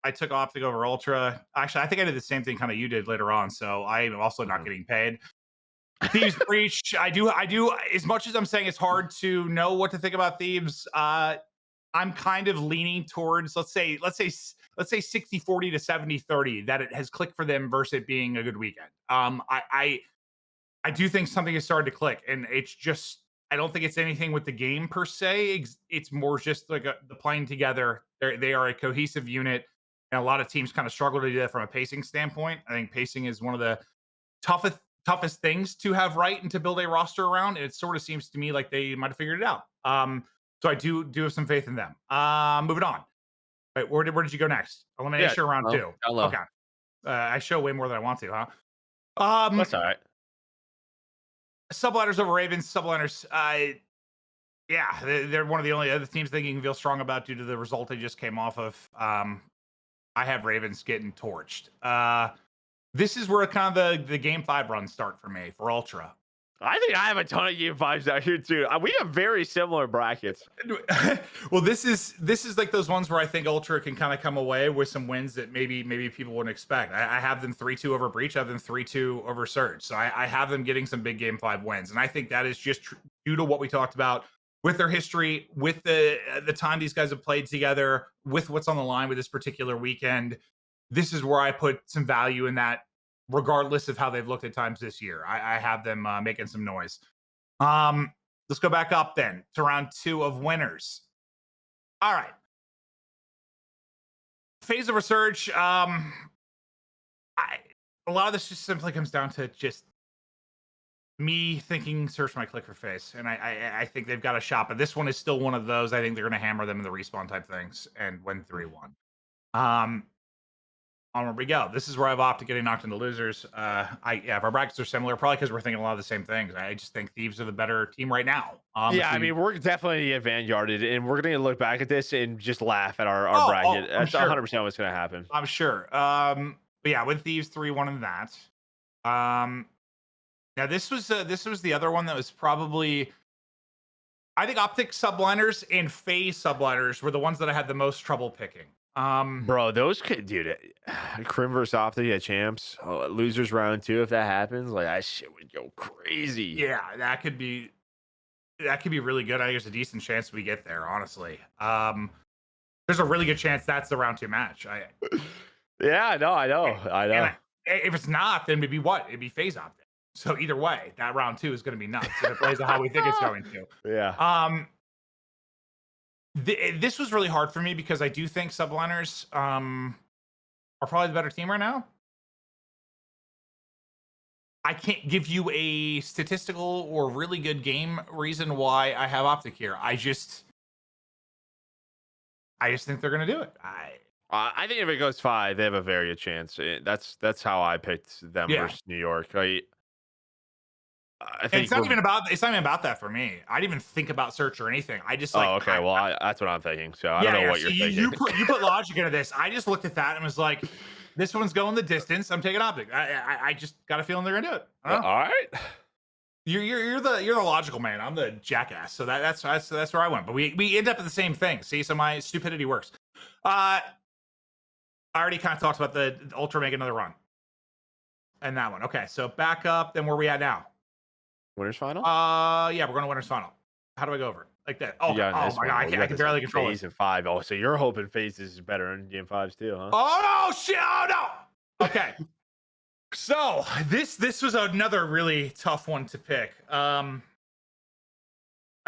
Speaker 2: I took OpTic over Ultra. Actually, I think I did the same thing kind of you did later on. So I am also not getting paid. Thieves Breach. I do. As much as I'm saying it's hard to know what to think about Thieves, I'm kind of leaning towards let's say 60-40 to 70-30 that it has clicked for them versus it being a good weekend. I do think something has started to click, and it's just I don't think it's anything with the game per se. It's more just like the playing together. They are a cohesive unit, and a lot of teams kind of struggle to do that from a pacing standpoint. I think pacing is one of the toughest things to have right and to build a roster around. And it sort of seems to me like they might have figured it out. So I do have some faith in them. Moving on. Wait, where did you go next? Elimination round 2.
Speaker 3: Hello.
Speaker 2: Okay. I show way more than I want to, huh?
Speaker 3: That's all right.
Speaker 2: Subliners over Ravens. Subliners. They're one of the only other teams that you can feel strong about due to the result they just came off of. I have Ravens getting torched. This is where kind of the game 5 runs start for me for Ultra.
Speaker 3: I think I have a ton of game 5s out here too. We have very similar brackets.
Speaker 2: Well, this is like those ones where I think Ultra can kind of come away with some wins that maybe people wouldn't expect. I have them 3-2 over Breach. I have them 3-2 over Surge. So I have them getting some big game 5 wins, and I think that is just due to what we talked about with their history, with the time these guys have played together, with what's on the line with this particular weekend. This is where I put some value in that, regardless of how they've looked at times this year. I have them making some noise. Let's go back up then to round 2 of winners. All right. FaZe over Surge. A lot of this just simply comes down to just me thinking Surge might click for FaZe. And I think they've got a shot, but this one is still one of those. I think they're going to hammer them in the respawn type things and win 3-1. Onward we go. This is where I've opted getting knocked into losers. If our brackets are similar, probably because we're thinking a lot of the same things. I just think Thieves are the better team right now.
Speaker 3: We're definitely get Vanguarded, and we're going to look back at this and just laugh at our bracket. That's
Speaker 2: sure.
Speaker 3: 100% what's going to happen.
Speaker 2: I'm sure. But yeah, with Thieves 3-1 in that. Now this was the other one that was probably, I think OpTic Subliners and FaZe Subliners were the ones that I had the most trouble picking.
Speaker 3: Bro, those could, dude. Crim versus OpTic at Champs, losers round 2. If that happens, like that shit would go crazy.
Speaker 2: Yeah, that could be really good. I think there's a decent chance we get there. Honestly, there's a really good chance that's the round 2 match.
Speaker 3: Yeah, I know.
Speaker 2: And if it's not, then it'd be what? It'd be FaZe OpTic. So either way, that round 2 is going to be nuts. If it plays out how we think it's going to.
Speaker 3: Yeah.
Speaker 2: This was really hard for me because I do think Subliners are probably the better team right now. I can't give you a statistical or really good game reason why I have OpTic here. I just think they're going to do it.
Speaker 3: I think if it goes 5, they have a very good chance. That's how I picked them versus New York. I think
Speaker 2: it's not even about that for me. I didn't even think about search or anything. I just
Speaker 3: like. Oh, okay. That's what I'm thinking. So I don't know what you're thinking.
Speaker 2: You put logic into this. I just looked at that and was like, this one's going the distance. I'm taking OpTic. I just got a feeling they're gonna do it.
Speaker 3: All right.
Speaker 2: You're the logical man. I'm the jackass. So that's where I went. But we end up at the same thing. See, so my stupidity works. I already kind of talked about the Ultra make another run. And that one. Okay, so back up. Then where we at now?
Speaker 3: Winners final?
Speaker 2: Yeah, we're going to winners final. How do I go over it? Like that? Oh, my God, I can barely control it.
Speaker 3: FaZe and 5. Oh, so you're hoping FaZe is better in game 5s too, huh?
Speaker 2: Oh no, shit! Oh no. Okay. So this was another really tough one to pick. And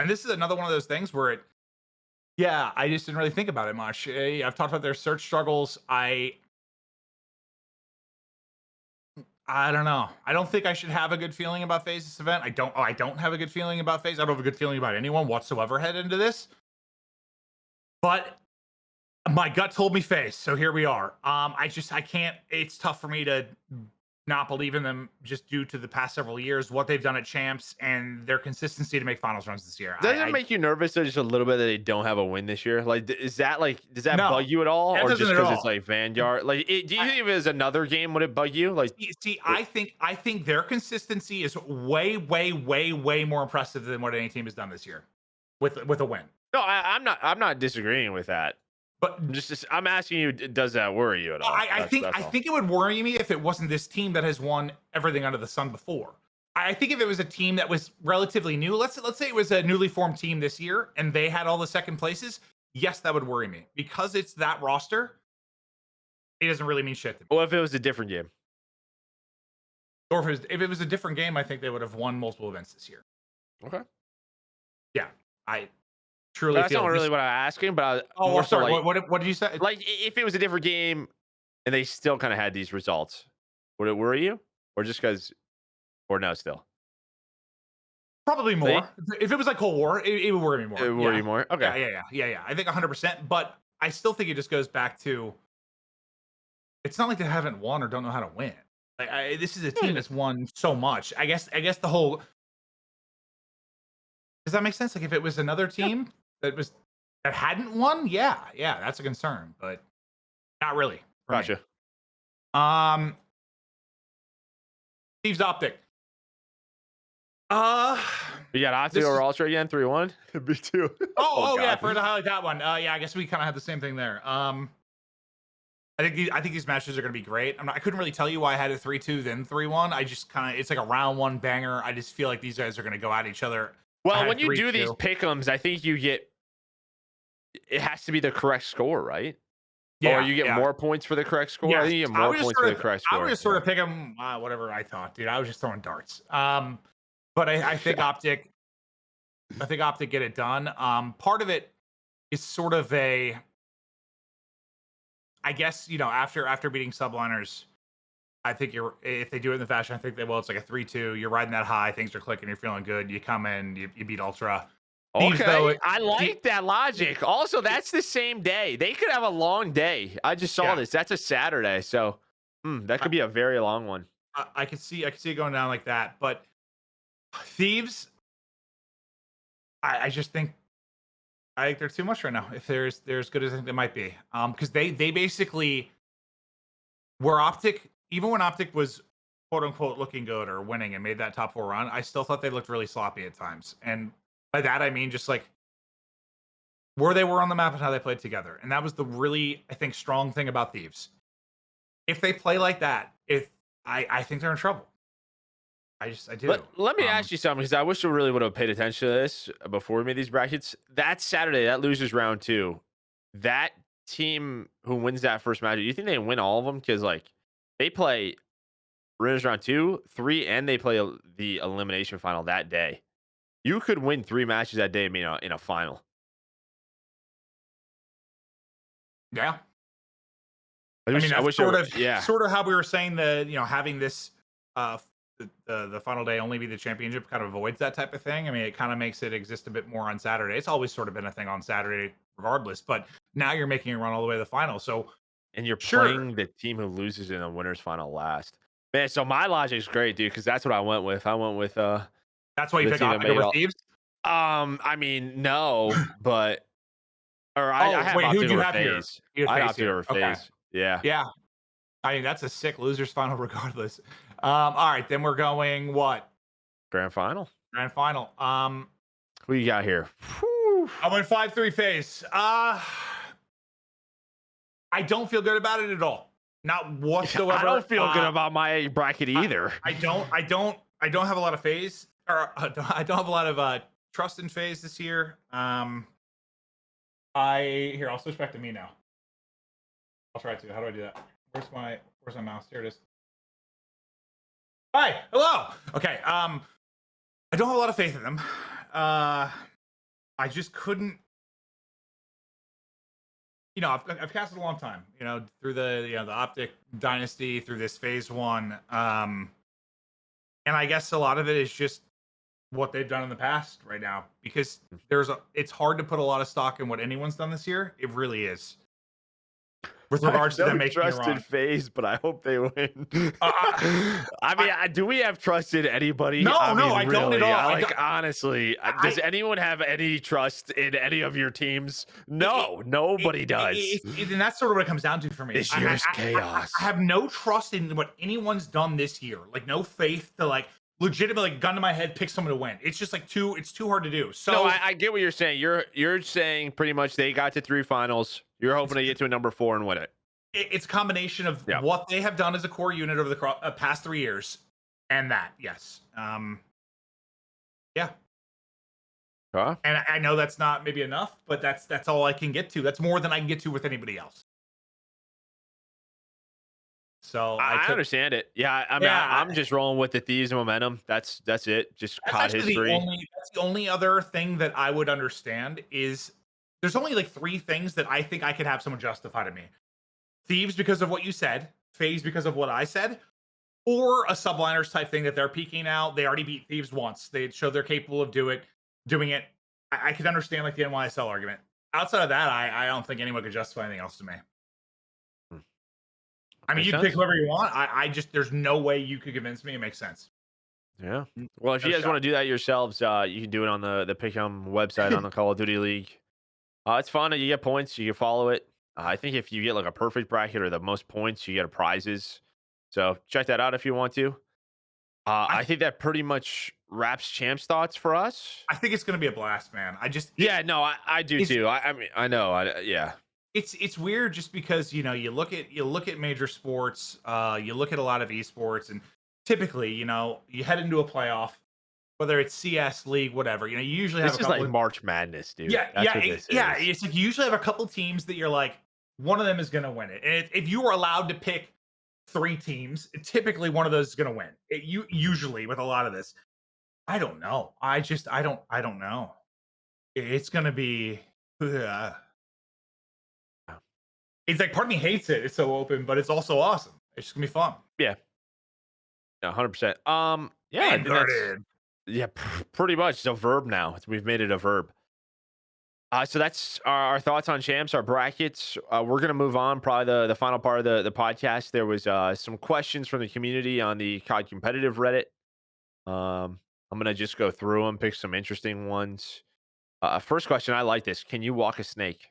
Speaker 2: this is another one of those things where I just didn't really think about it much. I've talked about their search struggles. I don't know. I don't think I should have a good feeling about FaZe this event. I don't have a good feeling about FaZe. I don't have a good feeling about anyone whatsoever headed into this. But my gut told me FaZe, so here we are. I can't. It's tough for me to not believe in them just due to the past several years, what they've done at Champs and their consistency to make finals runs this year.
Speaker 3: Does it make you nervous just a little bit that they don't have a win this year? Like, does that bug you at all, or just because it's like Vanguard? Like, do you think if it was another game, would it bug you? Like,
Speaker 2: I think their consistency is way more impressive than what any team has done this year with a win.
Speaker 3: No, I'm not disagreeing with that. But I'm asking you, does that worry you at all?
Speaker 2: I think it would worry me if it wasn't this team that has won everything under the sun before. I think if it was a team that was relatively new, let's say it was a newly formed team this year and they had all the second places, yes, that would worry me. Because it's that roster, it doesn't really mean shit to me.
Speaker 3: Well, if it was a different game.
Speaker 2: Or if it was a different game, I think they would have won multiple events this year.
Speaker 3: Okay.
Speaker 2: Yeah, I truly
Speaker 3: that's not really what I'm asking, but
Speaker 2: sorry. Like, what did you say?
Speaker 3: Like, if it was a different game and they still kind of had these results, would it worry you, or just because, or no, still?
Speaker 2: Probably more. If it was like Cold War, it would worry me more.
Speaker 3: It would worry you more. Okay.
Speaker 2: Yeah. I think 100%. But I still think it just goes back to. It's not like they haven't won or don't know how to win. Like this is a team that's won so much. I guess the whole. Does that make sense? Like if it was another team that hadn't won, yeah, that's a concern, but not really.
Speaker 3: Gotcha.
Speaker 2: Steve's OpTic.
Speaker 3: You got OpTic or Ultra again, 3-1. Me too.
Speaker 2: Oh yeah, for to highlight that one. Yeah, I guess we kind of had the same thing there. I think these matches are going to be great. I couldn't really tell you why I had it 3-2 then 3-1. I just it's like a round 1 banger. I just feel like these guys are going to go at each other.
Speaker 3: Well, when you do these pick'ems, I think it has to be the correct score, right? Yeah. Or you get more points for the correct score.
Speaker 2: Yes.
Speaker 3: I think you get more points for the correct score.
Speaker 2: I would just sort of pick them, whatever I thought, dude. I was just throwing darts. But I think OpTic get it done. Part of it is sort of I guess, after beating Subliners, I think if they do it in the fashion, I think it's like a 3-2. You're riding that high, things are clicking, you're feeling good. You come in, you beat Ultra.
Speaker 3: Okay, I like that logic. Also, that's the same day. They could have a long day. I just saw this. That's a Saturday, so that could be a very long one.
Speaker 2: I could see it going down like that. But Thieves, I just think they're too much right now. If they're as good as I think they might be, because they basically where OpTic, even when OpTic was quote unquote looking good or winning and made that top 4 run, I still thought they looked really sloppy at times. And by that I mean just like where they were on the map and how they played together. And that was the really, I think, strong thing about Thieves. If they play like that, if I think they're in trouble. I do.
Speaker 3: Let me ask you something, because I wish I really would have paid attention to this before we made these brackets. That Saturday, that losers round 2, that team who wins that first match, do you think they win all of them? Because like they play winners round 2, 3, and they play the elimination final that day. You could win 3 matches that day and be in a final.
Speaker 2: Yeah.
Speaker 3: I
Speaker 2: mean, that's
Speaker 3: wish
Speaker 2: sort of how we were saying that, having this the final day only be the championship kind of avoids that type of thing. I mean, it kind of makes it exist a bit more on Saturday. It's always sort of been a thing on Saturday regardless, but now you're making it run all the way to the final. So
Speaker 3: and you're
Speaker 2: sure.
Speaker 3: playing the team who loses in a winners final last. Man, so my logic is great, dude, because that's what I went with. I went with
Speaker 2: That's why you
Speaker 3: the
Speaker 2: pick
Speaker 3: team that
Speaker 2: OpTic
Speaker 3: made
Speaker 2: over
Speaker 3: all.
Speaker 2: Thieves?
Speaker 3: I mean, no, but I have
Speaker 2: Wait, who'd
Speaker 3: opted
Speaker 2: you
Speaker 3: over
Speaker 2: have here?
Speaker 3: FaZe.
Speaker 2: You had
Speaker 3: I
Speaker 2: FaZe
Speaker 3: opted
Speaker 2: here.
Speaker 3: over
Speaker 2: Okay.
Speaker 3: FaZe. Yeah.
Speaker 2: Yeah. I mean, that's a sick losers final regardless. All right, then we're going what?
Speaker 3: Grand final.
Speaker 2: Grand final.
Speaker 3: Who you got here? Whew.
Speaker 2: I went 5-3 FaZe. I don't feel good about it at all. Not whatsoever.
Speaker 3: I don't feel good about my bracket either.
Speaker 2: I don't have a lot of FaZe, or I don't have a lot of trust in FaZe this year. I'll switch back to me now. I'll try to. How do I do that? Where's my mouse? Here it is. Hi, hello. Okay. I don't have a lot of faith in them. I just couldn't. I've casted a long time. Through the OpTic dynasty, through this phase 1, and I guess a lot of it is just what they've done in the past right now, because it's hard to put a lot of stock in what anyone's done this year. It really is. With regards to them making it
Speaker 3: trusted
Speaker 2: wrong.
Speaker 3: FaZe, but I hope they win. I mean, do we have trusted anybody?
Speaker 2: No,
Speaker 3: I
Speaker 2: don't at all.
Speaker 3: Honestly, does anyone have any trust in any of your teams? No, nobody does.
Speaker 2: And that's sort of what it comes down to for me.
Speaker 3: This year's chaos.
Speaker 2: I have no trust in what anyone's done this year. Like, no faith to legitimately, gun to my head, pick someone to win. It's just it's too hard to do. So
Speaker 3: no, I get what you're saying. You're saying pretty much they got to 3 finals. You're hoping to get to a number 4 and win it.
Speaker 2: It's a combination of what they have done as a core unit over the past 3 years, and that, yes. Yeah.
Speaker 3: Huh?
Speaker 2: And I know that's not maybe enough, but that's all I can get to. That's more than I can get to with anybody else. So
Speaker 3: I understand it. Yeah, I mean, I'm just rolling with the Thieves momentum. That's it. Just caught history.
Speaker 2: That's the only other thing that I would understand is there's only 3 things that I think I could have someone justify to me. Thieves because of what you said, FaZe because of what I said, or a Subliners type thing that they're peeking out. They already beat Thieves once. They showed they're capable of doing it. I could understand the NYSL argument. Outside of that, I don't think anyone could justify anything else to me. I mean, you pick whoever you want. I just, there's no way you could convince me it makes sense.
Speaker 3: Yeah. Well, if you guys want to do that yourselves, you can do it on the Pick'em website on the Call of Duty League. It's fun. You get points. You can follow it. I think if you get a perfect bracket or the most points, you get prizes. So check that out if you want to. I think that pretty much wraps Champs thoughts for us.
Speaker 2: I think it's going to be a blast, man. I
Speaker 3: do too. I mean, I know. Yeah.
Speaker 2: It's weird just because you look at major sports, you look at a lot of esports, and typically you head into a playoff, whether it's CS, League, whatever. You usually have
Speaker 3: this is like March Madness, dude.
Speaker 2: It's like you usually have a couple teams that you're like, one of them is going to win it, and if you were allowed to pick 3 teams, typically one of those is going to win. Usually with a lot of this, I don't know. I don't know. It's going to be. It's like part of me hates it. It's so open, but it's also awesome. It's just gonna be fun.
Speaker 3: Yeah. 100%. Yeah, pretty much. It's a verb now. We've made it a verb. So that's our thoughts on Champs, our brackets. We're gonna move on. Probably the final part of the podcast. There was some questions from the community on the COD competitive Reddit. I'm gonna just go through them, pick some interesting ones. First question. I like this. Can you walk a snake?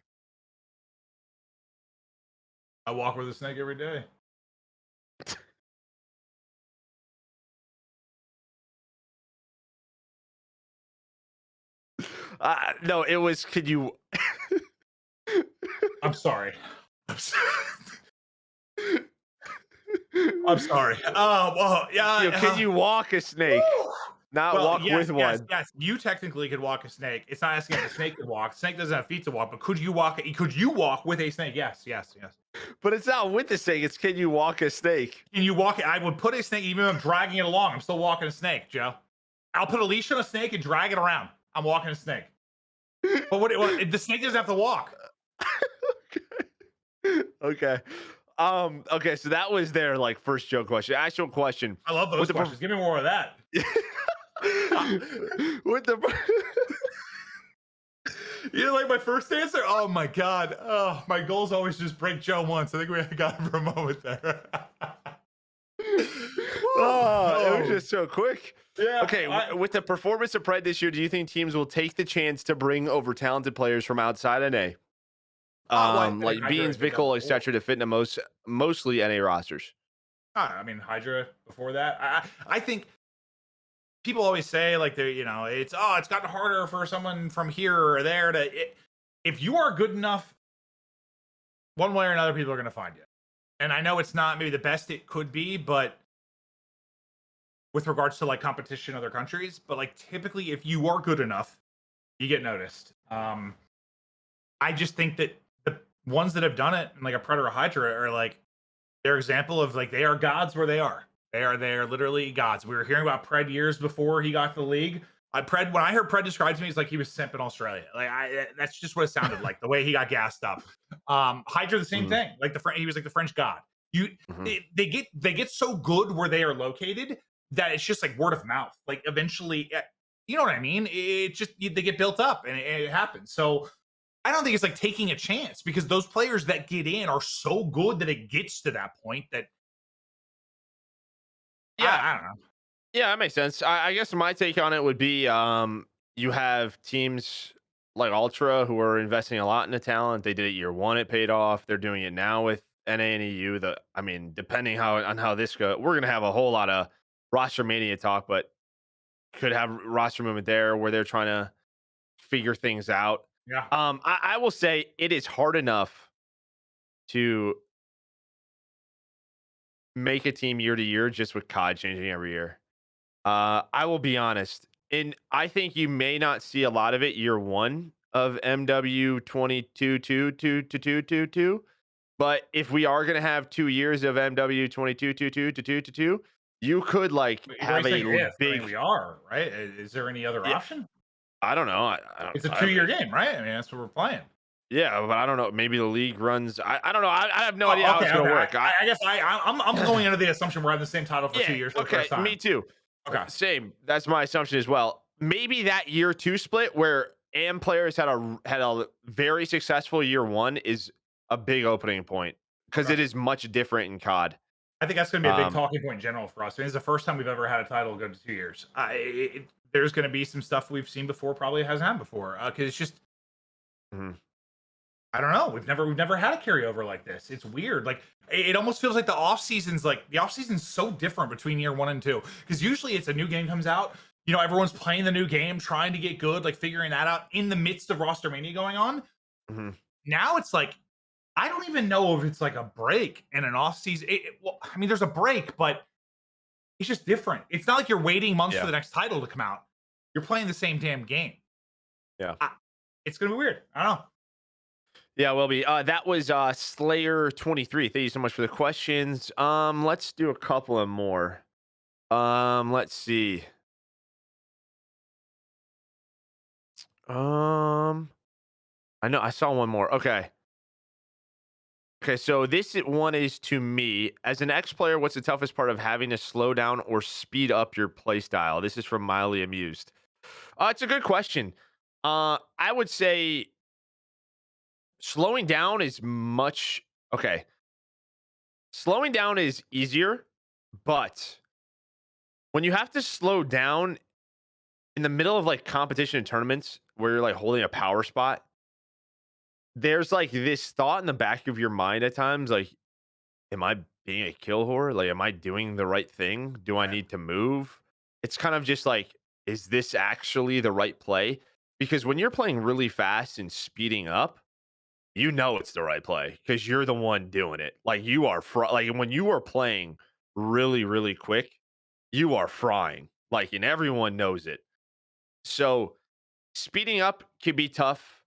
Speaker 2: I walk with a snake every day.
Speaker 3: No, it was. Could you?
Speaker 2: I'm sorry. I'm sorry. I'm sorry. Well,
Speaker 3: Yo,
Speaker 2: yeah.
Speaker 3: can you walk a snake?
Speaker 2: Woo!
Speaker 3: Not
Speaker 2: Well,
Speaker 3: walk
Speaker 2: yes,
Speaker 3: with
Speaker 2: yes,
Speaker 3: one.
Speaker 2: yes. You technically could walk a snake. It's not asking if the snake could walk. Snake doesn't have feet to walk, but could you walk? Could you walk with a snake? Yes, yes, yes.
Speaker 3: But it's not with the snake. It's can you walk a snake?
Speaker 2: Can you walk it? I would put a snake, even if I'm dragging it along. I'm still walking a snake, Joe. I'll put a leash on a snake and drag it around. I'm walking a snake. But what the snake doesn't have to walk.
Speaker 3: Okay. Okay, so that was their like first joke question. Actual question.
Speaker 2: I love those
Speaker 3: With the
Speaker 2: questions. Give me more of that.
Speaker 3: with the
Speaker 2: You didn't like my first answer? Oh my god. Oh, my goals always just break Joe once. I think we got him for a moment there.
Speaker 3: oh, it was just so quick.
Speaker 2: Yeah.
Speaker 3: Okay, with the performance of Pride this year, do you think teams will take the chance to bring over talented players from outside NA? Like Beans, Vickle, etc., to fit into mostly NA rosters.
Speaker 2: I mean, Hydra before that. I think people always say like it's gotten harder for someone from here or there if you are good enough, one way or another, people are going to find you. And I know it's not maybe the best it could be, but with regards to like competition in other countries, but like typically if you are good enough, you get noticed. I just think that the ones that have done it, like a Predator or Hydra, are like their example of like they are gods where they are. They are literally gods. We were hearing about Pred years before he got to the league. When I heard Pred described to me, it's like he was simp in Australia. Like that's just what it sounded like, the way he got gassed up. Hydra, the same thing. Like he was like the French god. They get so good where they are located that it's just like word of mouth. Like eventually, you know what I mean? It just they get built up and it happens. So I don't think it's like taking a chance, because those players that get in are so good that it gets to that point that.
Speaker 3: Yeah,
Speaker 2: I don't know.
Speaker 3: Yeah, that makes sense. I guess my take on it would be you have teams like Ultra who are investing a lot in the talent. They did it year one, it paid off. They're doing it now with NA and EU. I mean, depending on how this goes, we're gonna have a whole lot of roster mania talk, but could have roster movement there where they're trying to figure things out.
Speaker 2: Yeah.
Speaker 3: I will say it is hard enough to make a team year to year just with COD changing every year. I will be honest, and I think you may not see a lot of it year one of MW 22 but if we are gonna have 2 years of MW 22 you could like have a
Speaker 2: If. I
Speaker 3: big.
Speaker 2: mean, we are, right? Is there any other
Speaker 3: Yeah,
Speaker 2: option?
Speaker 3: I don't know.
Speaker 2: It's a 2-year game, right? I mean, that's what we're playing.
Speaker 3: Yeah, but I don't know. Maybe the league runs. I don't know. I have no idea how
Speaker 2: Okay,
Speaker 3: it's gonna work.
Speaker 2: I guess I'm going under the assumption we're having the same title for 2 years for the
Speaker 3: Okay,
Speaker 2: first time.
Speaker 3: me too.
Speaker 2: Okay.
Speaker 3: Same. That's my assumption as well. Maybe that year two split where AM players had a very successful year one is a big opening point because it is much different in COD.
Speaker 2: I think that's going to be a big talking point in general for us. I mean, it's the first time we've ever had a title go to 2 years. There's going to be some stuff we've seen before, probably hasn't happened before, because it's just. I don't know. We've never had a carryover like this. It's weird. Like it almost feels like the off season's so different between year 1 and 2. Because usually it's a new game comes out. You know, everyone's playing the new game, trying to get good, like figuring that out in the midst of roster mania going on. Now it's like I don't even know if it's like a break and an off season. Well, I mean, there's a break, but it's just different. It's not like you're waiting months for the next title to come out. You're playing the same damn game.
Speaker 3: Yeah,
Speaker 2: it's gonna be weird. I don't know.
Speaker 3: Yeah, will be. That was Slayer 23. Thank you so much for the questions. Let's do a couple of more. Let's see. I know I saw one more. Okay, so this one is to me. As an ex-player, what's the toughest part of having to slow down or speed up your play style? This is from Mildly Amused. It's a good question. I would say slowing down is much okay. Slowing down is easier, but when you have to slow down in the middle of like competition and tournaments where you're like holding a power spot, there's like this thought in the back of your mind at times, like, am I being a kill whore? Like, am I doing the right thing? Do I need to move? It's kind of just like, is this actually the right play? because when you're playing really fast and speeding up, you know it's the right play because you're the one doing it. Like you are like when you are playing really, really quick, you are frying. Like, and everyone knows it. So speeding up can be tough.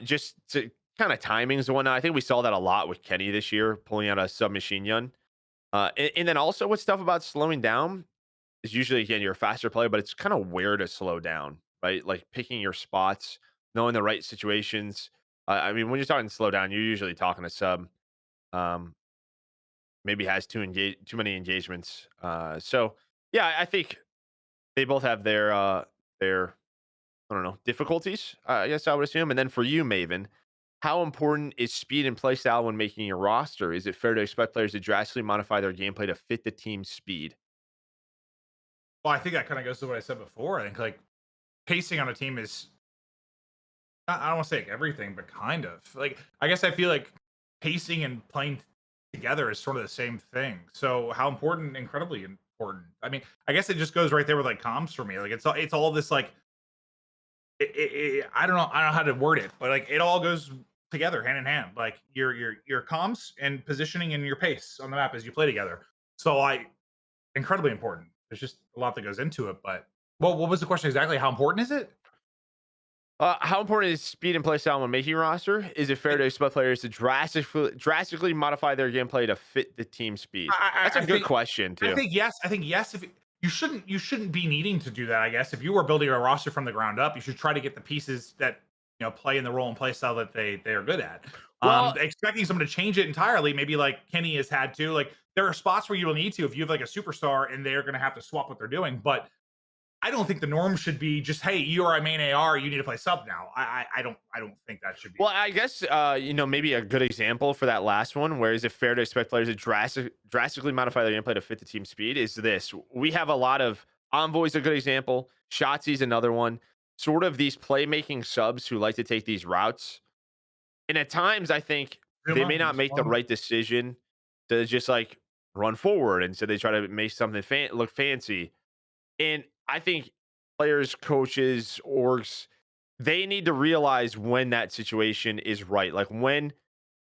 Speaker 3: Just to kind of timings and whatnot. I think we saw that a lot with Kenny this year, pulling out a submachine gun. And then also what's tough about slowing down is usually again you're a faster player, but it's kind of where to slow down, right? Like picking your spots, knowing the right situations. I mean, when you're talking slow down, you're usually talking a sub. Um, maybe has too many engagements. So yeah, I think they both have their I don't know difficulties. I guess I would assume. And then for you, Maven, how important is speed and play style when making your roster? Is it fair to expect players to drastically modify their gameplay to fit the team's speed?
Speaker 2: Well, I think that kind of goes to what I said before. I think like pacing on a team is I don't want to say like everything, but kind of like I guess I feel like pacing and playing together is sort of the same thing. So how important? Incredibly important. I mean, I guess it just goes right there with like comms for me. Like it's all this like I don't know how to word it, but like it all goes together hand in hand. Like your comms and positioning and your pace on the map as you play together. So I incredibly important. There's just a lot that goes into it. But what was the question exactly? How important is it?
Speaker 3: How important is speed and play style when making a roster? Is it fair to expect players to drastically modify their gameplay to fit the team speed? That's a
Speaker 2: I
Speaker 3: good
Speaker 2: think
Speaker 3: question too.
Speaker 2: I think yes. If you shouldn't be needing to do that. I guess if you were building a roster from the ground up, you should try to get the pieces that play in the role and play style that they are good at.
Speaker 3: Well,
Speaker 2: Expecting someone to change it entirely, maybe like Kenny has had to. Like there are spots where you will need to if you have like a superstar and they're going to have to swap what they're doing. But I don't think the norm should be just, hey, you are a main AR, you need to play sub now. I don't think that should be.
Speaker 3: well, I guess maybe a good example for that last one, where is it fair to expect players to drastically modify their gameplay to fit the team speed? Is this we have a lot of Envoy's a good example, Shotzi's another one, sort of these playmaking subs who like to take these routes. And at times, I think they
Speaker 2: Zuma,
Speaker 3: may not
Speaker 2: he's
Speaker 3: make the
Speaker 2: one.
Speaker 3: right decision to just like run forward, and so they try to make something look fancy. And I think players, coaches, orgs, they need to realize when that situation is right. Like when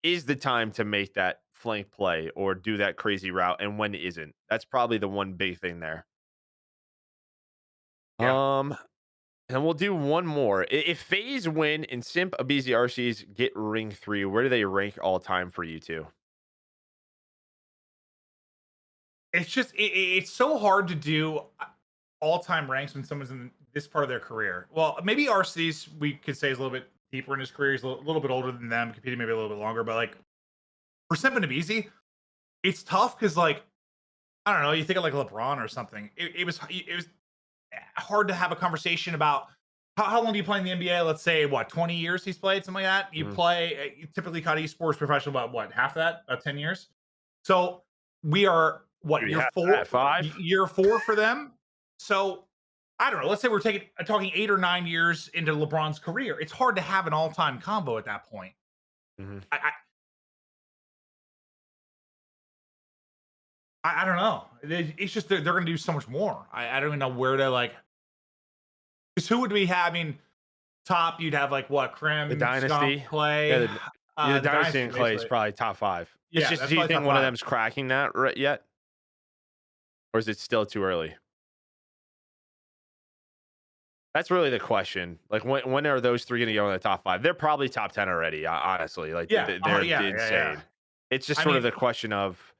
Speaker 3: is the time to make that flank play or do that crazy route and when isn't. That's probably the one big thing there.
Speaker 2: Yeah.
Speaker 3: Um and we'll do one more. If FaZe win and Simp Abizi RCs get ring 3, where do they rank all time for you two?
Speaker 2: It's just it's so hard to do all-time ranks when someone's in this part of their career. Well, maybe RC's we could say is a little bit deeper in his career. He's a little bit older than them, competing maybe a little bit longer. But like for Simp and Abizi, it's tough because like I don't know. You think of like LeBron or something. It was hard to have a conversation about how long do you play in the NBA? Let's say what 20 years he's played, something like that. You
Speaker 3: Mhm.
Speaker 2: play you typically caught esports professional about what half that, about 10 years. So we are what
Speaker 3: Maybe
Speaker 2: year
Speaker 3: half
Speaker 2: four,
Speaker 3: that, 5?
Speaker 2: year 4 for them. So I don't know. Let's say we're talking 8 or 9 years into LeBron's career. It's hard to have an all-time combo at that point.
Speaker 3: Mhm.
Speaker 2: I I don't know. It's just they're going to do so much more. I don't even know where to like. Because who would we have? I mean, top you'd have like what
Speaker 3: The
Speaker 2: Krem, Scump,
Speaker 3: Dynasty? Yeah,
Speaker 2: Clay,
Speaker 3: the
Speaker 2: the
Speaker 3: Dynasty
Speaker 2: dynasty
Speaker 3: and Clay is
Speaker 2: basically.
Speaker 3: probably top 5. It's
Speaker 2: Yeah,
Speaker 3: just,
Speaker 2: that's
Speaker 3: do you
Speaker 2: probably
Speaker 3: think
Speaker 2: top
Speaker 3: one of
Speaker 2: five.
Speaker 3: them's cracking that right yet? Or is it still too early? That's really the question. Like, when are those 3 gonna go in the top 5? They're probably top 10 already, honestly. Like,
Speaker 2: Yeah,
Speaker 3: they're
Speaker 2: yeah.
Speaker 3: insane. It's just
Speaker 2: I
Speaker 3: sort of
Speaker 2: mean,
Speaker 3: the question of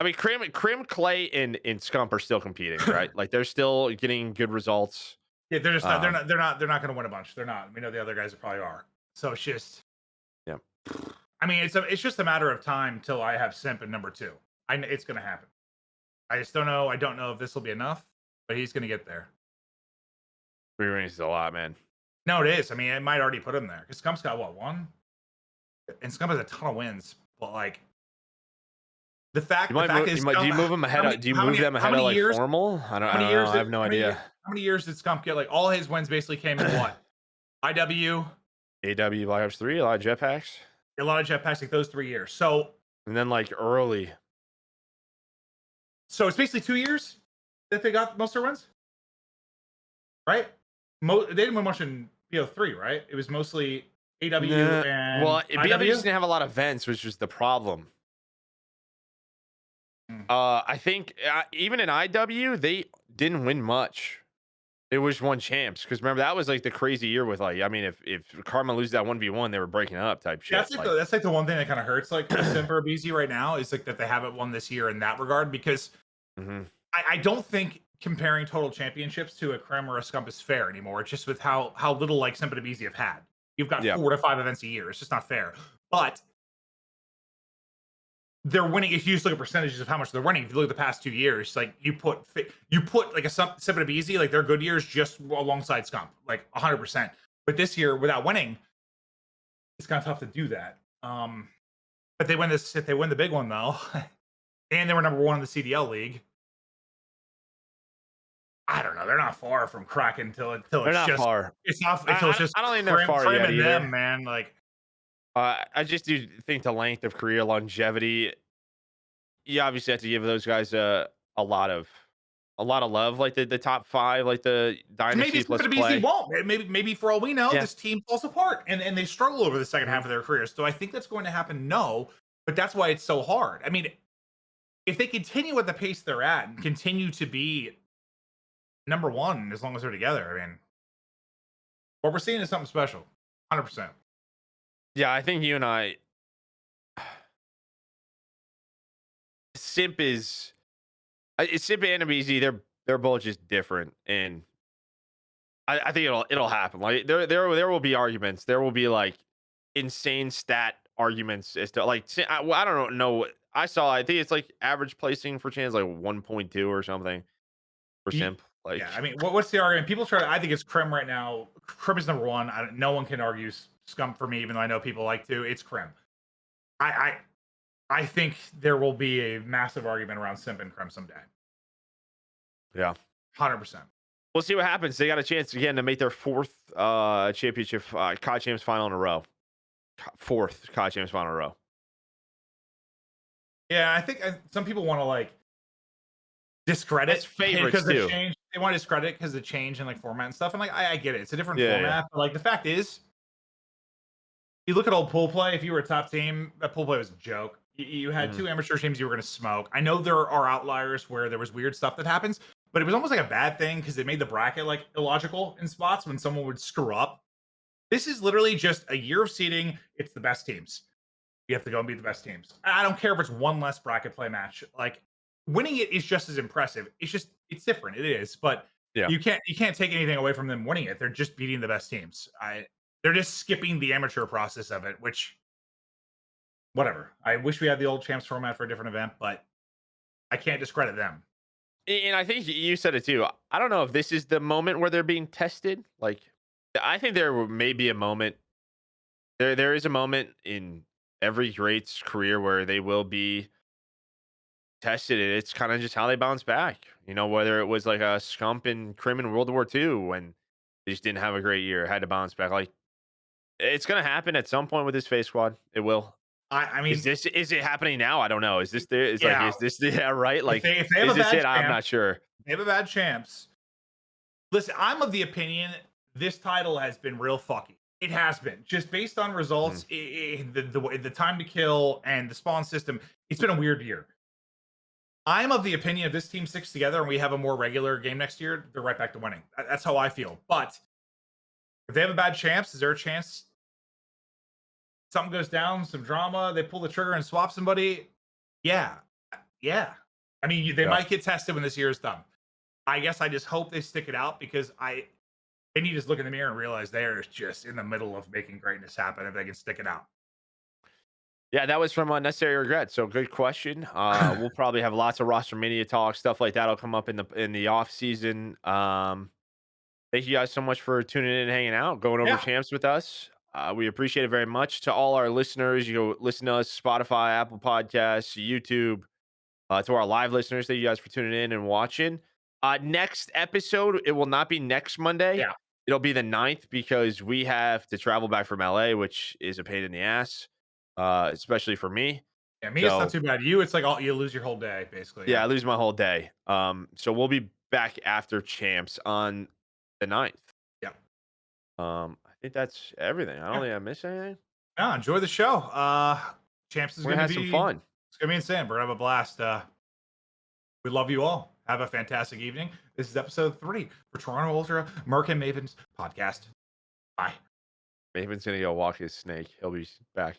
Speaker 3: I mean, Krim, Clay, and Scump are still competing, right? Like, they're still getting good results.
Speaker 2: yeah, they're just not.
Speaker 3: Um,
Speaker 2: They're not going to win a bunch. They're not. We know the other guys probably are. So it's just.
Speaker 3: yeah.
Speaker 2: I mean, it's just a matter of time till I have Simp at number 2. It's going to happen. I just don't know. I don't know if this will be enough, but he's going to get there.
Speaker 3: 3 rings is a lot, man.
Speaker 2: No, it is. I mean, it might already put him there because Scump's got what 1, and Scump has a ton of wins. But like the fact is,
Speaker 3: Do you
Speaker 2: Scump,
Speaker 3: move them ahead of do you move them
Speaker 2: how
Speaker 3: ahead of,
Speaker 2: many
Speaker 3: like,
Speaker 2: years?
Speaker 3: formal?
Speaker 2: How many
Speaker 3: I don't know.
Speaker 2: years
Speaker 3: I have no idea.
Speaker 2: how many years did Scump get? Like all his wins basically came in what? IW,
Speaker 3: AW Black Ops 3, a lot of jetpacks.
Speaker 2: a lot of jetpacks, like those 3 years. So
Speaker 3: And then, like, early.
Speaker 2: it's basically 2 years that they got most of their wins, right? They didn't win much in BO3, right? It was mostly AW
Speaker 3: Nah, well,
Speaker 2: and
Speaker 3: BW
Speaker 2: IW.
Speaker 3: just didn't have a lot of events, which was the problem.
Speaker 2: Mm.
Speaker 3: I think even in IW, they didn't win much. It was one champs because remember that was like the crazy year with like I mean if Karma loses that 1v1 they were breaking up type shit like
Speaker 2: That's like the one thing that kind of hurts like with Simper BZ right now is like that they haven't won this year in that regard because
Speaker 3: mhm.
Speaker 2: I don't think comparing total championships to a Krem or a Scump is fair anymore. It's just with how little like Simper and BZ have had. You've got
Speaker 3: Yeah,
Speaker 2: 4 to 5 events a year. It's just not fair. But they're winning. If you just look at percentages of how much they're winning, if you look at the past 2 years, like you put like a Simp and Easy, like their good years just alongside Scump, like 100%. But this year, without winning, it's kind of tough to do that. But they win this if they win the big one though, and they were number 1 in the CDL league. I don't know. They're not far from cracking until
Speaker 3: they're
Speaker 2: it's
Speaker 3: not
Speaker 2: just
Speaker 3: far.
Speaker 2: it's not until it's just
Speaker 3: I don't think they're far
Speaker 2: Krim
Speaker 3: yet
Speaker 2: and
Speaker 3: either.
Speaker 2: them, man. Like
Speaker 3: I just do think the length of career longevity. You obviously have to give those guys a lot of love, like the top five, like the
Speaker 2: maybe
Speaker 3: dynasty plus
Speaker 2: Simp and Easy
Speaker 3: play.
Speaker 2: won't. Maybe for all we know,
Speaker 3: Yeah.
Speaker 2: this team falls apart and they struggle over the second
Speaker 3: Mhm.
Speaker 2: half of their careers. So I think that's going to happen. No, but that's why it's so hard. I mean, if they continue at the pace they're at and continue to be number 1 as long as they're together, I mean, what we're seeing is something special. 100%.
Speaker 3: Yeah, I think you and I Simp is Simp and BZ, they're both just different, and I think it'll happen. Like there will be arguments. There will be like insane stat arguments as to like well, I don't know. I saw. I think it's like average placing for chance like 1.2 or something for
Speaker 2: Ye-
Speaker 3: Simp. Like
Speaker 2: Yeah, I mean, what's the argument? People try to. I think it's Krim right now. Krim is number 1. No one can argue Scump for me, even though I know people like to. It's Krim. I I think there will be a massive argument around Simp and Krim someday.
Speaker 3: yeah,
Speaker 2: 100%.
Speaker 3: we'll see what happens. They got a chance again to make their fourth championship COD Champs final in a row. Fourth COD Champs final in a row.
Speaker 2: Yeah, I think some people want to like discredit
Speaker 3: That's favorites
Speaker 2: because the
Speaker 3: too.
Speaker 2: change. They want to discredit because the change in like format and stuff. And like, I get it. It's a different
Speaker 3: Yeah, yeah.
Speaker 2: format. But like, the fact is, you look at old pool play. If you were a top team, that pool play was a joke. You had
Speaker 3: Mhm.
Speaker 2: 2 amateur teams you were going to smoke. I know there are outliers where there was weird stuff that happens, but it was almost like a bad thing because it made the bracket like illogical in spots when someone would screw up. This is literally just a year of seeding. It's the best teams. You have to go and beat the best teams. I don't care if it's one less bracket play match. Like winning it is just as impressive. It's different. It is, but
Speaker 3: Yeah.
Speaker 2: you can't take anything away from them winning it. They're just beating the best teams. They're just skipping the amateur process of it, which whatever. I wish we had the old champs format for a different event, but I can't discredit them.
Speaker 3: And I think you said it too. I don't know if this is the moment where they're being tested. Like, I think there may be a moment. There is a moment in every great's career where they will be tested. And it's kind of just how they bounce back. You know, whether it was like a Scump and Crim in World War II when they just didn't have a great year, had to bounce back. Like, it's gonna happen at some point with this face squad. It will.
Speaker 2: I mean,
Speaker 3: Is it happening now? I don't know. Is this there? Is like
Speaker 2: yeah.
Speaker 3: is this yeah right? Like
Speaker 2: If they have
Speaker 3: is
Speaker 2: a
Speaker 3: this
Speaker 2: bad
Speaker 3: it? I'm
Speaker 2: champ,
Speaker 3: not sure.
Speaker 2: they have a bad champs. Listen, I'm of the opinion this title has been real fucky. It has been just based on
Speaker 3: Mhm.
Speaker 2: results, the time to kill and the spawn system. It's been a weird year. I'm of the opinion if this team sticks together and we have a more regular game next year, they're right back to winning. That's how I feel. But if they have a bad champs, is there a chance something goes down, some drama, they pull the trigger and swap somebody? Yeah, yeah. I mean, they
Speaker 3: Yeah.
Speaker 2: might get tested when this year is done. I guess I just hope they stick it out because they need to just look in the mirror and realize they're just in the middle of making greatness happen if they can stick it out.
Speaker 3: Yeah, that was from Necessary Regret. So good question. We'll probably have lots of roster media talk, stuff like that'll come up in the off season. Thank you guys so much for tuning in and hanging out, going over
Speaker 2: Yeah.
Speaker 3: champs with us. We appreciate it very much. To all our listeners, you go listen to us Spotify, Apple Podcasts, YouTube. To our live listeners, thank you guys for tuning in and watching. Next episode, it will not be next Monday.
Speaker 2: Yeah.
Speaker 3: It'll be the 9th because we have to travel back from LA, which is a pain in the ass, especially for me.
Speaker 2: Yeah. Me, it's not
Speaker 3: So
Speaker 2: too bad. You, it's like you lose your whole day, basically.
Speaker 3: yeah,
Speaker 2: Yeah.
Speaker 3: I lose my whole day. So we'll be back after champs on the 9th.
Speaker 2: Yeah.
Speaker 3: I think that's everything. I don't
Speaker 2: Yeah.
Speaker 3: think I missed anything.
Speaker 2: Yeah, enjoy the show. Champs is
Speaker 3: We're gonna
Speaker 2: gonna
Speaker 3: have some
Speaker 2: be
Speaker 3: fun.
Speaker 2: it's gonna be insane. We're gonna have a blast. We love you all. Have a fantastic evening. This is episode 3 for Toronto Ultra Merk and Maven's podcast. Bye.
Speaker 3: Maven's gonna go walk his snake. He'll be back.